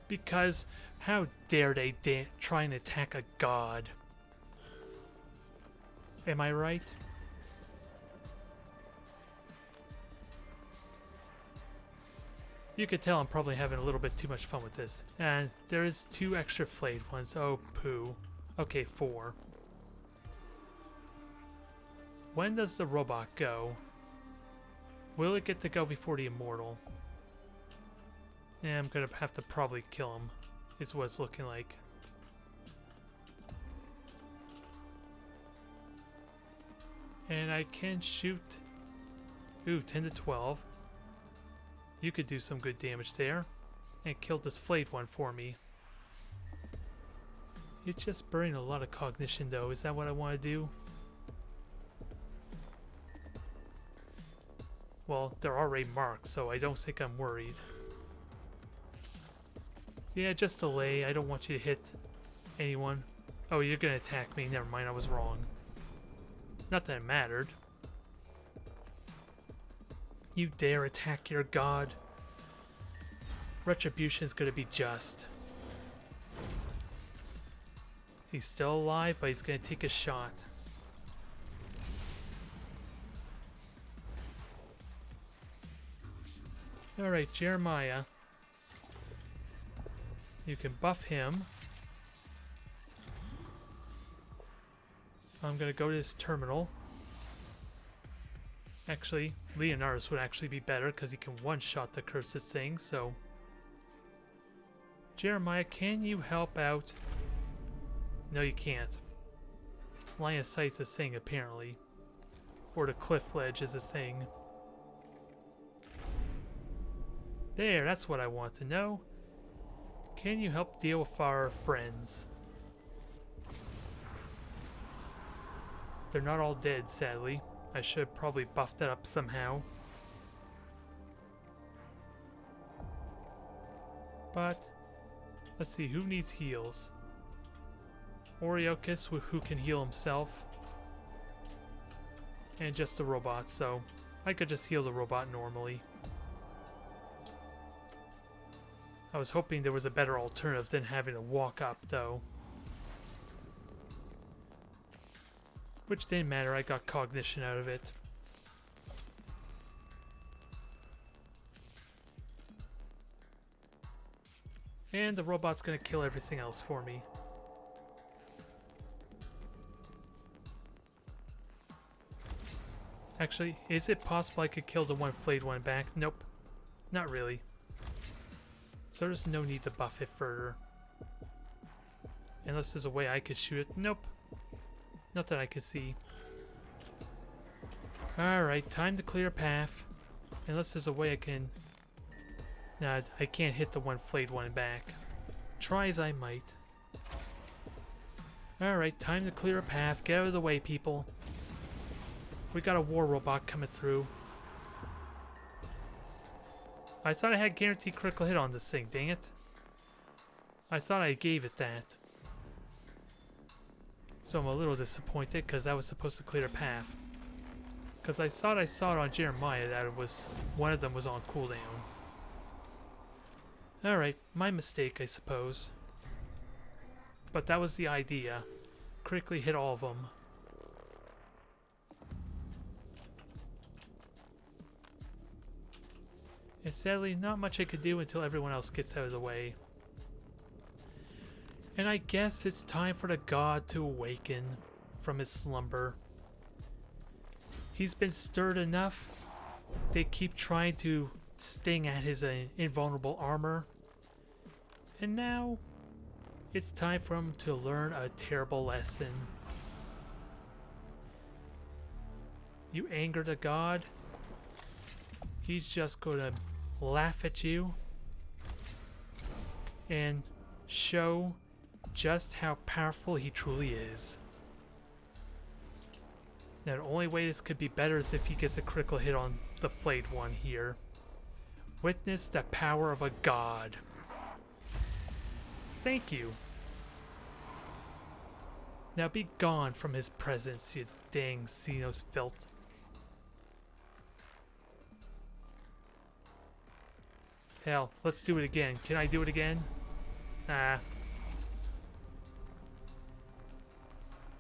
Because how dare they try and attack a god? Am I right? You could tell I'm probably having a little bit too much fun with this. And there is 2 extra flayed ones. Oh, poo. Okay, 4. When does the robot go? Will it get to go before the immortal? Yeah, I'm gonna have to probably kill him, is what it's looking like. And I can shoot... Ooh, 10 to 12. You could do some good damage there. And killed this flayed one for me. It's just burning a lot of cognition though. Is that what I want to do? Well, they're already marked, so I don't think I'm worried. Yeah, just delay. I don't want you to hit anyone. Oh, you're gonna attack me. Never mind, I was wrong. Not that it mattered. You dare attack your god? Retribution is gonna be just. He's still alive, but he's gonna take a shot. Alright, Jeremiah. You can buff him. I'm gonna go to this terminal. Actually, Leonardus would actually be better because he can one-shot the cursed thing, so... Jeremiah, can you help out? No, you can't. Line of sight's a thing, apparently. Or the cliff ledge is a thing. There, that's what I want to know. Can you help deal with our friends? They're not all dead, sadly. I should probably buff that up somehow. But, let's see, who needs heals? Oriochus, who can heal himself. And just a robot, so I could just heal the robot normally. I was hoping there was a better alternative than having to walk up, though. Which didn't matter, I got cognition out of it. And the robot's gonna kill everything else for me. Actually, is it possible I could kill the one flayed one back? Nope. Not really. So there's no need to buff it further. Unless there's a way I could shoot it. Nope. Not that I can see. Alright, time to clear a path. Unless there's a way I can... Nah, I can't hit the one flayed one back. Try as I might. Alright, time to clear a path. Get out of the way, people. We got a war robot coming through. I thought I had guaranteed critical hit on this thing, dang it. I thought I gave it that. So I'm a little disappointed because that was supposed to clear a path. Because I thought I saw it on Jeremiah that it was one of them was on cooldown. Alright, my mistake, I suppose. But that was the idea. Critically hit all of them. And sadly, not much I could do until everyone else gets out of the way. And I guess it's time for the god to awaken from his slumber. He's been stirred enough. They keep trying to sting at his invulnerable armor. And now, it's time for him to learn a terrible lesson. You anger the god, he's just gonna laugh at you and show just how powerful he truly is. Now the only way this could be better is if he gets a critical hit on the flayed one here. Witness the power of a god. Thank you. Now be gone from his presence, you dang Xenos filth. Hell, let's do it again. Can I do it again?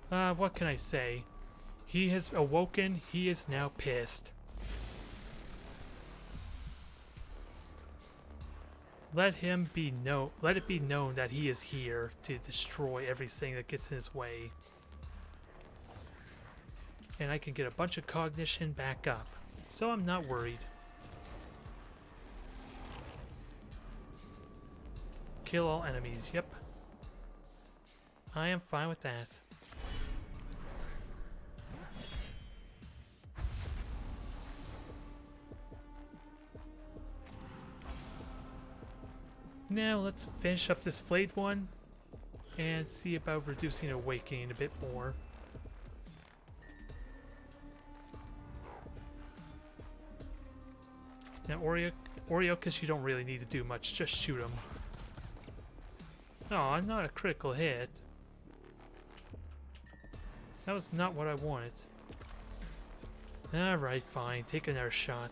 What can I say? He has awoken, he is now pissed. Let it be known that he is here to destroy everything that gets in his way. And I can get a bunch of cognition back up, so I'm not worried. Kill all enemies, yep. I am fine with that. Now let's finish up this flayed one and see about reducing awakening a bit more. Now Oriochus, you don't really need to do much, just shoot him. Oh, not a critical hit. That was not what I wanted. Alright, fine, take another shot.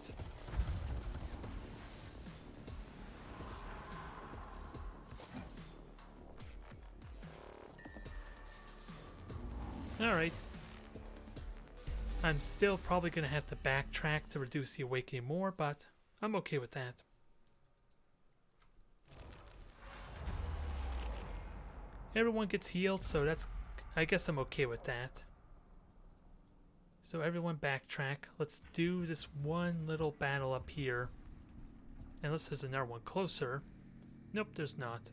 Alright. I'm still probably going to have to backtrack to reduce the awakening more, but I'm okay with that. Everyone gets healed, so I guess I'm okay with that. So everyone backtrack. Let's do this one little battle up here. Unless there's another one closer. Nope, there's not.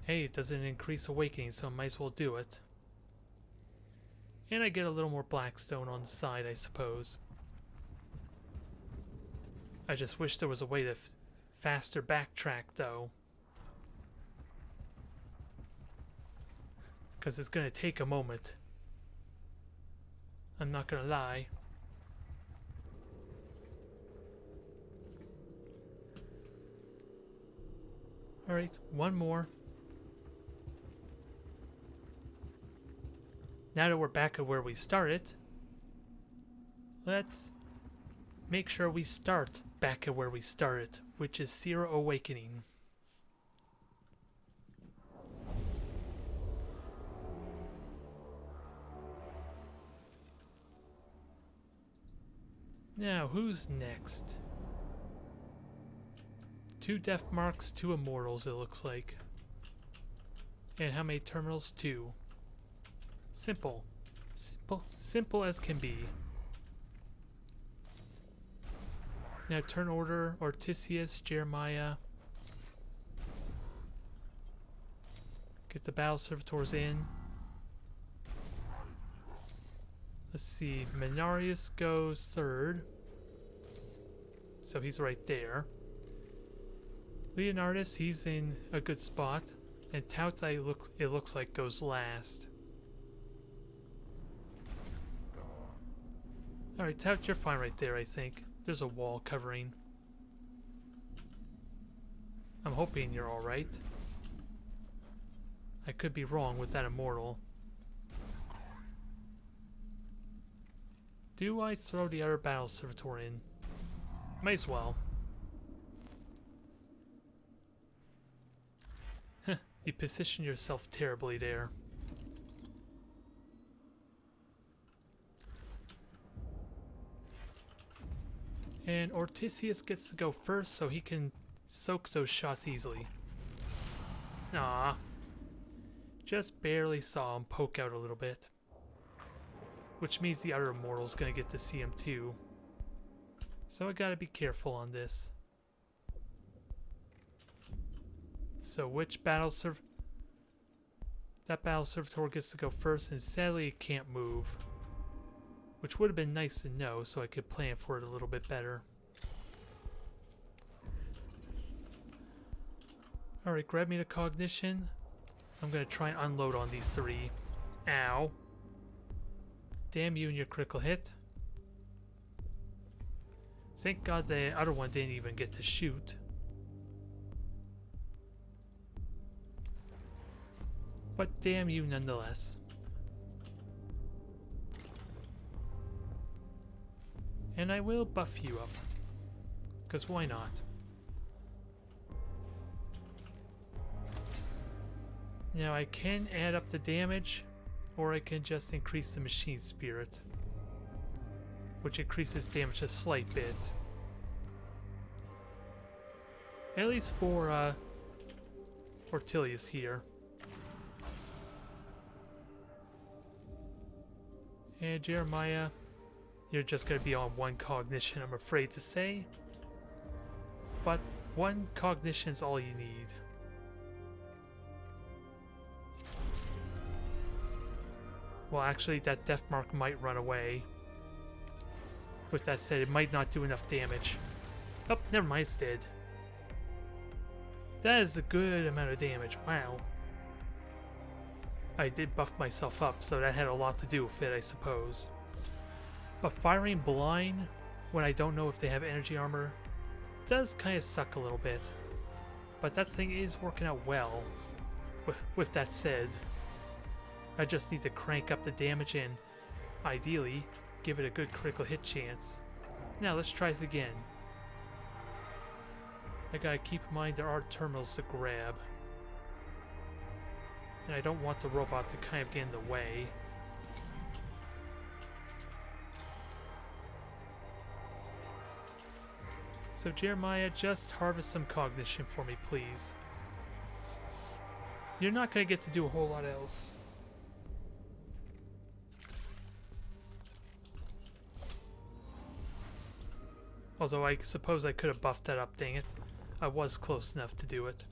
Hey, it doesn't increase awakening, so I might as well do it. And I get a little more blackstone on the side, I suppose. I just wish there was a way to faster backtrack, though. Because it's going to take a moment. I'm not going to lie. Alright, one more. Now that we're back at where we started, let's make sure we start back at where we started, which is 0 awakening. Now, who's next? 2 death marks, 2 immortals, it looks like. And how many terminals? 2. Simple. Simple as can be. Now turn order, Ortisius, Jeremiah. Get the battle servitors in. Let's see, Mechanicus goes 3rd. So he's right there. Leonardus, he's in a good spot. And Tout, it looks like goes last. Alright, Tout, you're fine right there, I think. There's a wall covering. I'm hoping you're alright. I could be wrong with that immortal. Do I throw the other battle servitor in? Might as well. Heh, you position yourself terribly there. And Ortisius gets to go first so he can soak those shots easily. Ah, just barely saw him poke out a little bit. Which means the other immortal's gonna get to see him too. So I gotta be careful on this. So which battle that battle servitor gets to go first, and sadly it can't move. Which would have been nice to know so I could plan for it a little bit better. Alright, grab me the cognition. I'm gonna try and unload on these three. Ow. Damn you and your critical hit. Thank God the other one didn't even get to shoot. But damn you nonetheless. And I will buff you up. Because why not? Now I can add up the damage, or I can just increase the machine spirit, which increases damage a slight bit. At least for Ortilius here. And Jeremiah, you're just going to be on one cognition, I'm afraid to say. But one cognition is all you need. Well, actually, that death mark might run away. With that said, it might not do enough damage. Oh, never mind, it's dead. That is a good amount of damage, wow. I did buff myself up, so that had a lot to do with it, I suppose. But firing blind, when I don't know if they have energy armor, does kind of suck a little bit. But that thing is working out well. With that said, I just need to crank up the damage and, ideally, give it a good critical hit chance. Now let's try this again. I gotta keep in mind there are terminals to grab. And I don't want the robot to kind of get in the way. So Jeremiah, just harvest some cognition for me, please. You're not gonna get to do a whole lot else. Although I suppose I could have buffed that up, dang it. I was close enough to do it.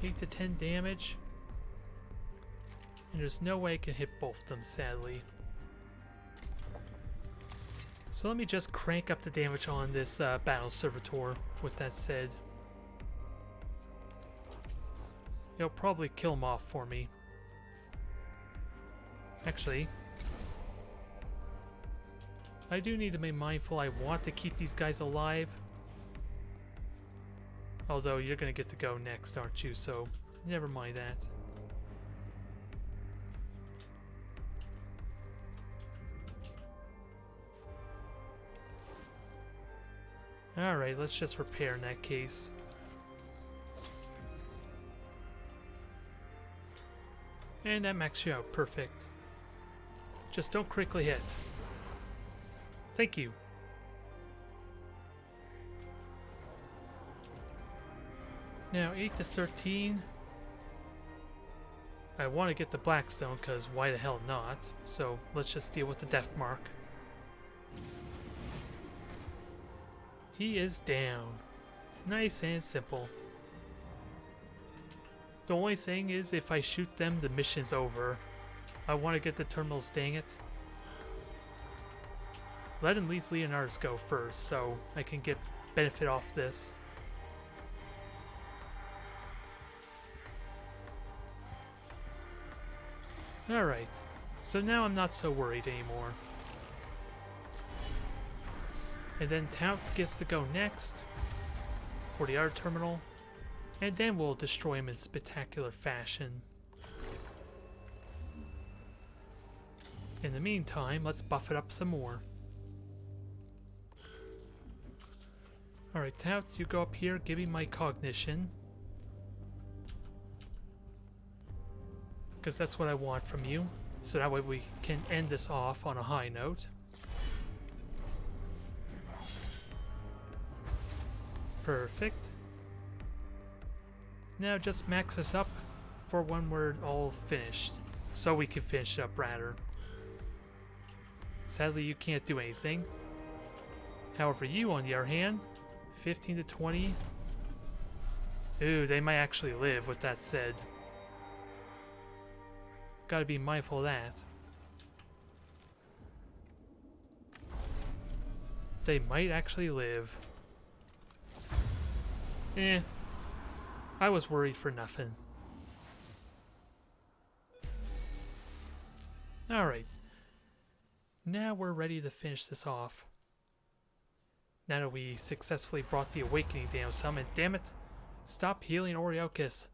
8 to 10 damage. And there's no way I can hit both of them, sadly. So let me just crank up the damage on this battle servitor, with that said. It'll probably kill him off for me. Actually, I do need to be mindful. I want to keep these guys alive. Although you're going to get to go next, aren't you? So never mind that. Alright, let's just repair in that case. And that maxes you out. Perfect. Just don't critically hit. Thank you. Now 8 to 13. I want to get the Blackstone because why the hell not? So let's just deal with the death mark. He is down. Nice and simple. The only thing is if I shoot them, the mission's over. I want to get the terminals, dang it. Let at least Leonard's go first so I can get benefit off this. Alright, so now I'm not so worried anymore. And then Tout gets to go next for the other terminal. And then we'll destroy him in spectacular fashion. In the meantime, let's buff it up some more. Alright, Tout, you go up here, give me my cognition. Because that's what I want from you. So that way we can end this off on a high note. Perfect. Now just max this up for when we're all finished. So we can finish it up rather. Sadly, you can't do anything. However, you, on the other hand, 15 to 20. Ooh, they might actually live, with that said. Gotta be mindful of that. They might actually live. I was worried for nothing. Alright. Now we're ready to finish this off. Now that we successfully brought the awakening down some, and damn it, stop healing Oriochus.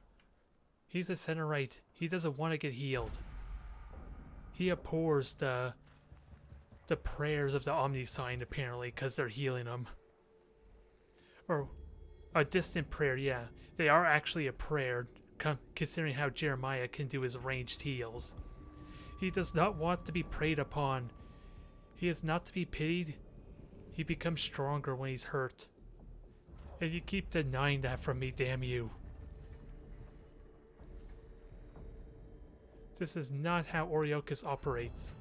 He's a center right. He doesn't want to get healed. He abhors the prayers of the Omni Sign, apparently, because they're healing him. Or a distant prayer, yeah. They are actually a prayer, considering how Jeremiah can do his ranged heals. He does not want to be preyed upon. He is not to be pitied. He becomes stronger when he's hurt. And you keep denying that from me, damn you. This is not how Oriochus operates.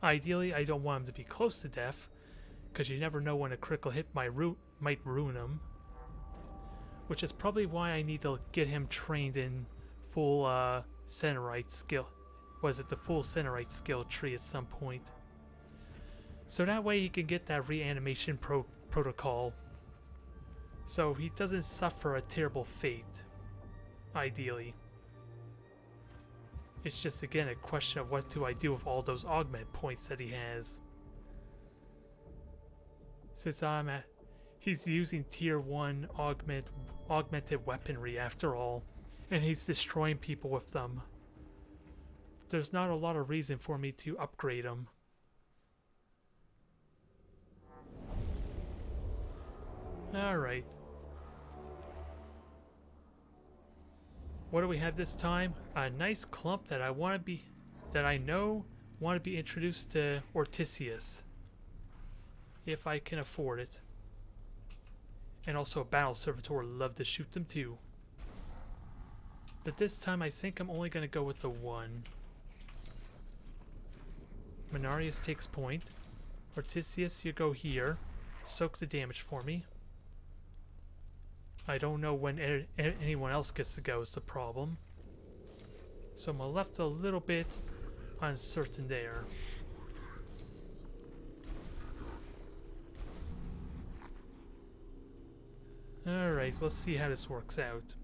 Ideally, I don't want him to be close to death, because you never know when a critical hit might ruin him. Which is probably why I need to get him trained in full Centerite skill. Was it the full Centerite skill tree at some point? So that way he can get that reanimation protocol. So he doesn't suffer a terrible fate. Ideally. It's just again a question of what do I do with all those augment points that he has. Since he's using tier 1 augmented weaponry after all, and he's destroying people with them. There's not a lot of reason for me to upgrade him. Alright. What do we have this time? A nice clump that I know want to be introduced to Ortisius. If I can afford it. And also a battle servitor would love to shoot them too. But this time I think I'm only going to go with the one. Menarius takes point. Ortisius, you go here. Soak the damage for me. I don't know when anyone else gets to go is the problem. So I'm left a little bit uncertain there. Alright, let's see how this works out.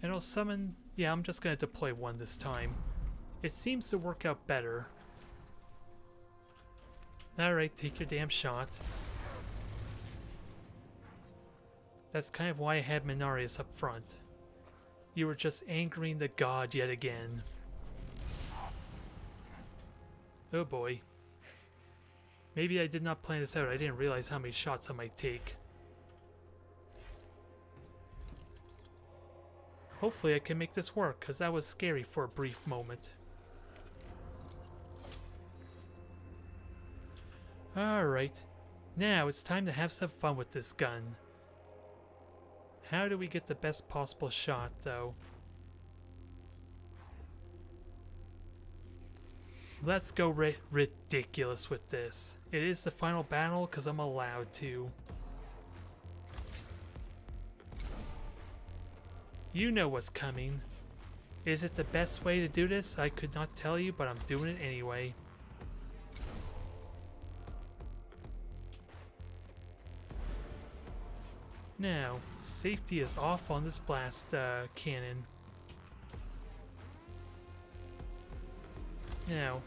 And I'll summon... Yeah, I'm just going to deploy one this time. It seems to work out better. Alright, take your damn shot. That's kind of why I had Menarius up front. You were just angering the god yet again. Oh boy. Maybe I did not plan this out. I didn't realize how many shots I might take. Hopefully I can make this work, because that was scary for a brief moment. Alright. Now it's time to have some fun with this gun. How do we get the best possible shot, though? Let's go ridiculous with this. It is the final battle, because I'm allowed to. You know what's coming. Is it the best way to do this? I could not tell you, but I'm doing it anyway. Now, safety is off on this blast cannon. Now,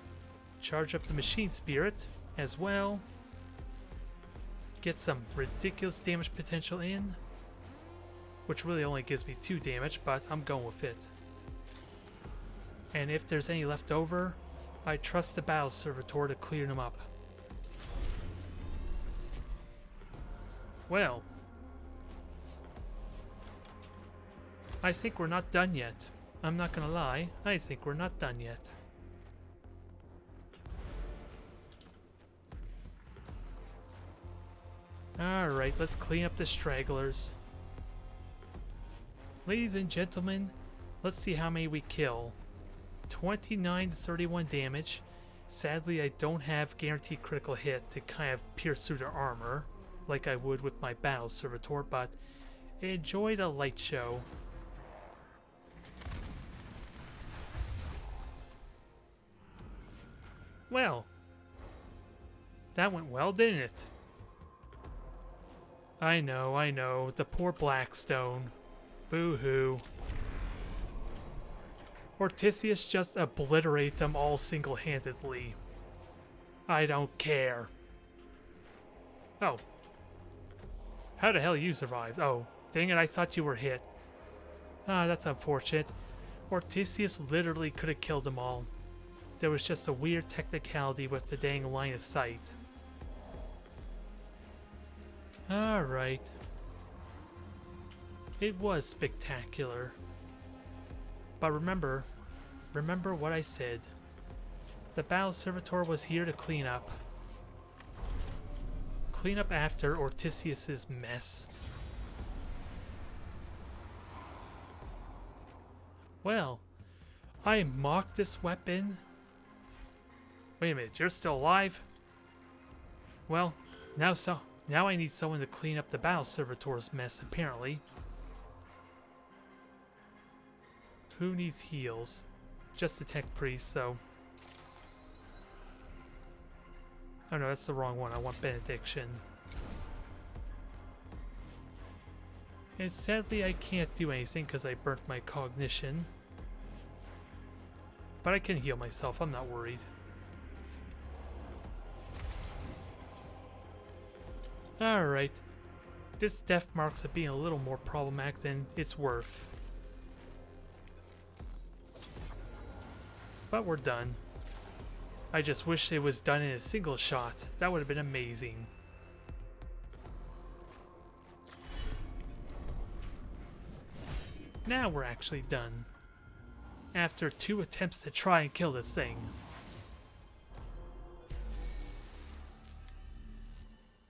charge up the machine spirit as well. Get some ridiculous damage potential in. which really only gives me 2 damage, but I'm going with it. And if there's any left over, I trust the Battle Servitor to clear them up. Well, I think we're not done yet. I'm not gonna lie, I think we're not done yet. Alright, let's clean up the stragglers. Ladies and gentlemen, let's see how many we kill. 29 to 31 damage. Sadly, I don't have guaranteed critical hit to kind of pierce through their armor, like I would with my Battle Servitor, but enjoy the light show. Well, that went well, didn't it? I know, the poor Blackstone. Boo-hoo. Ortisius just obliterate them all single-handedly. I don't care. Oh. How the hell you survived? Oh, dang it, I thought you were hit. Ah, that's unfortunate. Ortisius literally could have killed them all. There was just a weird technicality with the dang line of sight. Alright. It was spectacular. But remember what I said. The Battle Servitor was here to clean up. Clean up after Ortisius's mess. Well, I mocked this weapon. Wait a minute, you're still alive? Well, now I need someone to clean up the Battle Servitor's mess, apparently. Who needs heals? Just the tech priest, so... Oh no, that's the wrong one. I want benediction. And sadly I can't do anything because I burnt my cognition. But I can heal myself, I'm not worried. Alright. This death marks it being a little more problematic than it's worth. But we're done. I just wish it was done in a single shot. That would have been amazing. Now we're actually done. After 2 attempts to try and kill this thing.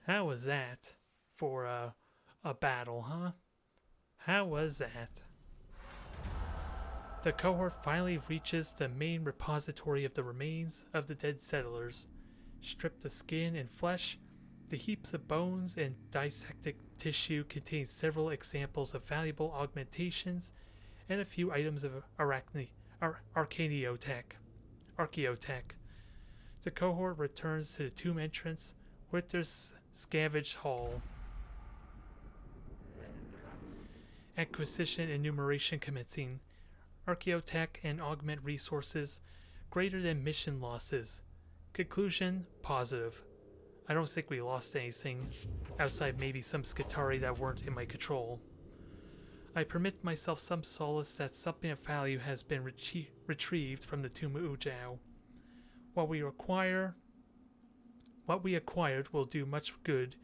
How was that for a battle, huh? How was that? The cohort finally reaches the main repository of the remains of the dead settlers. Stripped of skin and flesh, the heaps of bones and dissected tissue contain several examples of valuable augmentations and a few items of archaeotech. The cohort returns to the tomb entrance with their scavenged haul. Acquisition enumeration commencing. Archaeotech and augment resources greater than mission losses. Conclusion, positive. I don't think we lost anything, outside maybe some Skitari that weren't in my control. I permit myself some solace that something of value has been retrieved from the Tomb of Ujao. What we acquired will do much good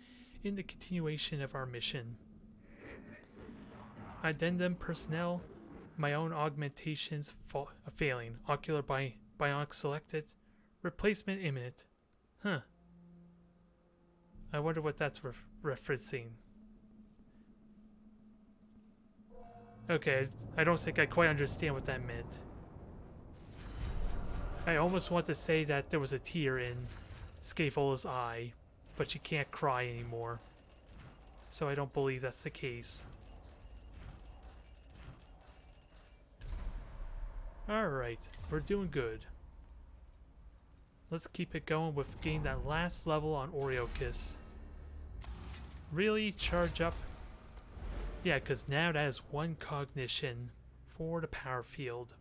in the continuation of our mission. Addendum personnel, my own augmentations failing. Ocular bionic selected. Replacement imminent. Huh. I wonder what that's referencing. Okay, I don't think I quite understand what that meant. I almost want to say that there was a tear in Scavola's eye, but she can't cry anymore. So I don't believe that's the case. Alright, we're doing good. Let's keep it going with getting that last level on Mechanicus. Really charge up? Yeah, because now that is 1 cognition for the power field.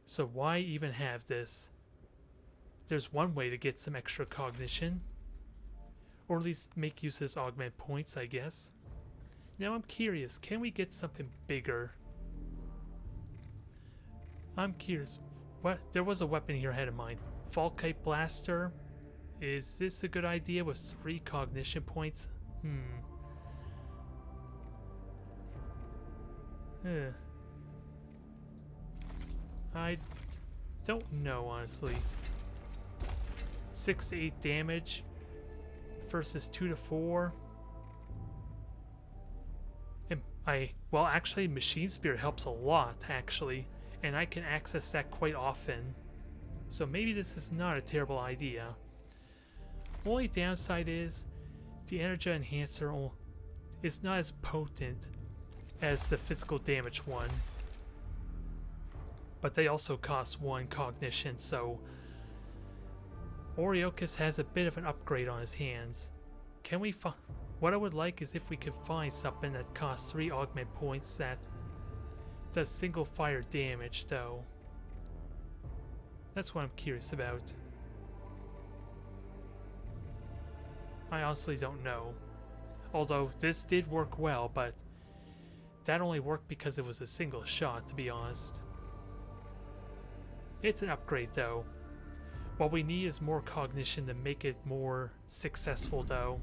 So why even have this? There's one way to get some extra cognition. Or at least make use of his augment points, I guess. Now I'm curious, can we get something bigger? I'm curious. What? There was a weapon here I had in mind. 40k's blaster. Is this a good idea with 3 cognition points? I don't know, honestly. 6 to 8 damage versus 2 to 4. And well, actually, Machine Spirit helps a lot, actually, and I can access that quite often. So maybe this is not a terrible idea. Only downside is the energy enhancer is not as potent as the physical damage one. But they also cost 1 cognition, so Mechanicus has a bit of an upgrade on his hands. Can we find... What I would like is if we could find something that costs 3 augment points that does single fire damage, though. That's what I'm curious about. I honestly don't know. Although this did work well, but that only worked because it was a single shot, to be honest. It's an upgrade, though. What we need is more cognition to make it more successful, though.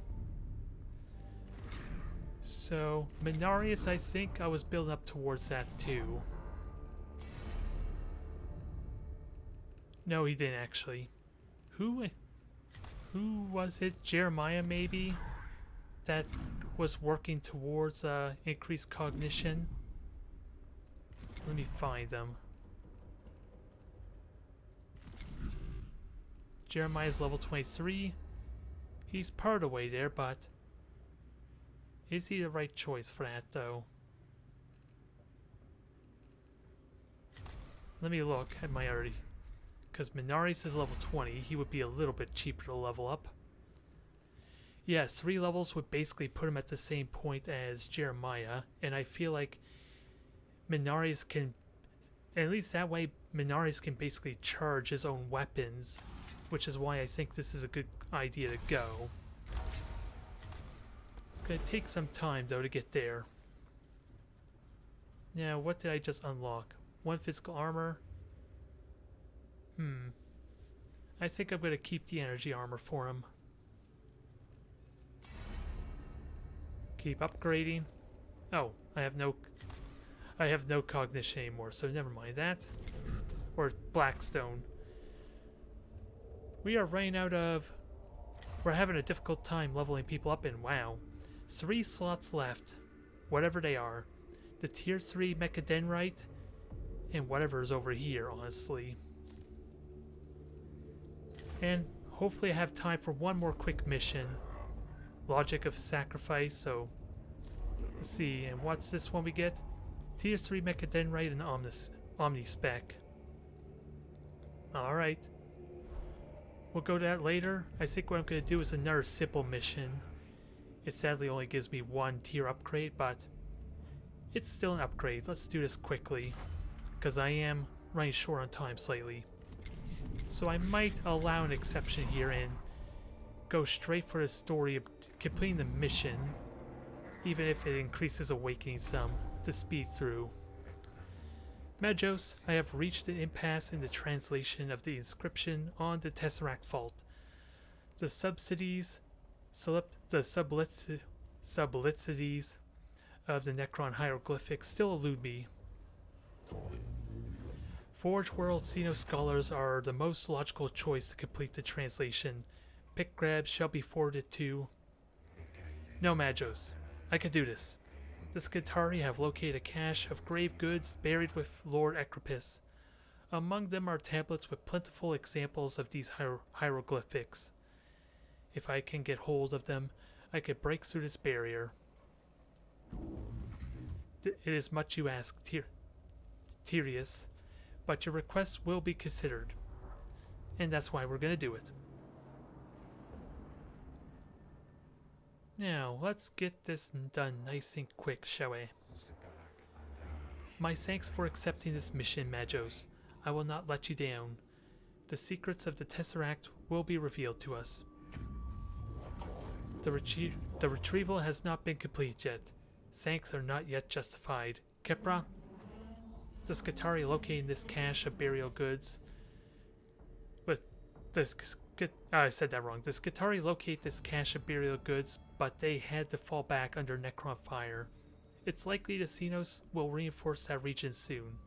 So, Mechanicus, I think I was building up towards that, too. No, he didn't, actually. Who was it? Jeremiah, maybe? That was working towards increased cognition? Let me find them. Jeremiah's level 23. He's part of the way there, but is he the right choice for that, though? Let me look at my already. Because Mechanicus is level 20, he would be a little bit cheaper to level up. Yes, 3 levels would basically put him at the same point as Jeremiah, and I feel like Mechanicus can, at least that way, Mechanicus can basically charge his own weapons, which is why I think this is a good idea to go. It's going to take some time, though, to get there. Now, what did I just unlock? 1 physical armor. I think I'm going to keep the energy armor for him. Keep upgrading. Oh, I have no cognition anymore, so never mind that. Or Blackstone. We are running out of... We're having a difficult time leveling people up, and wow. 3 slots left. Whatever they are. The tier 3 Mechanicus and whatever is over here, honestly. And hopefully I have time for one more quick mission. Logic of Sacrifice, so... Let's see, and what's this one we get? Tier 3 Mechanicus and Omnispec. Alright. We'll go to that later. I think what I'm going to do is another simple mission. It sadly only gives me 1 tier upgrade, but it's still an upgrade. Let's do this quickly, because I am running short on time slightly. So I might allow an exception here and go straight for the story of completing the mission, even if it increases awakening some to speed through. Majos, I have reached an impasse in the translation of the inscription on the Tesseract Vault. The sublicities of the Necron hieroglyphics still elude me. Forge World Xeno scholars are the most logical choice to complete the translation. Pick grabs shall be forwarded to... No, Majos. I can do this. The Skitari have located a cache of grave goods buried with Lord Ecropus. Among them are tablets with plentiful examples of these hieroglyphics. If I can get hold of them, I could break through this barrier. It is much you ask, Tyrius, but your request will be considered. And that's why we're going to do it. Now, let's get this done nice and quick, shall we? My thanks for accepting this mission, Majos. I will not let you down. The secrets of the Tesseract will be revealed to us. The retrieval has not been complete yet. Thanks are not yet justified. Kepra, the Skitarii locating this cache of burial goods. I said that wrong. The Skitarii locate this cache of burial goods, but they had to fall back under Necron fire. It's likely the Xenos will reinforce that region soon.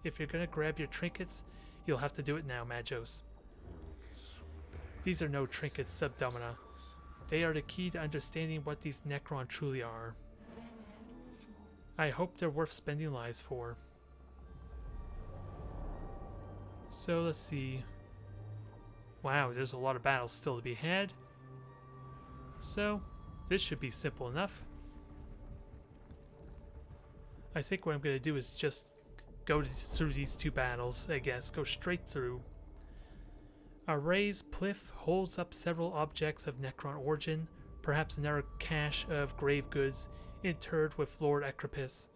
If you're gonna grab your trinkets, you'll have to do it now, Magos. These are no trinkets, Subdomina. They are the key to understanding what these Necron truly are. I hope they're worth spending lives for. So let's see. Wow, there's a lot of battles still to be had. So, this should be simple enough. I think what I'm going to do is just go through these two battles, I guess. Go straight through. Array's Pliff holds up several objects of Necron origin, perhaps another cache of grave goods interred with Lord Ecropus.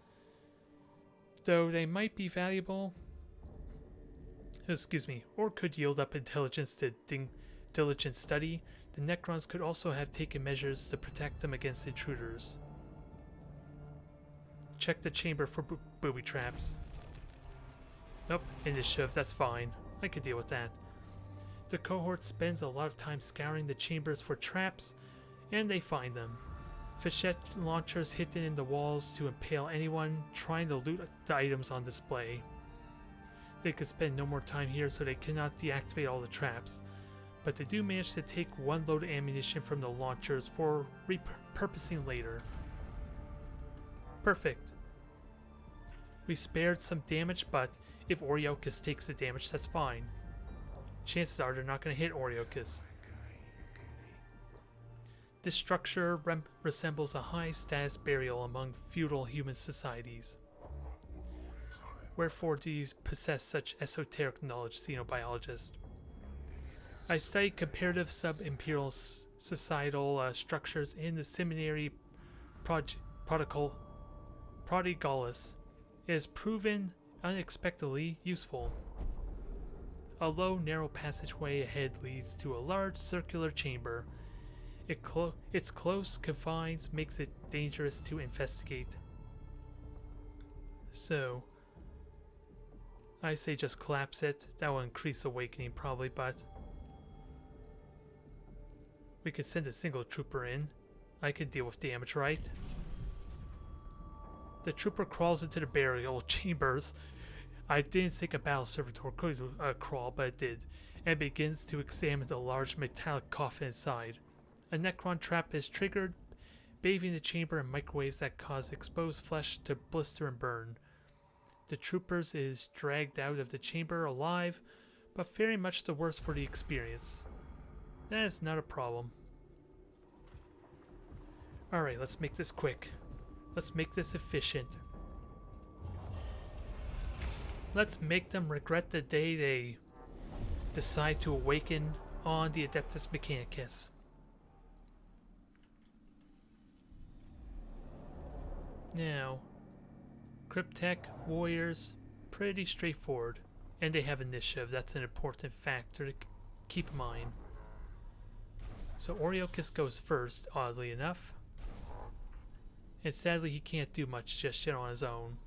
Though they might be valuable, or could yield up intelligence to diligent study, the Necrons could also have taken measures to protect them against intruders. Check the chamber for booby traps. Nope, initiative, that's fine. I can deal with that. The cohort spends a lot of time scouring the chambers for traps, and they find them. Fichette launchers hidden in the walls to impale anyone trying to loot the items on display. They could spend no more time here, so they cannot deactivate all the traps, but they do manage to take one load of ammunition from the launchers for repurposing later. Perfect. We spared some damage, but if Oriochus takes the damage, that's fine. Chances are they're not going to hit Oriochus. This structure resembles a high-status burial among feudal human societies. Wherefore do you possess such esoteric knowledge, xenobiologist? I studied comparative sub-imperial societal structures in the seminary Prodigalus. It has proven unexpectedly useful. A low, narrow passageway ahead leads to a large circular chamber. Its close confines makes it dangerous to investigate. So, I say just collapse it. That will increase awakening probably, but we could send a single trooper in. I can deal with damage, right? The trooper crawls into the burial chambers. I didn't think a battle servitor could crawl, but it did, and begins to examine the large metallic coffin inside. A Necron trap is triggered, bathing the chamber in microwaves that cause exposed flesh to blister and burn. The troopers is dragged out of the chamber alive, but very much the worse for the experience. That is not a problem. Alright, let's make this quick. Let's make this efficient. Let's make them regret the day they decide to awaken on the Adeptus Mechanicus. Now, Cryptech, Warriors, pretty straightforward. And they have initiative, that's an important factor to keep in mind. So Oriochus goes first, oddly enough. And sadly he can't do much just yet on his own.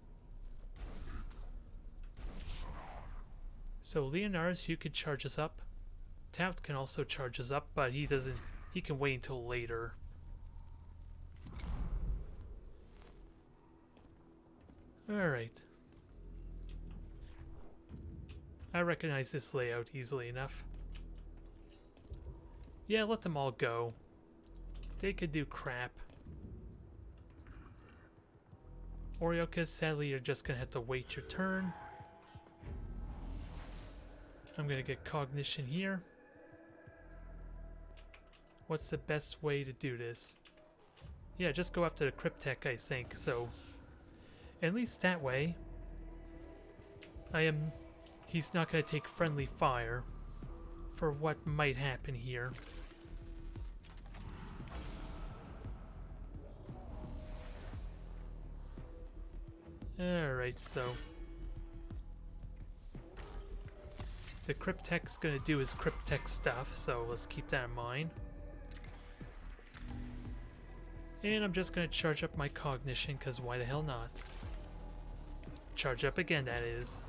So Leonardus, you can charge us up. Tout can also charge us up, but he can wait until later. Alright. I recognize this layout easily enough. Yeah, let them all go. They could do crap. Oriochus, sadly you're just gonna have to wait your turn. I'm gonna get cognition here. What's the best way to do this? Yeah, just go after the Cryptech, I think, so at least that way he's not gonna take friendly fire for what might happen here. Alright, so the Cryptech's gonna do his Cryptech stuff, so let's keep that in mind. And I'm just gonna charge up my cognition, because why the hell not? Charge up again, that is.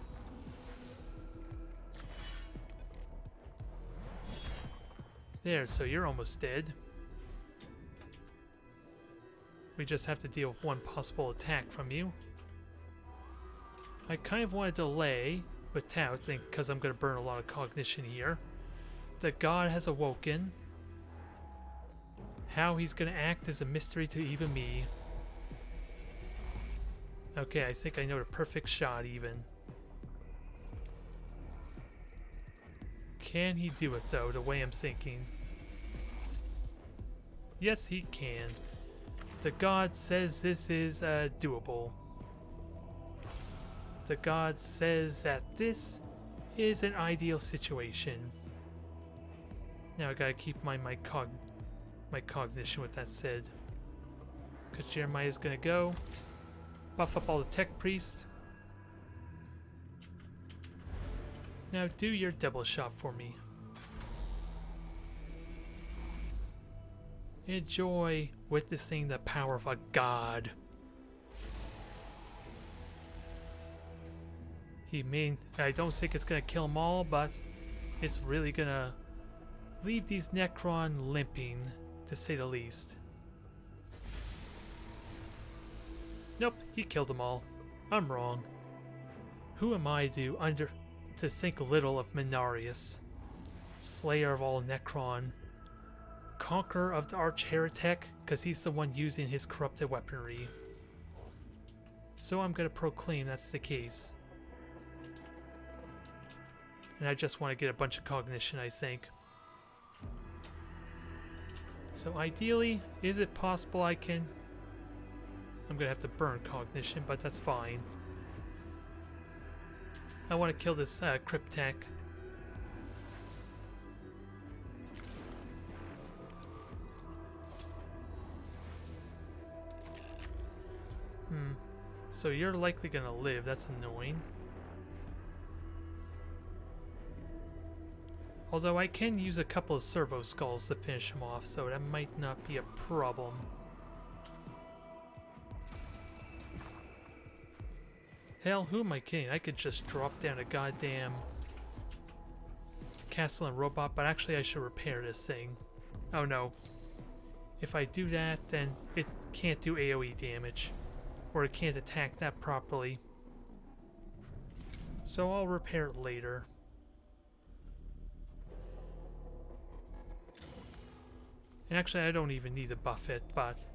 There, so you're almost dead. We just have to deal with one possible attack from you. I kind of want to delay with Tao, because I'm going to burn a lot of cognition here. The god has awoken. How he's going to act is a mystery to even me. Okay, I think I know the perfect shot even. Can he do it though, the way I'm thinking? Yes, he can. The god says this is doable. The god says that this is an ideal situation. Now I gotta keep my cognition with that said. Because Jeremiah's gonna go. Buff up all the tech priest. Now do your double shot for me. Enjoy witnessing the power of a god. I don't think it's gonna kill them all, but it's really gonna leave these Necron limping, to say the least. Nope, he killed them all. I'm wrong. Who am I to think little of Minarius, Slayer of all Necron, Conqueror of the Arch-Heretic, because he's the one using his corrupted weaponry. So I'm gonna proclaim that's the case. And I just want to get a bunch of cognition, I think. So ideally, is it possible I can... I'm gonna have to burn cognition, but that's fine. I want to kill this Cryptech. So you're likely gonna live, that's annoying. Although I can use a couple of servo skulls to finish him off, so that might not be a problem. Hell, who am I kidding? I could just drop down a goddamn Kastelan robot, but actually I should repair this thing. Oh no. If I do that, then it can't do AoE damage. Or it can't attack that properly. So I'll repair it later. And actually I don't even need to buff it, but...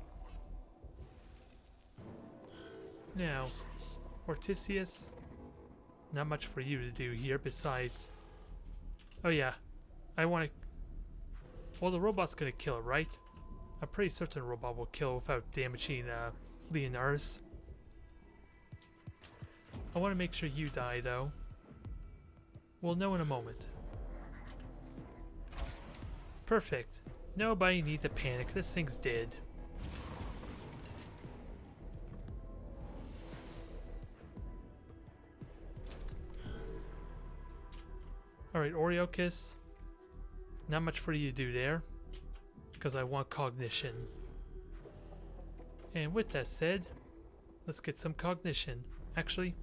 Now, Ortisius, not much for you to do here besides... Oh yeah, I want to... Well, the robot's gonna kill it, right? I'm pretty certain the robot will kill without damaging Leonars. I want to make sure you die, though. We'll know in a moment. Perfect. Nobody need to panic. This thing's dead. Alright, Oriochis. Not much for you to do there. Because I want cognition. And with that said, let's get some cognition. Actually,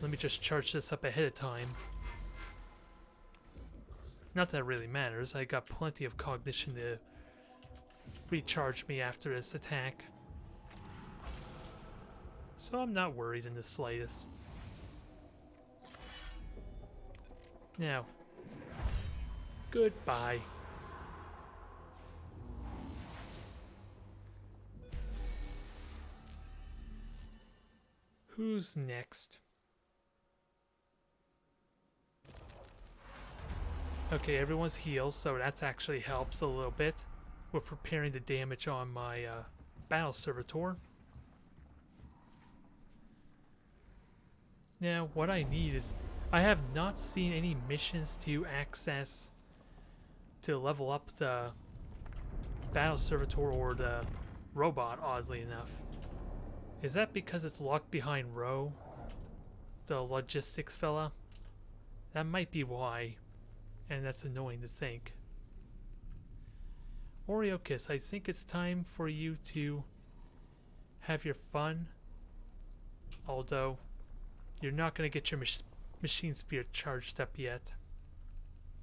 let me just charge this up ahead of time. Not that it really matters. I got plenty of cognition to recharge me after this attack. So I'm not worried in the slightest. Now, goodbye. Who's next? Okay, everyone's healed, so that actually helps a little bit with repairing the damage on my battle servitor. Now, what I need is... I have not seen any missions to access to level up the battle servitor or the robot, oddly enough. Is that because it's locked behind Roe, the logistics fella? That might be why, and that's annoying to think. Oreokis, I think it's time for you to have your fun. Although, you're not going to get your machine spear charged up yet.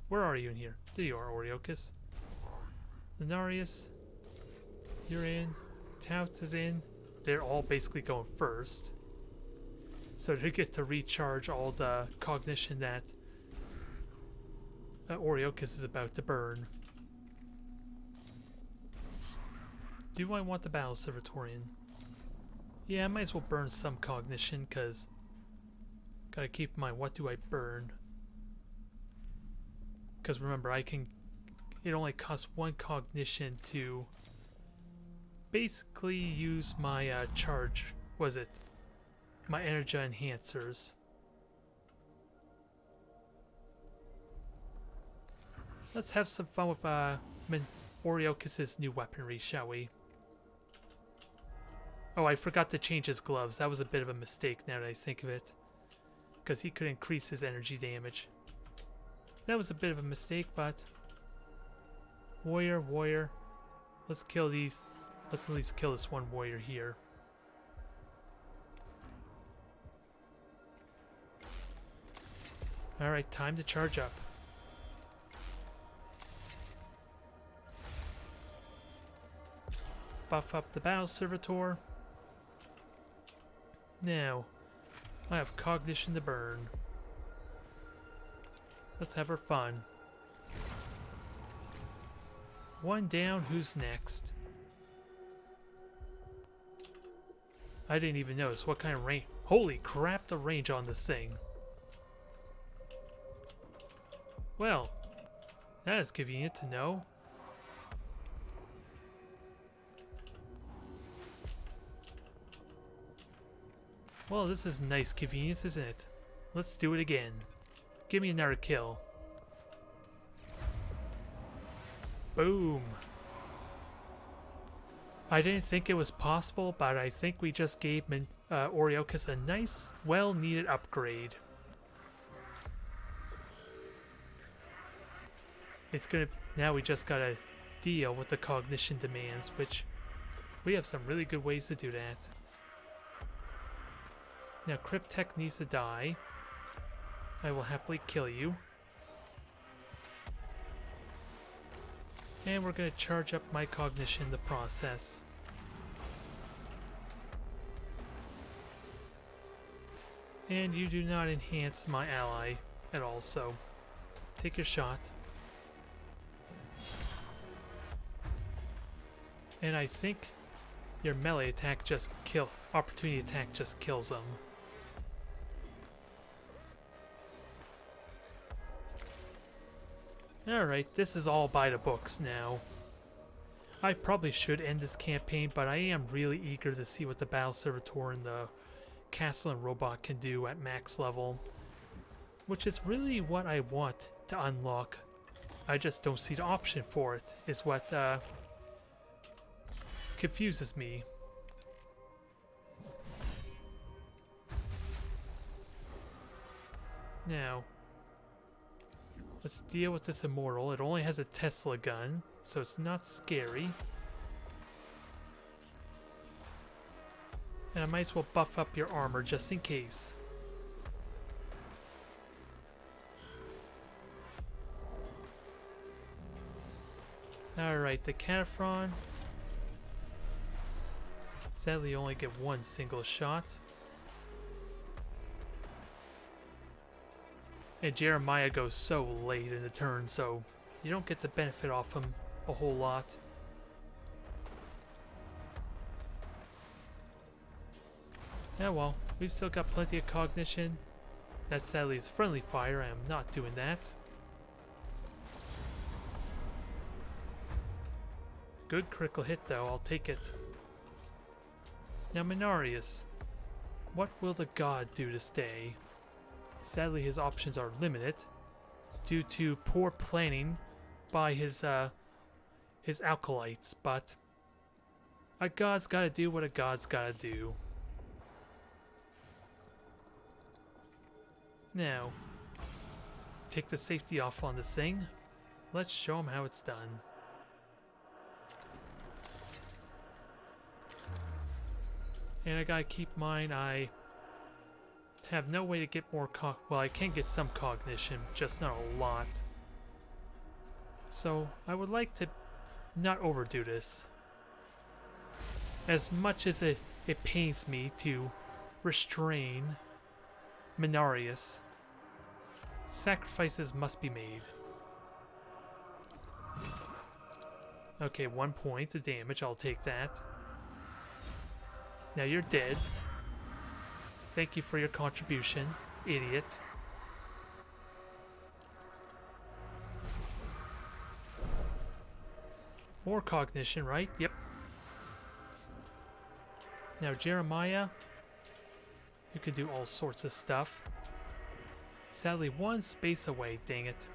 Where are you in here? There you are, Oreokis. Lunarius, you're in. Tout is in. They're all basically going first. So they get to recharge all the cognition that Oreokis is about to burn. Do I want the Battle Servitorian? Yeah, I might as well burn some cognition, because gotta keep in mind, what do I burn? Because remember, it only costs 1 cognition to basically use my my energy enhancers. Let's have some fun with Oreokis' new weaponry, shall we? Oh, I forgot to change his gloves. That was a bit of a mistake now that I think of it. Because he could increase his energy damage. That was a bit of a mistake, but... Warrior. Let's kill these. Let's at least kill this one warrior here. Alright, time to charge up. Buff up the Battle Servitor. Now, I have cognition to burn. Let's have our fun. One down, who's next? I didn't even notice what kind of range. Holy crap, the range on this thing. Well, that is convenient to know. Well, this is nice convenience, isn't it? Let's do it again. Give me another kill. Boom. I didn't think it was possible, but I think we just gave Oreokis a nice, well-needed upgrade. It's gonna... Now we just gotta deal with the cognition demands, which we have some really good ways to do that. Now, Cryptek needs to die. I will happily kill you. And we're going to charge up my cognition in the process. And you do not enhance my ally at all, so take your shot. And I think your melee attack opportunity attack just kills them. Alright, this is all by the books now. I probably should end this campaign, but I am really eager to see what the Battle Servitor and the Kastelan robot can do at max level. Which is really what I want to unlock. I just don't see the option for it, is what confuses me. Now, let's deal with this immortal. It only has a Tesla gun, so it's not scary. And I might as well buff up your armor just in case. Alright, the Cataphren. Sadly, you only get one single shot. And Jeremiah goes so late in the turn, so you don't get the benefit off him a whole lot. Yeah, well, we still got plenty of cognition. That sadly is friendly fire. I am not doing that. Good critical hit though, I'll take it. Now Minarius, what will the god do to stay? Sadly, his options are limited due to poor planning by his acolytes, but a god's gotta do what a god's gotta do. Now, take the safety off on this thing. Let's show him how it's done. And I gotta keep in mind I have no way to get more well, I can get some cognition, just not a lot. So I would like to not overdo this. As much as it pains me to restrain Mechanicus, sacrifices must be made. Okay, 1 point of damage, I'll take that. Now you're dead. Thank you for your contribution, idiot. More cognition, right? Yep. Now Jeremiah, you can do all sorts of stuff. Sadly, one space away, dang it.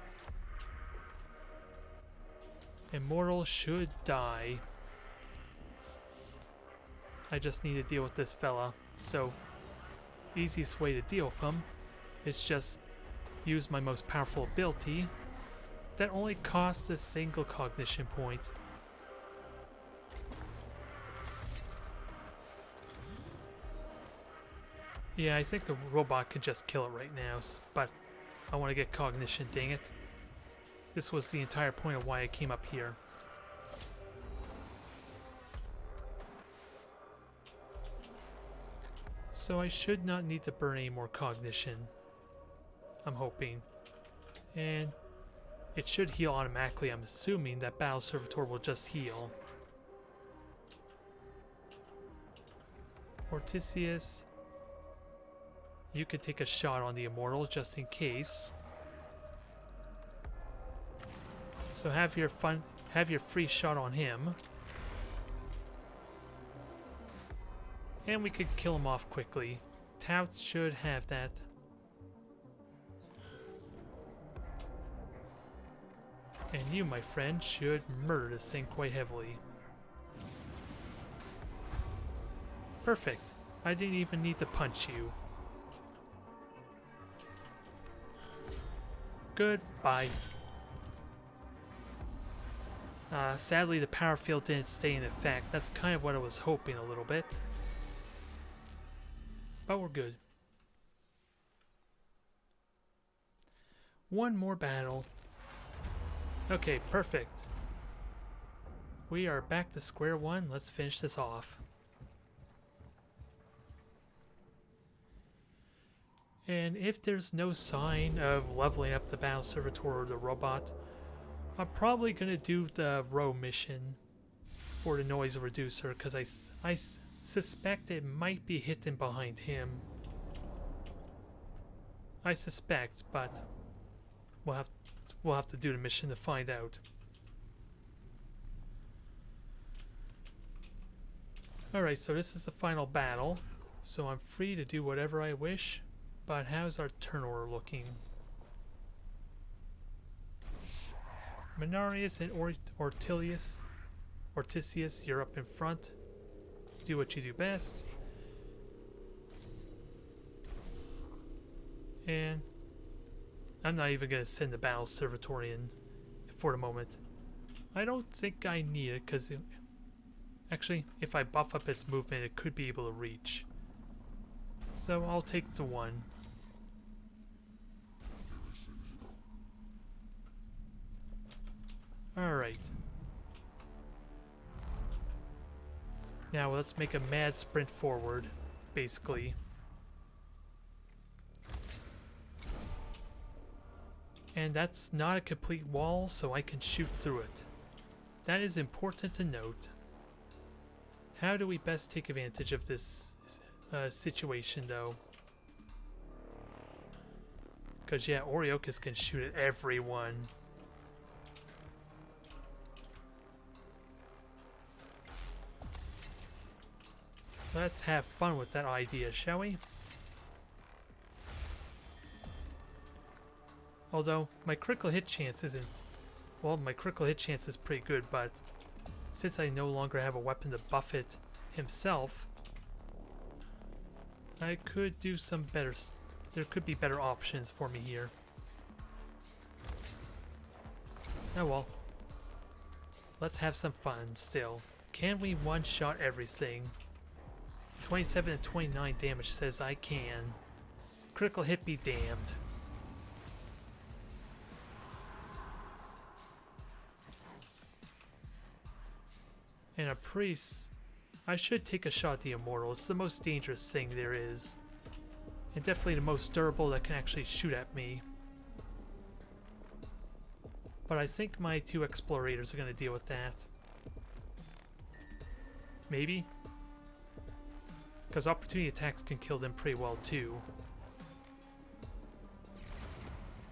Immortal should die. I just need to deal with this fella, so easiest way to deal with him is just use my most powerful ability that only costs a single cognition point. Yeah, I think the robot can just kill it right now, but I want to get cognition, dang it. This was the entire point of why I came up here. So I should not need to burn any more cognition, I'm hoping. And it should heal automatically. I'm assuming that Battle Servitor will just heal. Ortisius, you could take a shot on the Immortal just in case. So have your free shot on him. And we could kill him off quickly. Tout should have that. And you, my friend, should murder this thing quite heavily. Perfect. I didn't even need to punch you. Goodbye. Sadly, the power field didn't stay in effect. That's kind of what I was hoping a little bit. But we're good. One more battle. Okay, perfect. We are back to square one. Let's finish this off. And if there's no sign of leveling up the Battle Servitor or the robot, I'm probably going to do the row mission for the noise reducer, because I suspect it might be hidden behind him. I suspect, but we'll have to do the mission to find out. Alright, so this is the final battle, so I'm free to do whatever I wish, but how's our turn order looking? Mechanicus and Ortisius, you're up in front. Do what you do best. And I'm not even going to send the Battle Servitor in for the moment. I don't think I need it, because actually, if I buff up its movement, it could be able to reach. So I'll take the one. Alright. Now let's make a mad sprint forward, basically. And that's not a complete wall, so I can shoot through it. That is important to note. How do we best take advantage of this situation, though? Because, yeah, Mechanicus can shoot at everyone. Let's have fun with that idea, shall we? Although, my critical hit chance isn't... Well, my critical hit chance is pretty good, but since I no longer have a weapon to buff it himself, I could do some better... There could be better options for me here. Oh well. Let's have some fun still. Can we one-shot everything? 27 and 29 damage says I can. Critical hit be damned. And a priest, I should take a shot at the immortal. It's the most dangerous thing there is. And definitely the most durable that can actually shoot at me. But I think my 2 explorators are going to deal with that. Maybe? Because opportunity attacks can kill them pretty well too.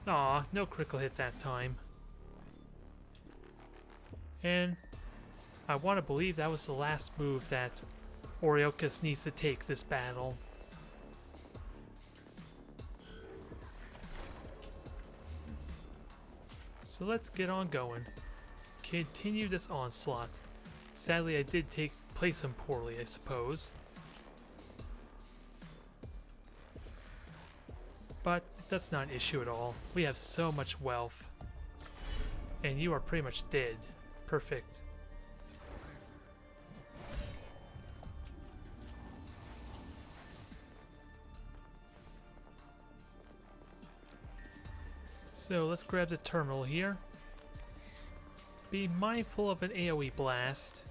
Aw, no critical hit that time. And I want to believe that was the last move that Mechanicus needs to take this battle. So let's get on going. Continue this onslaught. Sadly, I did place him poorly, I suppose. But that's not an issue at all. We have so much wealth. And you are pretty much dead. Perfect. So let's grab the terminal here. Be mindful of an AoE blast.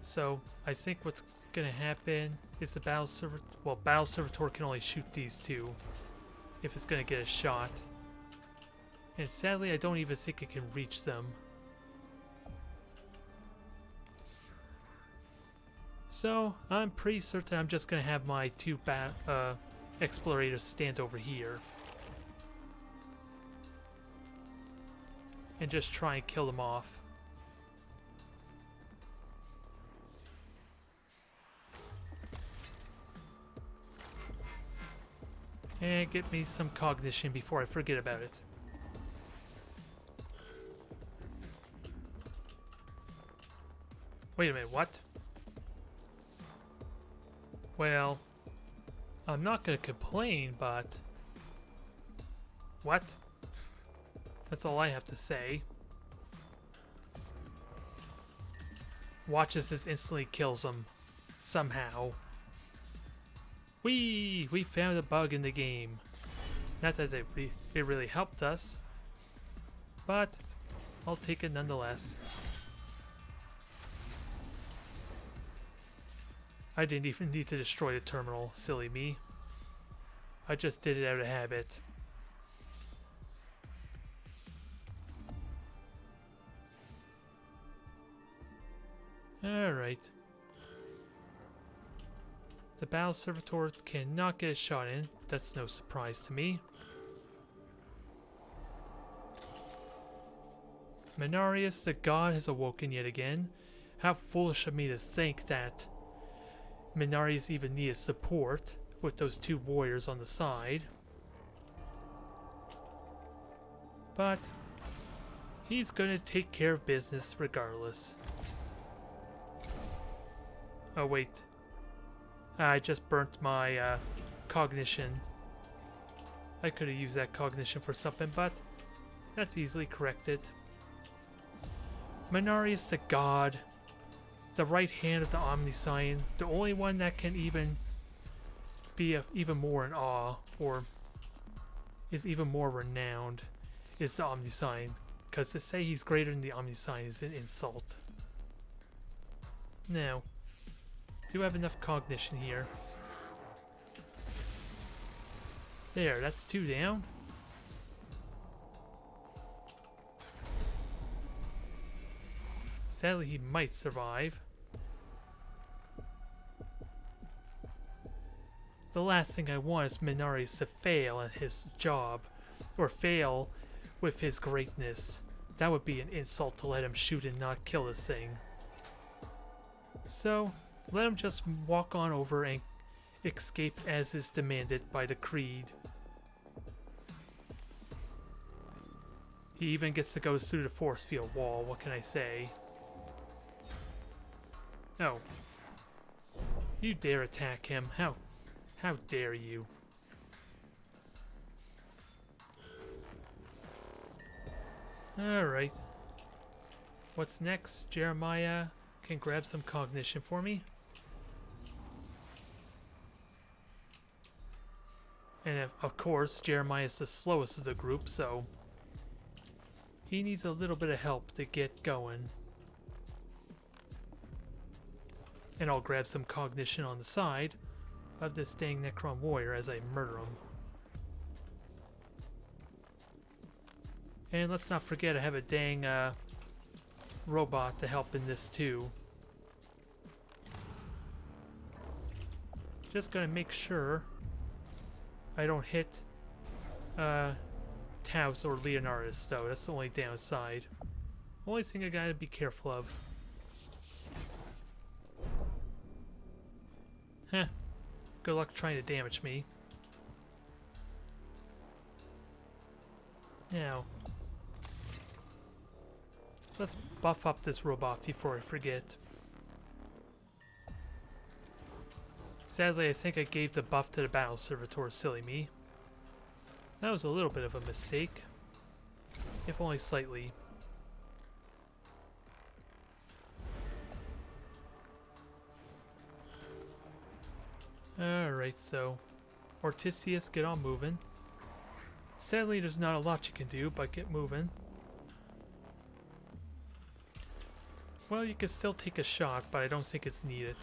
So I think what's gonna happen is the battle servitor. Well, battle servitor can only shoot these 2 if it's gonna get a shot. And sadly, I don't even think it can reach them. So I'm pretty certain I'm just gonna have my 2 explorators stand over here. And just try and kill them off. And get me some cognition before I forget about it. Wait a minute, what? Well, I'm not gonna complain, but... What? That's all I have to say. Watches this instantly kills him. Somehow. We found a bug in the game. Not that it really helped us. But I'll take it nonetheless. I didn't even need to destroy the terminal, silly me. I just did it out of habit. Alright. The battle servitor cannot get a shot in. That's no surprise to me. Mechanicus, the god, has awoken yet again. How foolish of me to think that Mechanicus even needed support with those 2 warriors on the side. But he's gonna take care of business regardless. Oh wait, I just burnt my cognition. I could have used that cognition for something, but that's easily corrected. Mechanicus, the god, the right hand of the Omnisign, the only one that can even be even more in awe, or is even more renowned, is the Omnisign. Because to say he's greater than the Omnisign is an insult. Now, do have enough cognition here. There, that's 2 down. Sadly, he might survive. The last thing I want is Mechanicus to fail at his job, or fail with his greatness. That would be an insult to let him shoot and not kill this thing. So, let him just walk on over and escape as is demanded by the creed. He even gets to go through the force field wall, what can I say? Oh. You dare attack him. How dare you? Alright. What's next? Jeremiah can grab some cognition for me. And of course, Jeremiah is the slowest of the group, so he needs a little bit of help to get going. And I'll grab some cognition on the side of this dang Necron warrior as I murder him. And let's not forget I have a dang robot to help in this too. Just gonna make sure I don't hit Tout or Leonardus though. That's the only downside. Only thing I gotta be careful of. Heh. Good luck trying to damage me. Now, let's buff up this robot before I forget. Sadly, I think I gave the buff to the battle servitor, silly me. That was a little bit of a mistake, if only slightly. Alright, so Ortisius, get on moving. Sadly, there's not a lot you can do, but get moving. Well, you can still take a shot, but I don't think it's needed.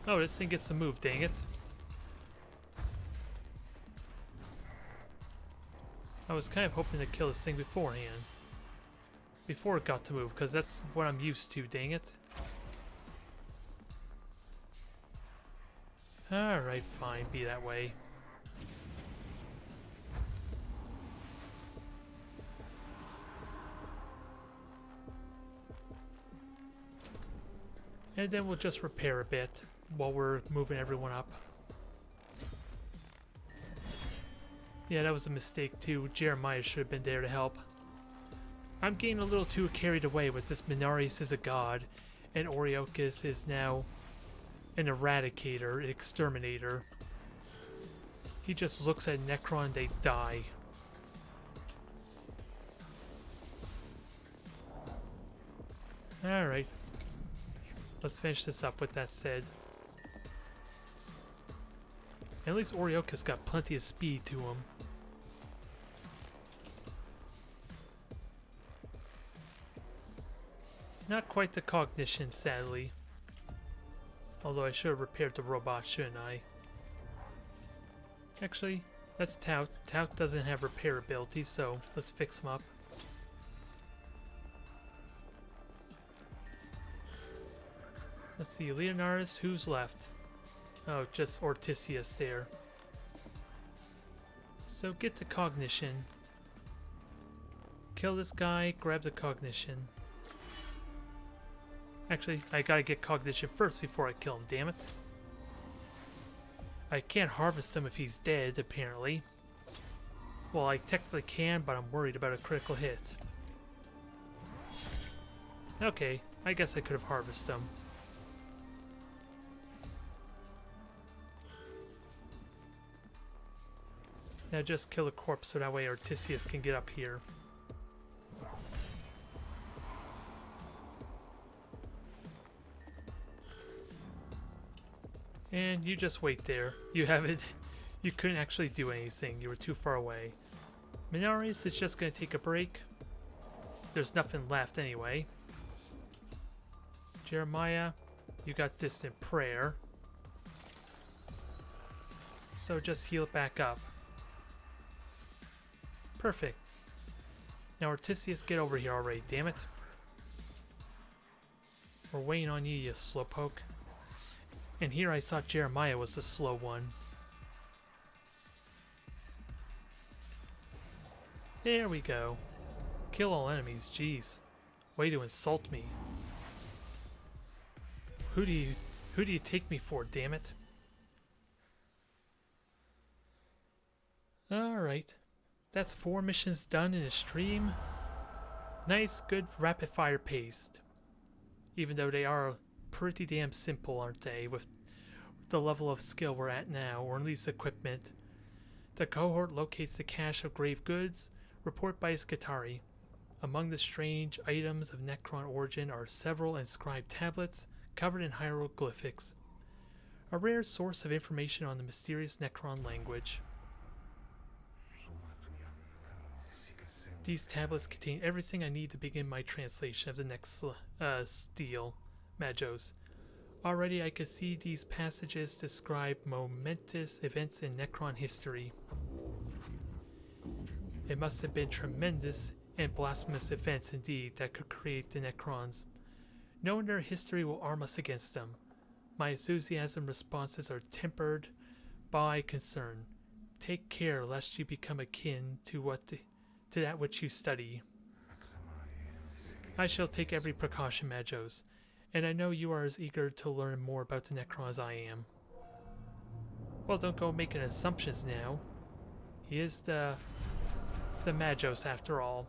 Oh, this thing gets to move, dang it. I was kind of hoping to kill this thing beforehand. Before it got to move, because that's what I'm used to, dang it. Alright, fine, be that way. And then we'll just repair a bit while we're moving everyone up. Yeah, that was a mistake too. Jeremiah should have been there to help. I'm getting a little too carried away with this. Mechanicus is a god, and Oriochus is now an eradicator, an exterminator. He just looks at Necron, they die. Alright. Let's finish this up with that said. At least Oriochus got plenty of speed to him. Not quite the cognition, sadly. Although I should have repaired the robot, shouldn't I? Actually, that's Tout. Tout doesn't have repair ability, so let's fix him up. Let's see, Leonardus, who's left? Oh, just Ortisius there. So get the cognition. Kill this guy, grab the cognition. Actually, I gotta get cognition first before I kill him, damn it. I can't harvest him if he's dead, apparently. Well, I technically can, but I'm worried about a critical hit. Okay, I guess I could have harvested him. Now just kill a corpse so that way Ortisius can get up here. And you just wait there. You haven't... You couldn't actually do anything. You were too far away. Mechanicus is just going to take a break. There's nothing left anyway. Jeremiah, you got distant prayer. So just heal it back up. Perfect. Now Ortisius, get over here already, damn it. We're waiting on you, you slowpoke. And here I thought Jeremiah was the slow one. There we go. Kill all enemies, jeez. Way to insult me. Who do you take me for, damn it? Alright. That's 4 missions done in a stream. Nice, good, rapid-fire paced. Even though they are pretty damn simple, aren't they, with the level of skill we're at now, or at least equipment. The cohort locates the cache of grave goods. Report by Skatari. Among the strange items of Necron origin are several inscribed tablets covered in hieroglyphics. a rare source of information on the mysterious Necron language. These tablets contain everything I need to begin my translation of the next stele, Magos. Already I could see these passages describe momentous events in Necron history. It must have been tremendous and blasphemous events indeed that could create the Necrons. Knowing their history will arm us against them. My enthusiasm responses are tempered by concern. Take care lest you become akin to that which you study. I shall take every precaution, Magos, and I know you are as eager to learn more about the Necron as I am. Well, don't go making assumptions now. He is the Magos after all.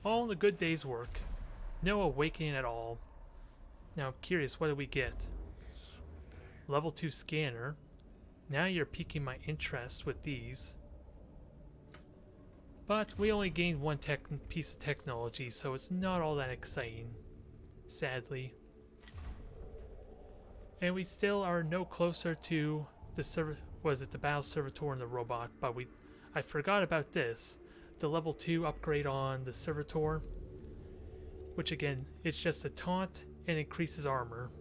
All in a good day's work. No awakening at all. Now I'm curious, what do we get? Level 2 scanner. Now you're piquing my interest with these. But we only gained one piece of technology, so it's not all that exciting. Sadly. And we still are no closer to the Battle Servitor and the robot, but I forgot about this. The level 2 upgrade on the Servitor, which again, it's just a taunt and increases armor.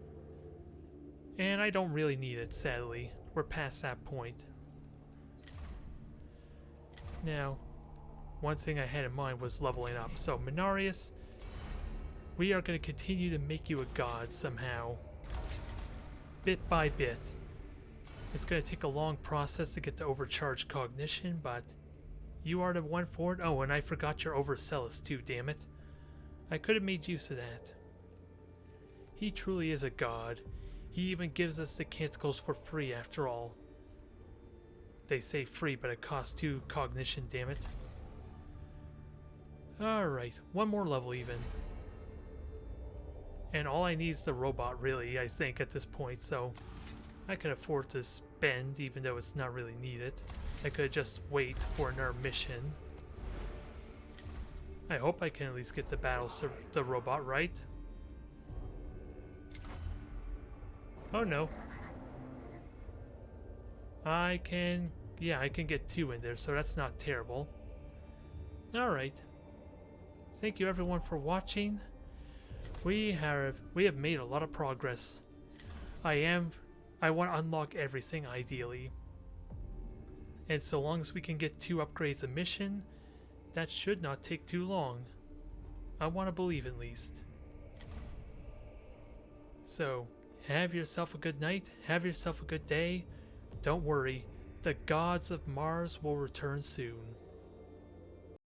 And I don't really need it, sadly. We're past that point. Now, one thing I had in mind was leveling up. So, Mechanicus, we are going to continue to make you a god somehow. Bit by bit. It's going to take a long process to get to overcharged cognition, but you are the one for it. Oh, and I forgot your overzealous too, damn it. I could have made use of that. He truly is a god. He even gives us the canticles for free after all. They say free, but it costs 2 cognition, damn it. Alright, one more level even. And all I need is the robot, really, I think, at this point, so I can afford to spend, even though it's not really needed. I could just wait for another mission. I hope I can at least get the robot right. Oh no. I can get 2 in there, so that's not terrible. Alright. Thank you everyone for watching. We have made a lot of progress. I want to unlock everything ideally. And so long as we can get 2 upgrades a mission, that should not take too long. I want to believe at least. So, have yourself a good night, have yourself a good day. Don't worry, the gods of Mars will return soon.